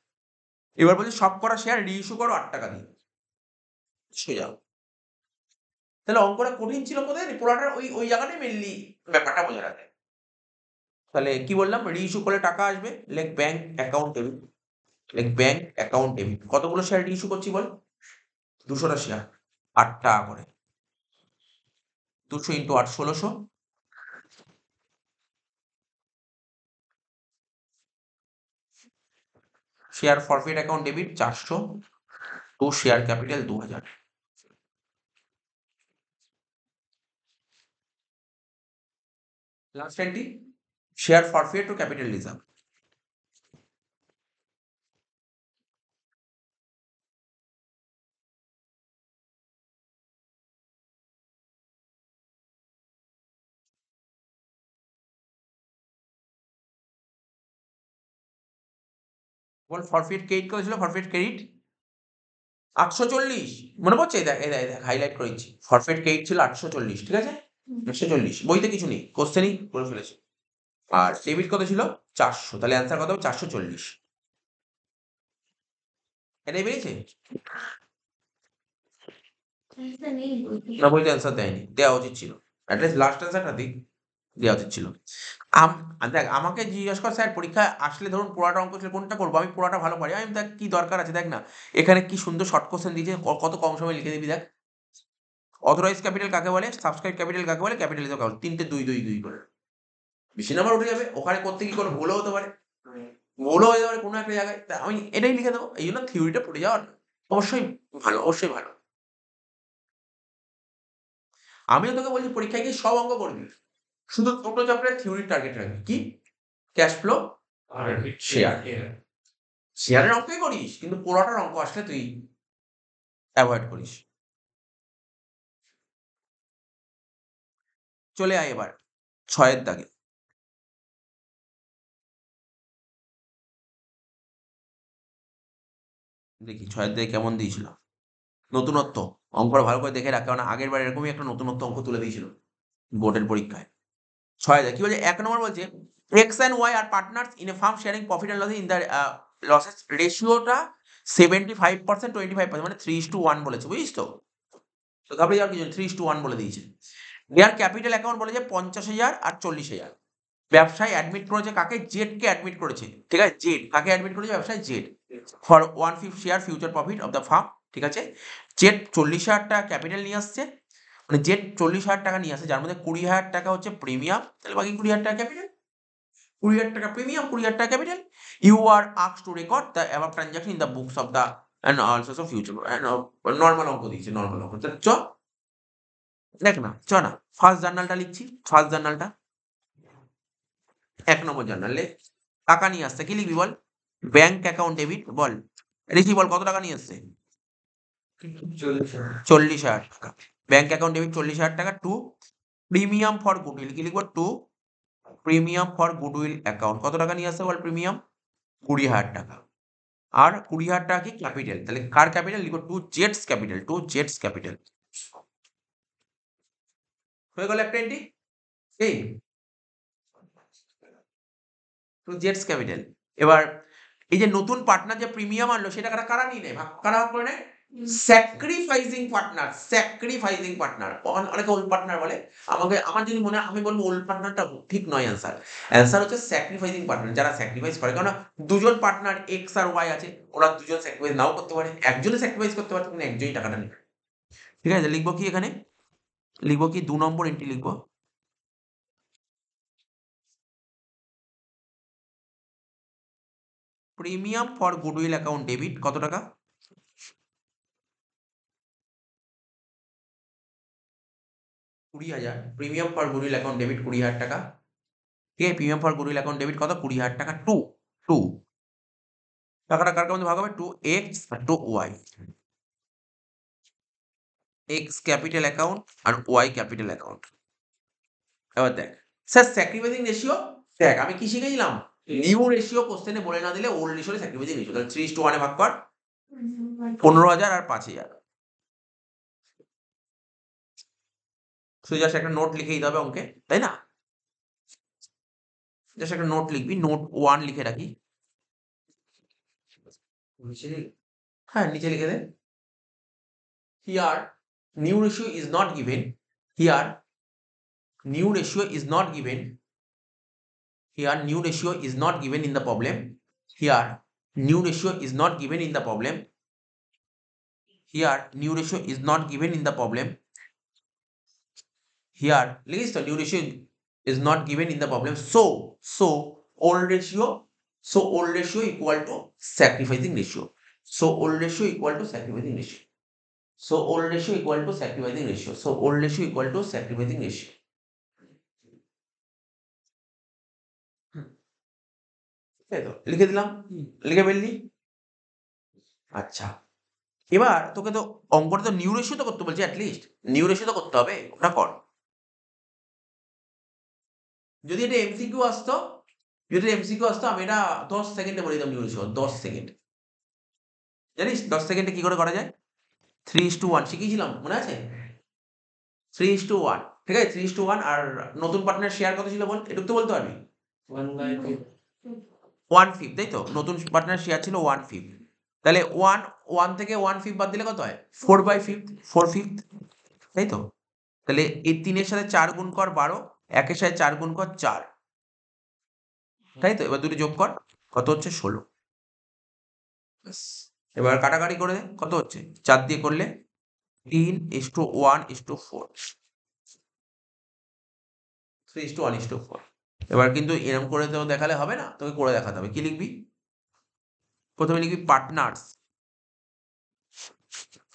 এবার বলছে সব করা শেয়ার রিইস্যু করো ৳৮ দিয়ে। সোজা। তাহলে অঙ্কটা কঠিন ছিল কোথায়? পোড়াটার ওই জায়গাটাই মেইনলি ব্যাপারটা বোঝা যাবে। তাহলে কি বললাম? রিইস্যু করলে টাকা আসবে। লেখ ব্যাংক অ্যাকাউন্ট ডেবিট। কতগুলো শেয়ার রিইস্যু করছি বল? ২০০ টা শেয়ার। ৳৮ করে। ২০০ into ৮ ১৬০০। Share forfeit account debit ৪০০ to share capital ২০০০। Last entry share forfeit to capital reserve. বল ফরফিট ক্রেডিট করেছিল ফরফিট ক্রেডিট ৮৪০ মনে পড়ছে? এই দেখ হাইলাইট করে দিচ্ছি। ফরফিট ক্রেডিট ছিল ৮৪০ ঠিক আছে? ৮৪০ বইতে কিছু নেই কোশ্চেনই করে ফেলেছি। আর ডেবিট কত ছিল? ৪০০। তাহলে অ্যান্সার কত হবে? ৪৪০। এটাই বেরিয়েছে? না বইতে অ্যান্সার দেয়নি। দেওয়া উচিত ছিল। এটলিস্ট লাস্ট অ্যান্সারটা দেওয়া উচিত ছিল। দেখ আমাকে জিজ্ঞেস কর স্যার পরীক্ষায় আসলে ধরুন পোড়াটা অঙ্ক ছিল কোনটা করবো? আমি পোড়াটা ভালো পারি। আমি দেখ কি দরকার আছে দেখ না। এখানে কি সুন্দর শর্ট কোশ্চেন দিয়েছে কত কম সময়ে লিখে দিবি দেখ। অথরাইজড ক্যাপিটাল কাকে বলে? সাবস্ক্রাইব ক্যাপিটাল কাকে বলে? ক্যাপিটালিজম কাকে বলে? ৩টে ২ করে। বেশি নাম্বার উঠে যাবে। ওখানে করতে গিয়ে কোনো ভুলও হতে পারে। ভুলও হয়ে যাবে কোনো একটা জায়গায়। তা আমি এটাই লিখে দেবো। এইজন্য থিওরিটা পড়ে যাওয়া অবশ্যই অবশ্যই ভালো। আমিও তোকে বলছি পরীক্ষায় গিয়ে সব অঙ্ক করবি। শুধু ২টো চ্যাপ্টারের থিওরির টার্গেট রাখবি। কি? ক্যাশ ফ্লো আর শেয়ার। শেয়ারের অঙ্কই করিস কিন্তু পোড়াটার অঙ্ক আসলে তুই এভয়েড করিস। চলে আয় এবার ৬ এর দাগে। দেখি ৬ এর দাগে কেমন দিয়েছিল? নতুনত্ব। অঙ্কটা ভালো করে দেখে রাখ। কারণ আগেরবার এরকমই একটা নতুনত্ব অঙ্ক তুলে দিয়েছিল বোর্ডের পরীক্ষায়। ৬ কি বলছে? ১ নম্বর বলছে X and Y are partners in a firm sharing profit and loss in the losses রেশিওটা 75% 25% মানে 3:1 বলেছে বুঝিস তো? তো ঘাবড়ে যাওয়ার কিছু নেই 3:1 বলে দিয়েছে। দেয়ার ক্যাপিটাল অ্যাকাউন্ট বলেছে ৫০,০০০ আর ৪০,০০০। ব্যবসায় অ্যাডমিট করেছে কাকে? জেডকে অ্যাডমিট করেছে। ঠিক আছে? জেড কাকে অ্যাডমিট করেছে? ব্যবসায় Z. For 1/5 share future profit of the firm ঠিক আছে? জেড ৪০,০০০ টাকা ক্যাপিটাল নিয়ে আসছে। মানে জেড ৪০,০০০ টাকা নিয়ে আসে যার মধ্যে ২০,০০০ টাকা হচ্ছে প্রিমিয়াম। তাহলে বাকি ২০,০০০ টাকা ক্যাপিটাল। ২০,০০০ টাকা প্রিমিয়াম, ২০,০০০ টাকা capital. You are asked to record the above transaction in the books of the and also future normal অঙ্ক দিয়েছে নরমাল অঙ্ক। চ দেখ না, চ না, ফার্স্ট জার্নালটা লিখছি, ফার্স্ট জার্নালটা 1 নম্বর জার্নালে টাকা নিয়ে আসছে, কি লিখবি বল? ব্যাংক অ্যাকাউন্ট ডেবিট, বল রিসি বল কত টাকা নিয়ে আসছে? 40,000 টাকা। ব্যাংক অ্যাকাউন্ট ডেবিট 40,000 টাকা। টু প্রিমিয়াম ফর গুডউইল, কি লিখবো? To premium for goodwill account, কত টাকা নিয়ে আসছে বল? প্রিমিয়াম 20,000 টাকা। আর 20,000 টাকা কি? ক্যাপিটাল, তাহলে কার ক্যাপিটাল লিখবো? টু জেডস ক্যাপিটাল, টু জেডস ক্যাপিটাল। হয়ে গেল একটা এন্ট্রি, এই টু জেডস ক্যাপিটাল। এবার এই যে নতুন পার্টনার যে প্রিমিয়াম আনলো, সেটা কারা নিয়ে নেয়? কারা ভাগ করে নেয়? Sacrificing partner, sacrificing partner. অনেকে ওল্ড পার্টনার বলে, আমার যদি মনে হয় আমি বলবো ওল্ড পার্টনারটা ঠিক নয় অ্যান্সার। অ্যান্সার হচ্ছে স্যাক্রিফাইসিং পার্টনার, যারা স্যাক্রিফাইস করে। কারণ দুজন পার্টনার এক্স আর ওয়াই আছে, ওরা দুজন স্যাক্রিফাইস নাও করতে পারে, একজনে স্যাক্রিফাইস করতে পারে, তখন একজনই টাকাটা নেবে। ঠিক আছে, লিখবো কি এখানে? লিখবো কি? 2 নম্বর এন্ট্রি লিখবো। Premium for goodwill account debit কত টাকা? 20,000। Premium for goodwill account debit 20,000 টাকা। ঠিক আছে, premium for goodwill account debit কত? 20,000 টাকা। টু টু টাকাটা কার মধ্যে ভাগ হবে? টু এক্স আর to Y. X capital account আর ওয়াই ক্যাপিটাল অ্যাকাউন্ট। এবার দেখ স্যার, স্যাক্রিফাইসিং রেশিও, দেখ আমি কি শিখেছিলাম? নিউ রেশিও কোশ্চেনে বলে না দিলে ওল্ড রেশিও স্যাক্রিফাইসিং রেশিও, তাহলে 3:1 এ ভাগ কর। 15,000 আর 5,000। তুই জাস্ট একটা নোট লিখে দিতে হবে অঙ্কে, তাই না? জাস্ট একটা নোট লিখবি, নোট 1 লিখে রাখি। হ্যাঁ, নিচে লিখে দে। Here new ratio is not given. Here new ratio is not given. Here new ratio is not given in the problem. Here new ratio is not given in the problem. Here new ratio is not given in the problem. Here list the new ratio is not given in the problem. So old ratio, so old ratio equal to sacrificing ratio. So old ratio equal to sacrificing ratio. So old ratio equal to sacrificing ratio. So old ratio equal to sacrificing ratio. তাই তো লিখে দিলাম, লিখে ফেললি। আচ্ছা, এবার তোকে তো অঙ্কটা তো নিউ রেশিও তো করতে বলছি, অ্যাটলিস্ট নিউ রেশিও তো করতে হবে, ওটা কর। যদি এটা এমসিকিউ আসতো, যদি এমসিকিউ আসতো, আমি এটা 10 সেকেন্ডে বলে দিতাম নিউ রেশিও, 10 সেকেন্ড। জানিস 10 সেকেন্ডে কি করে করা যায়? 3:1 শিখিয়েছিলাম, মনে আছে? 3:1, ঠিক আছে, 3:1। আর নতুন পার্টনার শেয়ার কত ছিল বল, এটুকু তো বলতে পারবি? 1/5, তাই তো? নতুন পার্টনার শেয়ার ছিল 1/5। তাহলে 1 থেকে 1/5 বাদ দিলে কত হয়? 4/5, 4/5, তাই তো? তাহলে এই 3 এর সাথে 4 গুণ কর 12, 1 এর সাথে 4 গুণ কর 4, তাই তো? এবার দুটো যোগ কর, কত হচ্ছে? 16। ব্যাস, এবার কাটাকাটি করে দে, কত হচ্ছে? 4 দিয়ে করলে 3:1:4, 3:1:4। এবার কিন্তু এরকম করে তো দেখালে হবে না, তোকে করে দেখাতে হবে। কি লিখবি? প্রথমে লিখবি পার্টনার্স,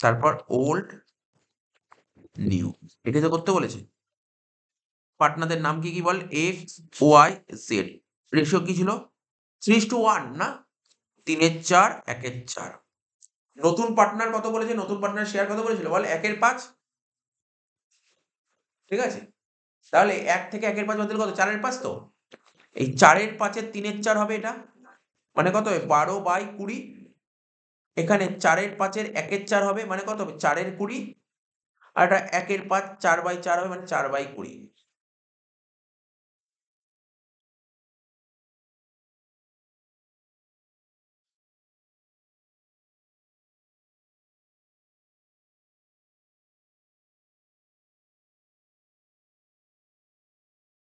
তারপর ওল্ড নিউ, এটাই তো করতে বলেছে। পার্টনারদের নাম কি কি বল? X Y Z. রেশিও কি ছিল? 3:1 না? 3-4, 1-4। নতুন পার্টনার কত বলেছে? নতুন পার্টনার শেয়ার কত বলেছিল বল? 1/5, ঠিক আছে? তাহলে 1 থেকে 1/5 বাদ দিলে কত? 4/5 তো? এই 4/5 এর 3-4 হবে এটা, মানে কত হবে? 12/20। এখানে 4/5 এর 1/4 হবে, মানে কত হবে? 4/20। আর এটা 1/5 4/4 হবে, মানে 4/20।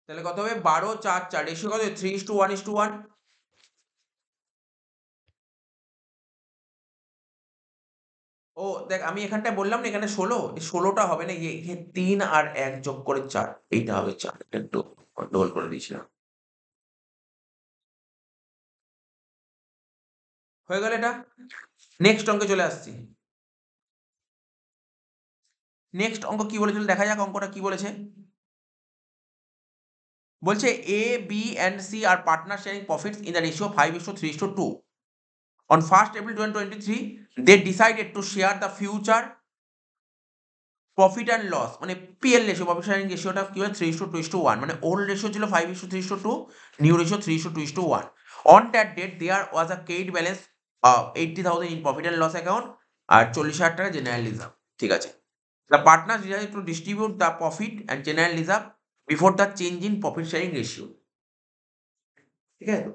তাহলে কত হবে? 12-4-4, রেশিও কত? 3:1:1। ও দেখ, আমি এখানটায় বললাম না এখানে 16, এই 16টা হবে না, এখানে 3 আর 1 যোগ করে 4, এইটা হবে 4। এটা একটু গন্ডগোল করে দিয়েছিলাম। হয়ে গেল এটা। নেক্সট অঙ্কে চলে আসছি। নেক্সট অঙ্ক কি বলেছিল দেখা যাক অঙ্কটা কি বলেছে। বলছে A B and C are partner sharing profits in the ratio 5:3:2. On 1st April 2023 they decided to share the future profit and loss, মানে পিএল রেশিও, প্রফিট শেয়ারিং রেশিওটা কি হয় 3:2:1, মানে ওল্ড রেশিও ছিল 5:3:2, new ratio 3:2:1. On that date there was a credit balance 80,000 in profit and loss account আর 40,000 টাকা general reserve. ঠিক আছে, the partner decided to distribute the profit and general reserve before the change in profit sharing ratio. ঠিক আছে, তো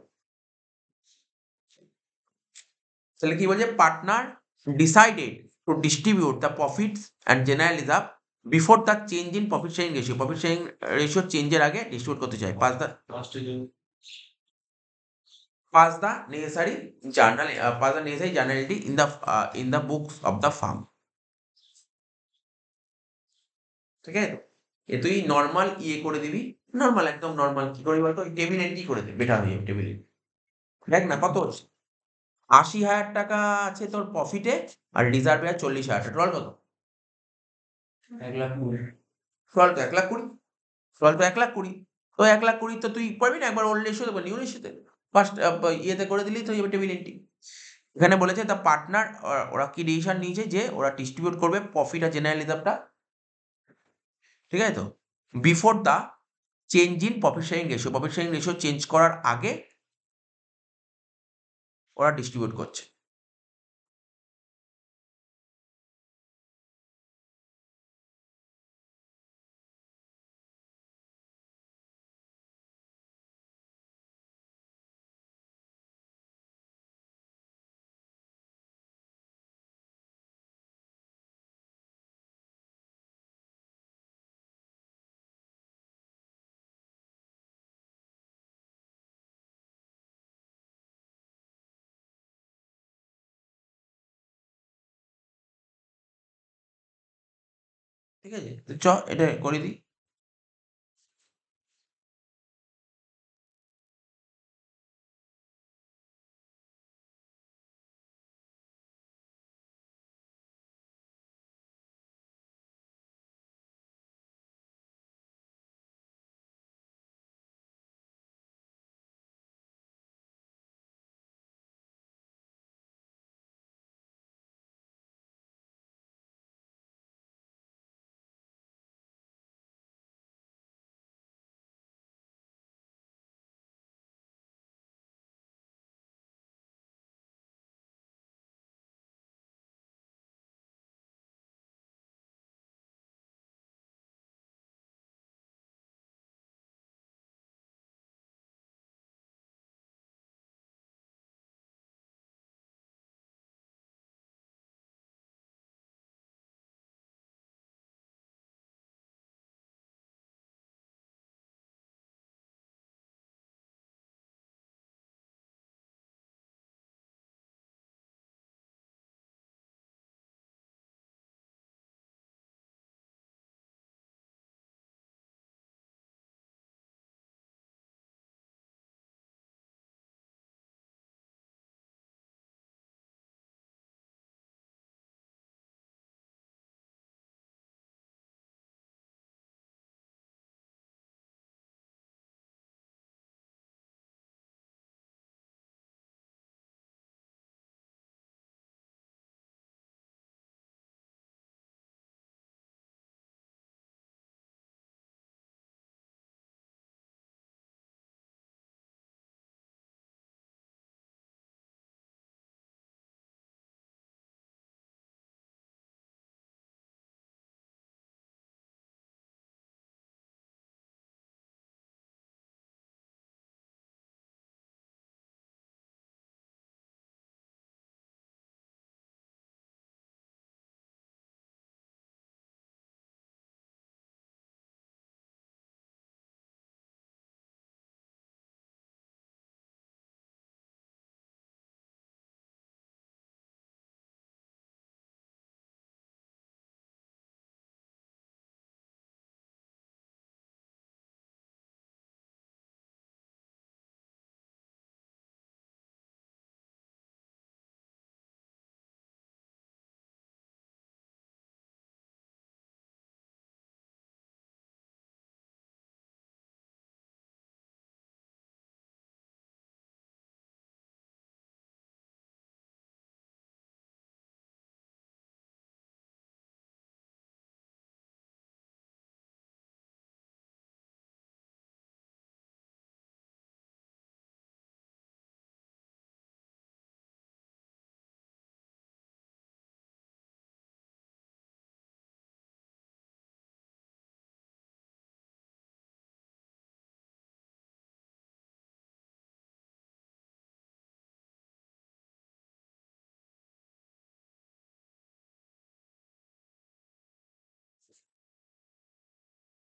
তাহলে কি বলছে, partner decided to distribute the profits and general reserve before the change in profit sharing ratio, profit sharing ratio চেঞ্জের আগে distribute করতে চাই। Pass the necessary journal entry in the books of the firm. ঠিক আছে, এ তুই নর্মাল ইয়ে করে দিবি, নর্মাল একদম নর্মাল কি করে বলতো, টেবিল এন্ট্রি করে দিবি, বেটার হয়ে যাবে টেবিল এন্ট্রি। দেখ না কত হচ্ছে, 80,000 টাকা আছে তোর প্রফিটে আর রিজার্ভে আছে 40,000 টাকা, টোটাল কত? 1,20,000 টোটাল তো 1,20,000, টোটাল তো 1,20,000, তো 1,20,000 তো তুই পারবি না একবার ওল্ড রেশিও দেবো নিউ রেশিওতে, ফার্স্ট ইয়েতে করে দিলেই তো টেবিল এন্ট্রি। এখানে বলেছে দ্য পার্টনার, ওরা কি ডিসিশন নিয়েছে যে ওরা ডিস্ট্রিবিউট করবে প্রফিট আর জেনারেল রিজার্ভটা, ঠিক আছে তো, before the change in profit sharing ratio, profit sharing ratio change করার আগে ওরা ডিস্ট্রিবিউট করছে। ঠিক আছে, তো চ এটা করে দিই।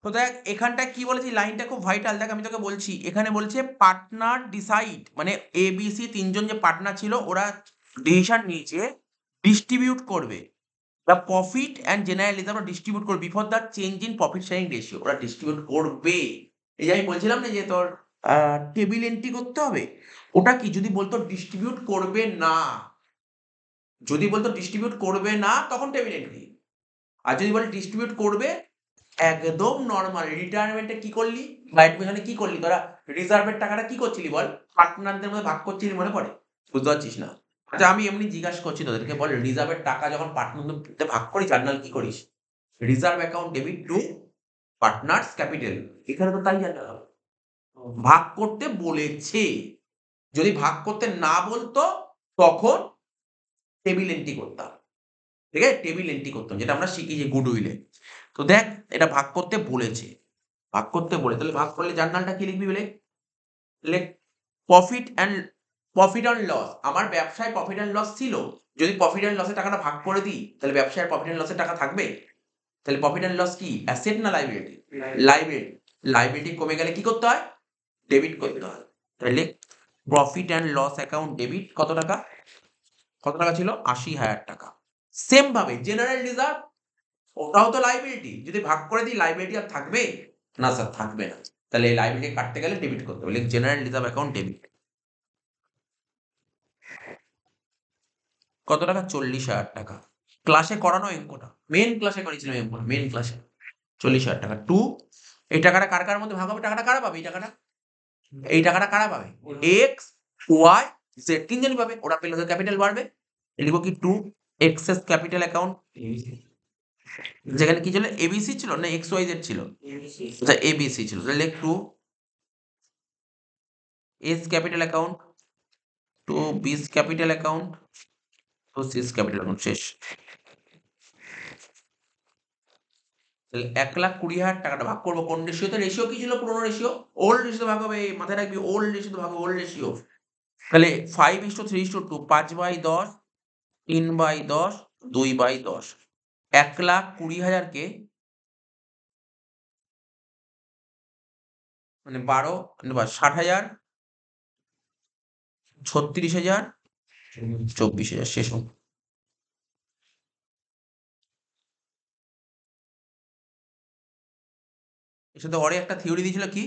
তো দেখ এখানটায় কি বলেছি, লাইনটা খুব ভাইটাল। দেখ আমি তোকে বলছি, এখানে বলছে পার্টনার ডিসাইড, মানে এ বি সি তিনজন যে পার্টনার ছিল ওরা ডিসিশন নিয়েছে ডিস্ট্রিবিউট করবে the profit and general reserve distribute করবে before the change in profit sharing ratio. ওরা ডিস্ট্রিবিউট করবে। এই যে আমি বলছিলাম না যে তোর টেবিল এন্ট্রি করতে হবে, ওটা কি যদি বলতো ডিস্ট্রিবিউট করবে না, যদি বলতো ডিস্ট্রিবিউট করবে না তখন টেবিল এন্ট্রি, আর যদি বলে ডিস্ট্রিবিউট করবে একদম নরমাল রিটায়ারমেন্টে কি করলি বা অ্যাডমিশনে কি করলি, তোরা রিজার্ভের টাকাটা কি করছিলি বল, পার্টনারদের মধ্যে ভাগ করছিলি, মনে পড়ে? বুঝতে পারছিস না? আচ্ছা আমি এমনি জিজ্ঞাসা করছি তোদেরকে, বল রিজার্ভের টাকা যখন পার্টনারদের ভাগ করিস জার্নাল কি করিস? Reserve account debit two partners capital. এখানে তো তাই জানা হবে, ভাগ করতে বলেছে। যদি ভাগ করতে না বলতো তখন টেবিল এন্ট্রি করতাম, ঠিক আছে? টেবিল এন্ট্রি করতাম, যেটা আমরা শিখি যে গুডউইলে। তো দেখ এটা ভাগ করতে বলেছে, ভাগ করতে বলে, তাহলে ভাগ করলে জার্নালটা কি লিখবি বলে, লেখ প্রফিট অ্যান্ড লস। আমার ব্যবসায় প্রফিট অ্যান্ড লস ছিল, যদি প্রফিট অ্যান্ড লসের টাকাটা ভাগ করে দিই তাহলে ব্যবসায় প্রফিট অ্যান্ড লসের টাকা থাকবে? তাহলে প্রফিট অ্যান্ড লস কি অ্যাসেট না লাইবিলিটি? লাইবিলিটি। লাইবিলিটি কমে গেলে কি করতে হয়? ডেবিট করতে হয়। তাহলে profit and loss account debit কত টাকা, কত টাকা ছিল? ৮০,০০০ টাকা। সেম ভাবে জেনারেল রিজার্ভ, ওটাও তো লাইবিলিটি, যদি ভাগ করে দিই লাইবিলিটি আর থাকবে না? স্যার থাকবে না। তাহলে এই লাইবিলিটি কাটতে গেলে ডেবিট করতে হবে, জেনারেল রিজার্ভ অ্যাকাউন্ট ডেবিট। কত টাকা? ৪০,০০০ টাকা। ক্লাসে করানো অঙ্কটা, মেন ক্লাসে করেছিলাম অঙ্কটা, মেন ক্লাসে। ৪০,০০০ টাকা টু, এই টাকাটা কার কার মধ্যে ভাগ হবে? টাকাটা কারা পাবে? এই টাকাটা, এই টাকাটা কারা পাবে? এক্স ওয়াই জেড তিনজনই পাবে। ওরা পেলে ওদের ক্যাপিটাল বাড়বে। লিখবো কি টু এক্সেস ক্যাপিটাল অ্যাকাউন্ট, যেখানে কি ছিল? এবিসি ছিল না এক্স ওয়াই জেড ছিল? আচ্ছা এবিসি ছিল, তাহলে লেখ to A's capital account, to B's capital account, to C's capital account. শেষ। তাহলে ১,২০,০০০ টাকাটা ভাগ করবো কোন রেশিওতে? রেশিও কি ছিল? পুরোনো রেশিও, ওল্ড রেশিওতে ভাগ হবে। মাথায় রাখবি ওল্ড রেশিওতে ভাগ হবে, ওল্ড রেশিও। তাহলে 5:3:2 5/10 3/10 2/10। ১,২০,০০০ কে মানে ১২ বা ৬০,০০০ ৩৬,০০০ ২৪,০০০। শেষ হোক। এর সাথে ওরে একটা থিওরি দিয়েছিল কি,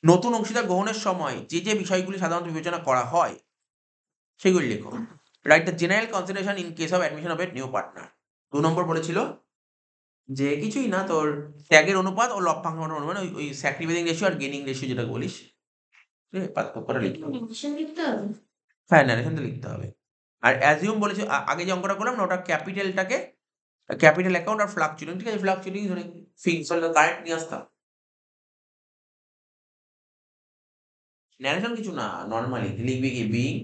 নতুন অংশীদার গ্রহণের সময় যে যে বিষয়গুলি সাধারণত বিবেচনা করা হয় সেগুলি লেখো। Write the general consideration in case of admission of a new partner. ২ নম্বর বলেছিল যে কিছুই না, তোর ত্যাগের অনুপাত ও লভ্যাংশের অনুপাত, মানে ওই স্যাক্রিফাইসিং রেশিও আর গেইনিং রেশিও যেটা বলিস, পার্থক্যটা লিখতে হবে। হ্যাঁ ন্যারেশনটা লিখতে হবে। আর অ্যাজিউম বলেছে আগে যে অঙ্কটা করলাম না, ওটা ক্যাপিটালটাকে ক্যাপিটাল অ্যাকাউন্ট আর ফ্লাকচুয়েটিং, ঠিক আছে? ফ্লাকচুয়েটিং ধরে ফিক্সড হলে কারেন্ট নিয়ে আসতাম। ন্যারেশন কিছু না, নরমালি লিখবি কি being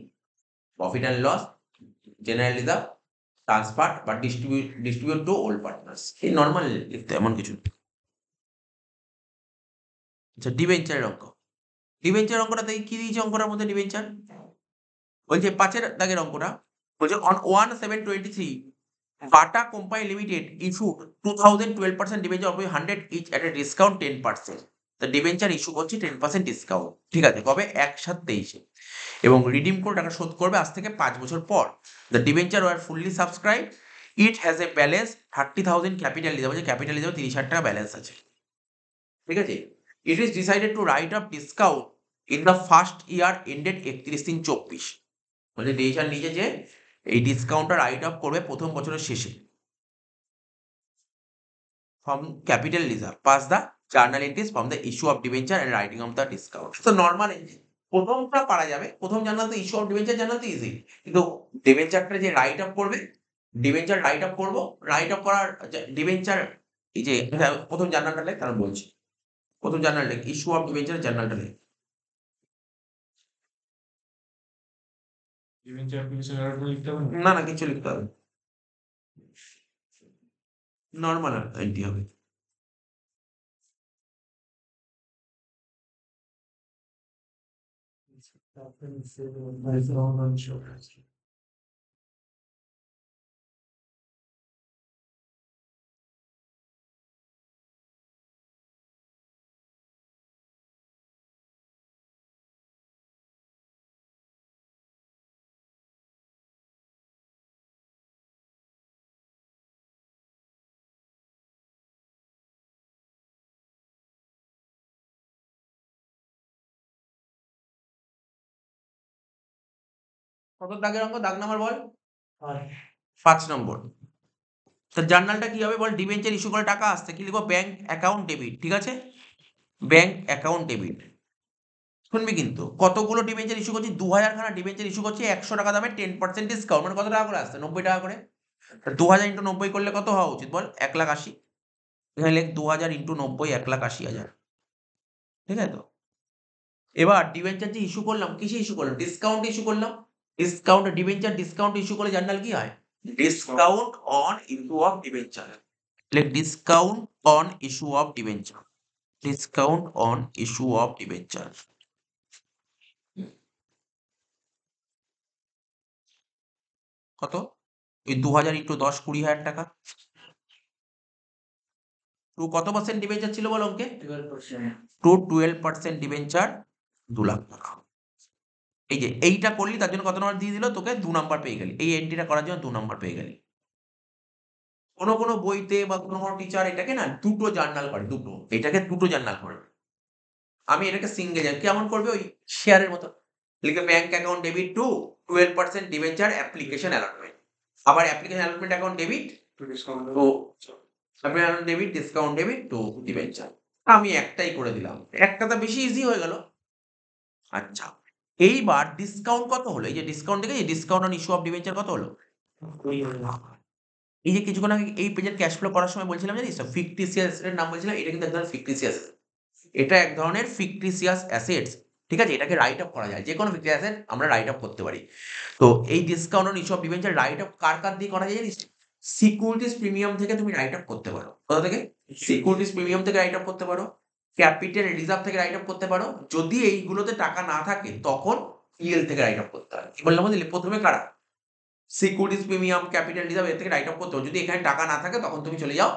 profit and loss general reserve transfer বা ডিস্ট্রিবিউট টু ওল্ড পার্টনার্স, এই নরমাল লিখতে, এমন কিছু। আচ্ছা ডিবেঞ্চারের অঙ্ক, ডিবেঞ্চার অঙ্কটাতে কি দিয়েছে? অঙ্কটার মধ্যে ডিবেঞ্চার বলছে ৫ দাগের অঙ্কটা, বলছে on 1/7/23 Bata company limited issued 2012% debenture of 100 each at a discount 10%। তা ডিবেঞ্চার ইস্যু করছে 10% ডিসকাউন্ট, ঠিক আছে? কবে? ১/৭/২৩ এবং রিডিম করে টাকা শোধ করবে আজ থেকে ৫ বছর পর। The debenture were fully subscribe, it has a balance 30,000 capital reserve, বলছে ক্যাপিটাল রিজার্ভ ৩০,০০০ টাকা ব্যালেন্স আছে, ঠিক আছে? It is decided to write off discount in the first year ended ৩১/৩/২৪। বলছে ডিসিশন নিয়েছে যে এই ডিসকাউন্টটা রাইট অফ করবে প্রথম বছরের শেষে। From capital reserve pass the journal entries from the issue of debenture and writing off the discount. তো নরমাল প্রথমটা পারা যাবে, প্রথম জার্নাল তো ইস্যু অফ ডিবেঞ্চার জার্নাল তো ইজি, কিন্তু ডিবেঞ্চারটা যে রাইট অফ করবে, ডিবেঞ্চার রাইট অফ করবো, রাইট অফ করার ডিবেঞ্চার, এই যে প্রথম জার্নালটা লেখ, তারপর বলছি। প্রথম জার্নাল লেখ, ইস্যু অফ ডিবেঞ্চার জার্নালটা লেখ। না না কিছু লিখতে হবে, নরমাল এন্ট্রি হবে। কত দাগের অঙ্ক? দাগ নাম্বার বল। হয় 5 নম্বর। তো জার্নালটা কি হবে বল? ডিবেঞ্চার ইস্যু করে টাকা আসছে, কি লিখবো? ব্যাংক অ্যাকাউন্ট ডেবিট, ঠিক আছে? Bank account debit. শুনবি কিন্তু, কতগুলো ডিবেঞ্চার ইস্যু করছি? 2000 খানা ডিবেঞ্চার ইস্যু করছি 100 টাকা দামে 10% ডিসকাউন্ট, মানে কত টাকা করে আসছে? 90 টাকা করে। 2000 ইন্টু 90 করলে কত হওয়া উচিত বল? 1,80,000। এখানে লেখ 2000 ইন্টু 90 1,80,000, ঠিক আছে তো? এবার ডিবেঞ্চার যে ইস্যু করলাম, কিসে ইস্যু করলাম? ডিসকাউন্ট ইস্যু করলাম। ডিসকাউন্ট ডিবেঞ্চার ডিসকাউন্ট ইস্যু করলে জার্নাল কি হয়? Discount on issue of debenture. লেখ discount on issue of debenture. Discount on issue of debenture. কত? ওই 2000 ইন্টু 10 20,000 টাকা। টু কত পার্সেন্ট ডিবেঞ্চার ছিল বল অঙ্কে? 12%। টু 12% ডিবেঞ্চার 2 লাখ টাকা। এই যে এইটা করলি, তার জন্য কত নম্বর দিয়ে দিল তোকে? 2 নাম্বার পেয়ে গেলি। এই এন্ট্রিটা করার জন্য 2 নাম্বার পেয়ে গেলি। কোনো বইতে বা কোনো টিচার এটাকে না দুটো জার্নাল করে, দুটো। এটাকে দুটো জার্নাল করে। আমি এটাকে সিঙ্গেল জার্নাল কেমন করবে? ওই শেয়ারের মতো। লিখবে bank account debit to 12% debenture application allotment. আবার application allotment account debit to application debit discount debit to debenture. আমি একটাই করে দিলাম। একটা তো বেশি ইজি হয়ে গেল। আচ্ছা, এইবার ডিসকাউন্ট কত হলো? এই যে ডিসকাউন্ট দেখেছি, discount on issue of debenture কত হলো? এই যে কিছুক্ষণ আগে এই পেজের ক্যাশ ফ্লো করার সময় বলছিলাম জানিস তো? ফিকটিসিয়াস এর নাম বলছিলাম। এটা কিন্তু এক ধরনের ফিকটিসিয়াস। এটা এক ধরনের ফিকটিসিয়াস অ্যাসেটস। ঠিক আছে? এটাকে রাইট অফ করা যায়। যেকোনো ফিকটিসিয়াস অ্যাসেট আমরা রাইট অফ করতে পারি। তো এই discount on issue of debenture write off কার দিয়ে করা যায় জানিস? সিকিউরিটিজ প্রিমিয়াম থেকে তুমি রাইট অফ করতে পারো। কোথা থেকে? সিকিউরিটিজ প্রিমিয়াম থেকে রাইট অফ করতে পারো। ক্যাপিটাল রিজার্ভ থেকে রাইট অফ করতে পারো। যদি এইগুলোতে টাকা না থাকে তখন পিএল থেকে রাইট অফ করতে হয়। কি বললাম বুঝলি? প্রথমে কারা? সিকিউরিটিজ প্রিমিয়াম, ক্যাপিটাল রিজার্ভ এর থেকে রাইট অফ করতে হবে। যদি এখানে টাকা না থাকে তখন তুমি চলে যাও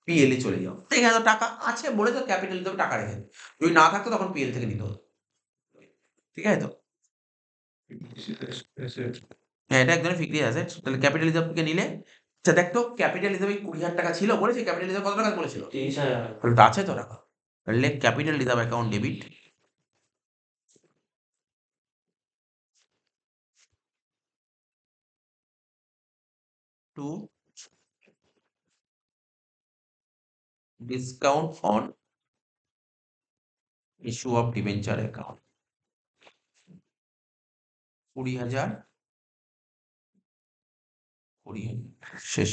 পিএল এ চলে যাও। তো এখানে তো টাকা আছে বলে তো ক্যাপিটাল রিজার্ভে টাকা রেখে দিই। যদি না থাকতো তখন পিএল থেকে নিতে হতো। ঠিক আছে তো? হ্যাঁ, এটা এক ধরনের ফিক্সড অ্যাসেট। তাহলে ক্যাপিটাল রিজার্ভ থেকে নিলে, আচ্ছা দেখ তো ক্যাপিটাল রিজার্ভে 20,000 টাকা ছিল বলেছে? ক্যাপিটাল রিজার্ভ কত টাকা বলেছিল? 30,000। তাহলে তো আছে তো টাকা। তাহলে capital reserve account debit two discount on issue of debenture account 20,000 শেষ।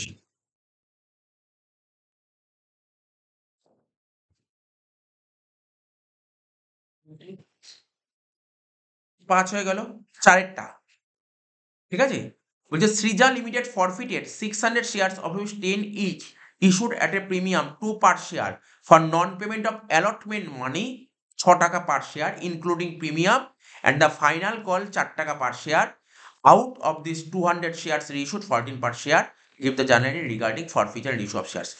5 হয়ে গেল। 4 এরটা। ঠিক আছে? বলছে Srija limited ফরফিটেড 600 shares of which 10 each issued at a premium 2 per share for non-payment of allotment money 6 টাকা per share including premium and the final call 4 টাকা per share. Out of these 200 shares reissued 14 per share. Give the journal regarding forfeiture and issue of shares.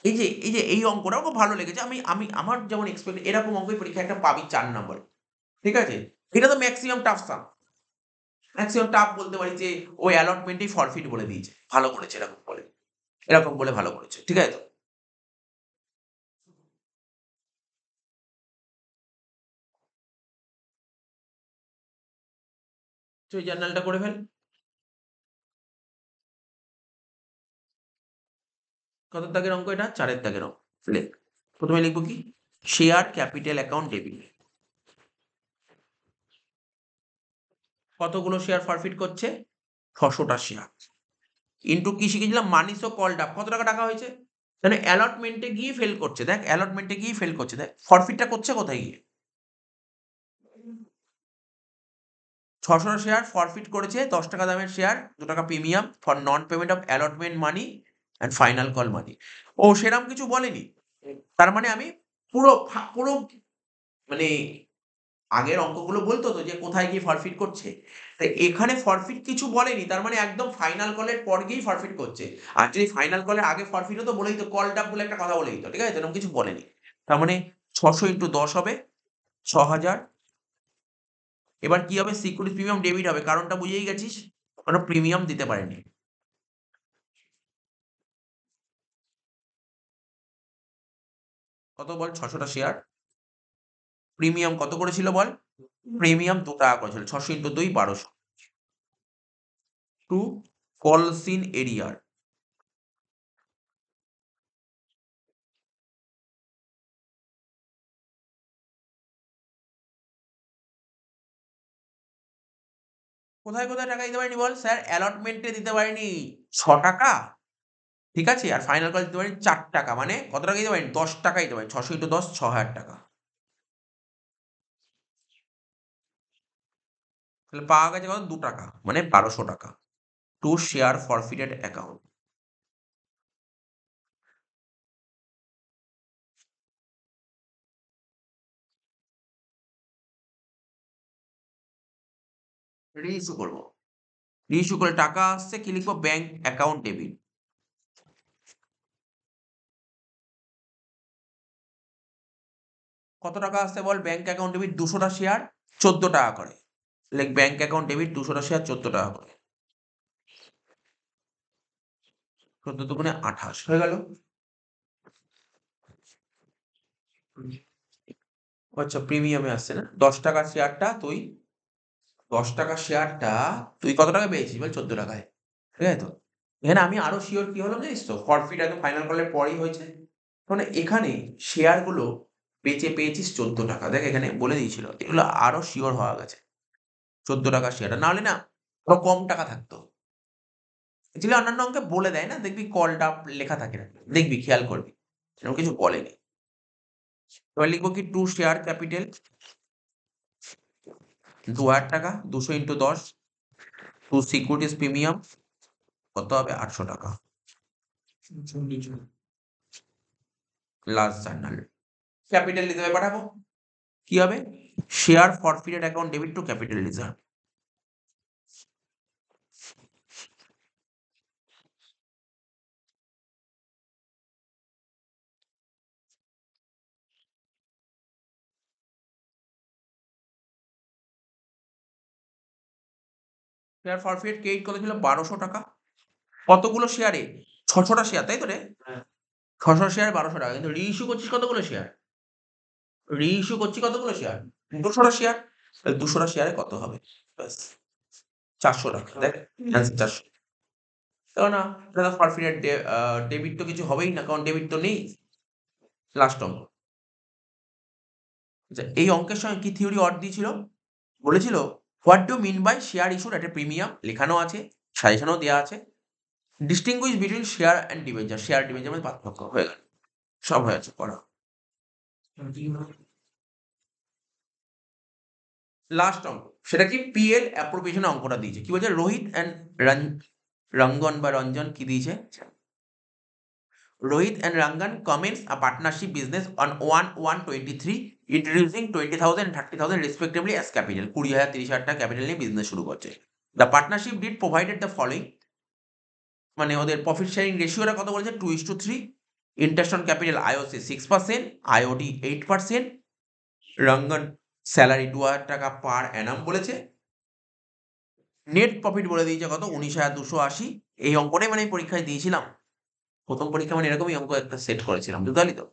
এই যে এই অঙ্কটাও খুব ভালো লেগেছে। আমি আমার যেমন এক্সপেক্ট এরকম অঙ্কই পরীক্ষায় একটা পাবি 4 নম্বরে। ঠিক আছে? এটা তো ম্যাক্সিমাম টাফ সাম। ম্যাক্সিমাম টাফ বলতে পারি যে ওই অ্যালটমেন্টেই ফরফিট বলে দিয়েছে। ভালো করেছে এরকম বলে। এরকম বলে ভালো করেছে। ঠিক আছে তো? তুই জার্নালটা করে ফেল। কত দাগের অঙ্ক এটা? 4 এর দাগের অঙ্ক। লেখ। প্রথমে লিখব কি? Share capital account debit. কতগুলো শেয়ার ফরফিট করছে? 600 টা শেয়ার। ইনটু কি শিখেছিলাম? মানি শো কলড আপ। কত টাকা টাকা হয়েছে? তাহলে অ্যালটমেন্টে গিয়ে ফেল করছে। দেখ অ্যালটমেন্টে গিয়ে ফেল করছে। দেখ ফরফিটটা করছে কোথায় গিয়ে? 600 শেয়ার ফরফিট করেছে 10 টাকা দামের শেয়ার, 2 টাকা premium for non payment of allotment money and final call money. ও সেরকম কিছু বলেনি। তার মানে আমি পুরো মানে আগের অঙ্কগুলো বলতো তো যে কোথায় গিয়ে ফরফিট করছে। তাই এখানে ফরফিট কিছু বলেনি। তার মানে একদম ফাইনাল কলের পর গিয়েই ফরফিট করছে। আর যদি ফাইনাল কলের আগে ফরফিট হতো বলেই তো কল আপ বলে একটা কথা বলে দিত। ঠিক আছে? এরকম কিছু বলেনি। তার মানে 600 ইন্টু 10 হবে 6,000। এবার কি হবে? সিকিউরিটি প্রিমিয়াম ডেবিট হবে। কারণটা বুঝেই গেছিস। ওরা প্রিমিয়াম দিতে পারেনি। কত বল? 600 টা শেয়ার। প্রিমিয়াম কত করেছিল বল? প্রিমিয়াম 2 টাকা করেছিল। 600 ইন্টু 2 1200। টু কলসিন এরিয়ার। কোথায় কোথায় টাকা দিতে পারিনি বল? স্যার অ্যালটমেন্টে দিতে পারিনি 6 টাকা, ঠিক আছে? আর ফাইনাল কল দিতে পারিনি 4 টাকা। মানে কত টাকা দিতে পারিনি? 10 টাকা দিতে পারিনি। 600 × 10 6000 টাকা। তাহলে পাওয়া গেছে কত? 2 টাকা। মানে 1200 টাকা। To share ফরফিটেড account. রিইস্যু করব। রিইস্যু করে টাকা আসছে, কি লিখবো? Bank account debit. কত টাকা আসছে বল? ব্যাংক অ্যাকাউন্ট ডেবিট 200 টা শেয়ার 14 টাকা করে। লাইক ব্যাংক অ্যাকাউন্ট ডেবিট 200 টা শেয়ার 14 টাকা করে। 14 দুগুণে 28 হয়ে গেল। আচ্ছা প্রিমিয়ামে আসছে না? 10 টাকার শেয়ারটা তুই 10 টাকার শেয়ারটা তুই কত টাকায় পেয়েছিস বল? 14 টাকায়। ঠিক আছে তো? এখানে আমি আরো সিওর কি হলাম জানিস তো? ফরফিট একদম ফাইনাল কলের পরেই হয়েছে। মানে এখানে শেয়ারগুলো বেচে পেয়েছিস 14 টাকা। দেখ এখানে বলে দিয়েছিল। এগুলো আরো সিওর হওয়া গেছে। 14 টাকার শেয়ারটা। নাহলে না আরো কম টাকা থাকতো। অ্যাকচুয়ালি অন্যান্য অঙ্কে বলে দেয় না? দেখবি কলটা লেখা থাকে না। দেখবি খেয়াল করবি। এরকম কিছু বলেনি। এবার লিখবো কি? টু শেয়ার ক্যাপিটাল 2000 টাকা 200 × 10 টু সিকিউরিটিজ প্রিমিয়াম কত হবে? 800 টাকা। Last journal. ক্যাপিটাল রিজার্ভে পাঠাবো। কি হবে? Share ফরফিটেড account debit two capital reserve. Share four feet credit কত ছিল? 1200 টাকা। কতগুলো শেয়ারে? 600 টা শেয়ার, তাই তো রে? হ্যাঁ। 600 শেয়ারে 1200 টাকা। কিন্তু রিইস্যু করছিস কতগুলো শেয়ার? রিইস্যু করছি কতগুলো শেয়ার? 200 টা শেয়ার। তাহলে 200 টা শেয়ারে কত হবে? ব্যাস 400 টাকা। দেখ অ্যান্সার 400। কেননা এটা তো ফরফিটেড ডেবিট তো কিছু হবেই না। কারণ ডেবিট তো নেই। লাস্ট অঙ্ক। আচ্ছা এই অঙ্কের সঙ্গে কি থিওরি অর দিয়েছিল? বলেছিল what do mean by share issued at a premium? লেখানো আছে, সাজেশনও দেয়া আছে। Distinguish between share and debenture. Share debenture মধ্যে পার্থক্য হয়ে গেল। সব হয়ে আছে পড়া। লাস্ট অঙ্ক। সেটা কি? পিএল অ্যাপ্রোপ্রিয়েশন অঙ্কটা দিয়েছে। কি বলছে? রোহিত অ্যান্ড রঙ্গন বা রঞ্জন কি দিয়েছে? Rohit and Rangan commence a partnership business on 1/1/23 introducing 20,000 and 30,000 respectively as capital. 20,000 30,000 টাকা ক্যাপিটাল নিয়ে বিজনেস শুরু করছে। The partnership did provided the following, মানে ওদের প্রফিট শেয়ারিং রেশিওটা কত বলেছে? 2:3। Interest on capital IOC 6%, IOD 8%, Rangan salary 2,000 টাকা পার অ্যানাম বলেছে। নেট প্রফিট বলে দিয়েছে কত? 19,280। এই অঙ্কটাই মানে পরীক্ষায় দিয়েছিলাম। প্রথম পরীক্ষা মানে এরকমই অঙ্ক একটা সেট করেছিলাম। বুঝতে পারলি তো?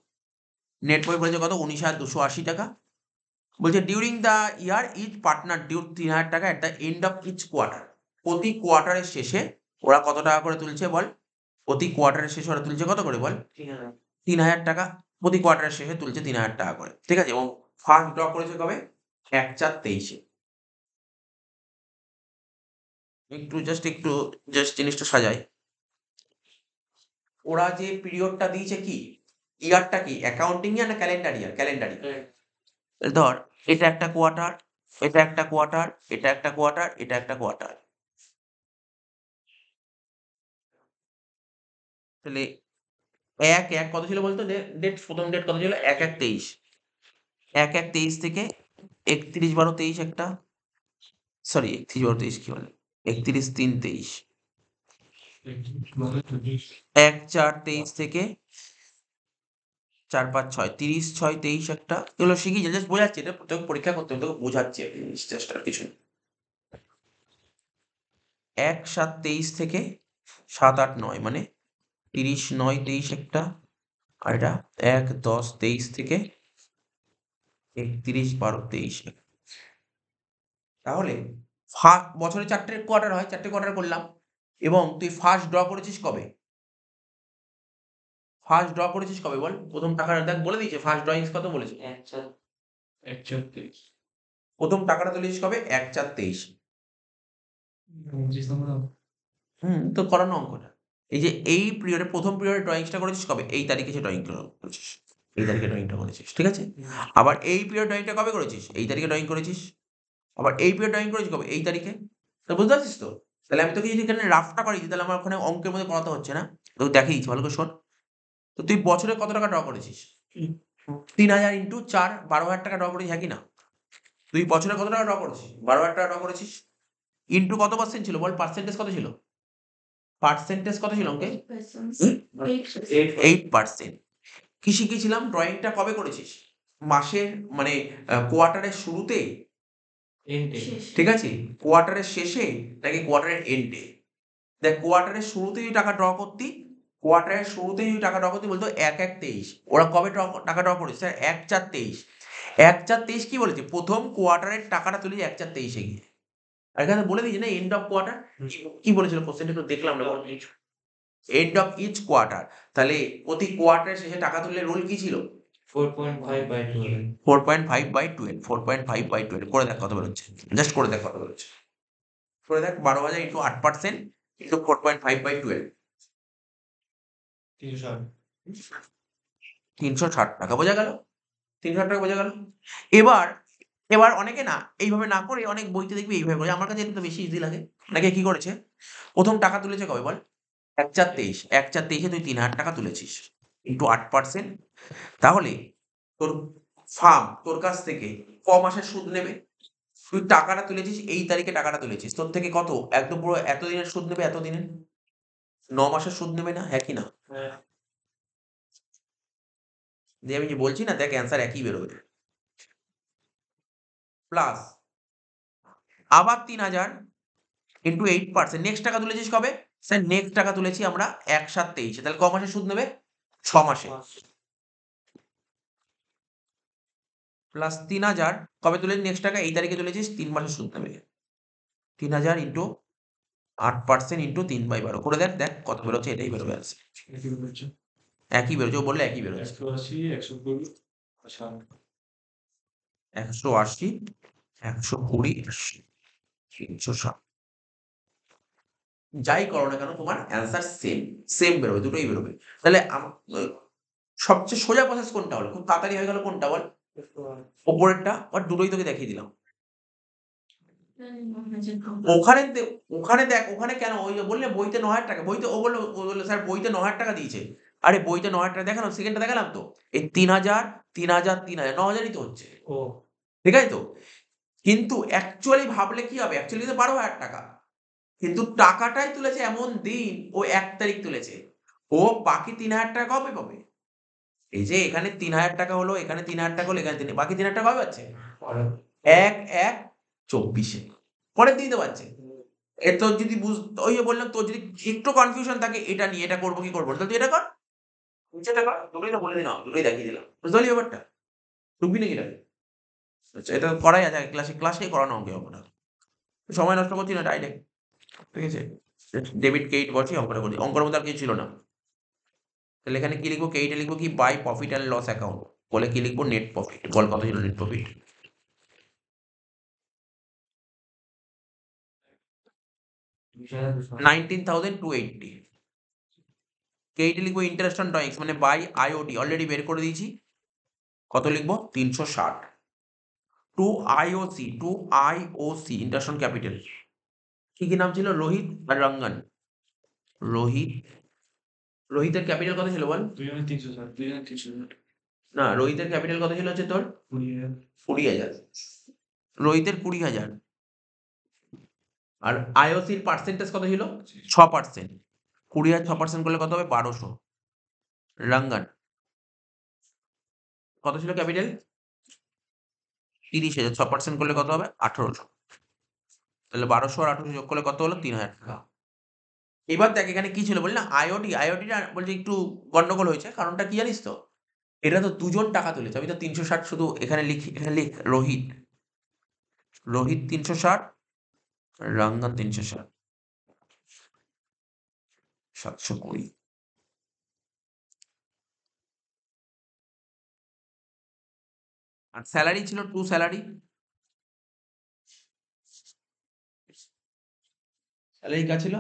নেট প্রফিট বলেছে কত? 19,280 টাকা। বলছে during the year each partner due 3,000 টাকা at the end of each quarter. প্রতি কোয়ার্টারের শেষে ওরা কত টাকা করে তুলছে বল? প্রতি কোয়ার্টারের শেষে ওরা তুলছে কত করে বল? 3,000 টাকা। প্রতি কোয়ার্টারের শেষে তুলছে 3,000 টাকা করে। ঠিক আছে? এবং ফার্স্ট ড্র করেছে কবে? 1/4/23-এ। একটু জাস্ট জিনিসটা সাজাই। ওরা যে পিরিয়ডটা দিয়েছে কি? ইয়ারটা কি? অ্যাকাউন্টিং ইয়ার না ক্যালেন্ডার ইয়ার? ক্যালেন্ডার ইয়ার। ধর এটা একটা কোয়ার্টার, এটা একটা কোয়ার্টার, এটা একটা কোয়ার্টার, এটা একটা কোয়ার্টার। তাহলে 1/1 কত ছিল বলতো? ডেট প্রথম ডেট কত ছিল? 1/1/23। 1/1/23 থেকে 31/12/23 একটা, সরি 31/12/23 কি বলে? 31/3/23। 1/4/23 থেকে 4/5/6 30/6/23 একটা। এগুলো শিখি জাস্ট বোঝাচ্ছি। এটা তোকে পরীক্ষা করতে হবে, তোকে বোঝাচ্ছি আর কি জিনিস, জাস্ট আর কিছু না। 1/7/23 থেকে 7/8/9 মানে 30/9/23 একটা। আর এটা 1/10/23 থেকে 31/12/23 তাহলে বছরে 4টে কোয়ার্টার হয়, 4টে কোয়ার্টার করলাম। এবং তুই ফার্স্ট ড্র করেছিস কবে? ফার্স্ট ড্র করেছিস কবে বল? প্রথম টাকাটা দেখ বলে দিয়েছে ফার্স্ট ড্রয়িংস কত বলেছে? 1/4 প্রথম টাকাটা তুলেছিস কবে? 1/4/23। তোর করানো অঙ্কটা। এই যে এই পিরিয়ডে প্রথম পিরিয়ডে ড্রয়িংসটা করেছিস কবে? এই তারিখে সে ড্রয়িং করেছিস। এই তারিখে ড্রয়িংটা করেছিস। ঠিক আছে? আবার এই পিরিয়ড ড্রয়িংটা কবে করেছিস? এই তারিখে ড্রয়িং করেছিস। আবার এই পিরিয়ড ড্রয়িং করেছিস কবে? এই তারিখে। তো বুঝতে পারছিস তো? তাহলে আমি তোকে যদি এখানে রাফটা করিয়ে দিই তাহলে আমার ওখানে অঙ্কের মধ্যে করাতে হচ্ছে না। তোকে দেখিয়ে দিচ্ছি ভালো করে শোন। তো তুই বছরে কত টাকা ড্র করেছিস? 3000 ইন্টু 4 12,000 টাকা ড্র করেছিস, হ্যাঁ কি না? তুই বছরে কত টাকা ড্র করেছিস? 12,000 টাকা ড্র করেছিস। ইন্টু কত পার্সেন্ট ছিল বল? পার্সেন্টেজ কত ছিল? পার্সেন্টেজ কত ছিল অঙ্কে? 8%। কি শিখিয়েছিলাম? ড্রয়িংটা কবে করেছিস? মাসের মানে কোয়ার্টারের শুরুতে, এন্ডে ঠিক আছে? কোয়ার্টারের শেষে নাকি কোয়ার্টারের এন্ডে? দেখ কোয়ার্টারের শুরুতে যদি টাকা ড্র করতি, কোয়ার্টারের শুরুতে যদি টাকা ড্র করতি বলতো 1/1/23। ওরা কবে টাকা ড্র করেছে? স্যার 1/4/23। 1/4/23 কি বলেছে? প্রথম কোয়ার্টারের টাকাটা তুলেছে 1/4/23 এ গিয়ে। আর এখানে বলে দিয়েছে না এন্ড অফ কোয়ার্টার। কি বলেছিল কোশ্চেনটা একটু দেখলাম না। End of each quarter. তাহলে প্রতি কোয়ার্টারের শেষে টাকা তুললে রুল কি ছিল? 4.5/12 4.5/12 4.5/12 করে দেখ কত বেরোচ্ছে। জাস্ট করে দেখ কত বেরোচ্ছে। করে দেখ 12,000 ইন্টু 8% ইন্টু 4.5/12 360 টাকা। বোঝা গেল? 360 টাকা বোঝা গেল? এবার এবার অনেকে না এইভাবে না করে অনেক বইতে দেখবি এইভাবে করে। আমার কাছে এটা তো বেশি ইজি লাগে। অনেকে কি করেছে? প্রথম টাকা তুলেছে কবে বল? 1/4/23। 1/4/23 তুই 3,000 টাকা তুলেছিস ইন্টু 8%। তাহলে তোর ফার্ম তোর কাছ থেকে ক মাসের সুদ নেবে? তুই টাকাটা তুলেছিস এই তারিখে টাকাটা তুলেছিস। তোর থেকে কত একদম পুরো এত দিনের সুদ নেবে, এত দিনের 9 মাসের সুদ নেবে না, হ্যাঁ কি না? দিয়ে আমি যে বলছি না দেখ অ্যান্সার একই বেরোবে। প্লাস আবার 3,000 ইন্টু 8%। নেক্সট টাকা তুলেছিস কবে? স্যার নেক্সট টাকা তুলেছি আমরা 1/7/23। তাহলে ক মাসের সুদ নেবে? 6 মাসে। প্লাস 3,000 কবে তুলেছিস নেক্সট টাকা? এই তারিখে তুলেছিস 3 মাসের সুদ নেবে। 3,000 ইন্টু 8% ইন্টু 3/12 করে দেখ, দেখ কত বেরোচ্ছে, এটাই বেরোবে অ্যান্সার। একই বেরোচ্ছে, ও বললে একই বেরোচ্ছে। 180, 120, 60 180, 120, 360 যাই করো না কেন তোমার অ্যান্সার সেম বেরোবে, দুটোই বেরোবে। তাহলে সবচেয়ে সোজা প্রসেস কোনটা হলো? খুব তাড়াতাড়ি হয়ে গেল কোনটা বল? ওপরেরটা। বাট দুটোই তোকে দেখিয়ে দিলাম। ওখানে দেখ ওখানে কেন ওই যে বললে বইতে 9,000 টাকা, বইতে ও বললো স্যার বইতে 9,000 টাকা দিয়েছে। আরে বইতে 9,000 টাকা দেখালাম, সেকেন্ডটা দেখালাম তো। এই 3,000 3,000 3,000 9,000ই তো হচ্ছে। ও ঠিক আছে তো? কিন্তু অ্যাকচুয়ালি ভাবলে কি হবে? অ্যাকচুয়ালি তো 12,000 টাকা। কিন্তু টাকাটাই তুলেছে এমন দিন ও 1 তারিখ তুলেছে। ও বাকি 3,000 টাকা কবে পাবে? এই যে এখানে 3,000 টাকা হলো, এখানে 3,000 টাকা হলো, এখানে বাকি 3,000 টাকা কবে পাচ্ছে? 1/1/24 পরের দিনই তো পাচ্ছে। এ তোর যদি ওই যে বললাম তোর যদি একটু কনফিউশন থাকে এটা নিয়ে, এটা করবো কি করবো না, তাহলে তুই এটা কর। নিচেটা কর। দুটোই তো বলে দিলাম, দুটোই দেখিয়ে দিলাম। বুঝতে পারলি ব্যাপারটা? ঢুকবি নাকি এটাতে? আচ্ছা এটা করাই আছে ক্লাসেই করানো হবে অঙ্কটা। সময় নষ্ট করছি না, ডাইরেক্ট। ঠিক আছে? ডেবিট ক্রেডিট বসিয়ে অঙ্কটা করি। অঙ্কের মধ্যে আর কিছু ছিল না। তাহলে এখানে কি লিখবো? ক্রেডিটে লিখবো কি? By profit and loss account. বলে কি লিখবো? Net profit. বল কত ছিল নেট প্রফিট? 19,280। ক্রেডিটে লিখবো ইন্টারেস্ট অন ড্রয়িংস মানে বাই আইওডি অলরেডি বের করে দিয়েছি। কত লিখবো? 360। To IOC interest on capital. কি নাম ছিল? রোহিত আর রঙ্গন। রোহিতের ক্যাপিটাল কত ছিল বল? 3,360 না, রোহিতের ক্যাপিটাল কত ছিল হচ্ছে তোর? 20,000। রোহিতের 20,000। আর আইওসির পার্সেন্টেজ কত ছিল? 6%। 20,000 6% করলে কত হবে? 1200। রঙ্গন কত ছিল ক্যাপিটাল? 30,000। 6% করলে কত হবে? 1800। তাহলে 1200 আর 1800 যোগ করলে কত হলো? 3,000 টাকা। এবার দেখ এখানে কি ছিল বলি না? আইওডিটা বলছে একটু গন্ডগোল হয়েছে। কারণটা কি জানিস তো? এটা তো দুজন টাকা তুলেছে। আমি তো 360 শুধু এখানে লিখি, এখানে লিখ রোহিত 360, রঙ্গন 360। 720। আর স্যালারি ছিল 2 স্যালারি। স্যালারি কাজ ছিল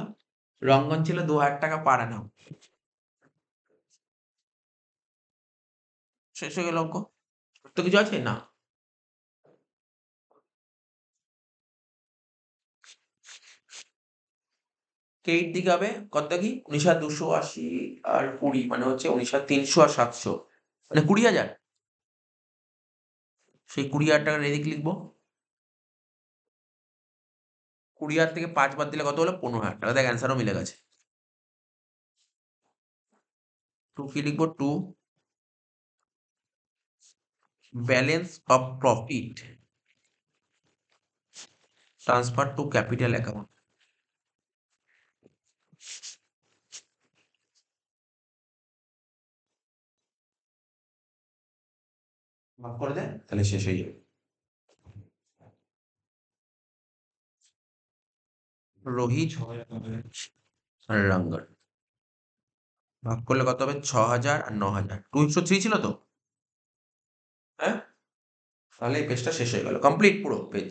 রঙ্গন ছিল 2000 টাকা পার অ্যানাম। শেষ হয়ে গেল অঙ্ক। তো কিছু আছে? না। ক্রেডিট দিকে হবে কত কি 19,280 আর 20 মানে হচ্ছে 19,300 আর 700 মানে 20,000। সেই 20,000 টাকার এদিক লিখবো। 20,000 থেকে 5 বাদ দিলে কত হলো? 15,000 টাকা। দেখ অ্যান্সারও মিলে গেছে। 2 কি লিখবো? 2 balance of profit transfer to capital account. ভাগ করে দে, তাহলে শেষ হয়ে যাবে। রোহিত 6,000 হবে। আর রাঙ্গন ভাগ করলে কত হবে? 6,000 আর 9,000। 2:3 ছিল তো? হ্যাঁ? তাহলে এই পেজটা শেষ হয়ে গেল। কমপ্লিট পুরো পেজ।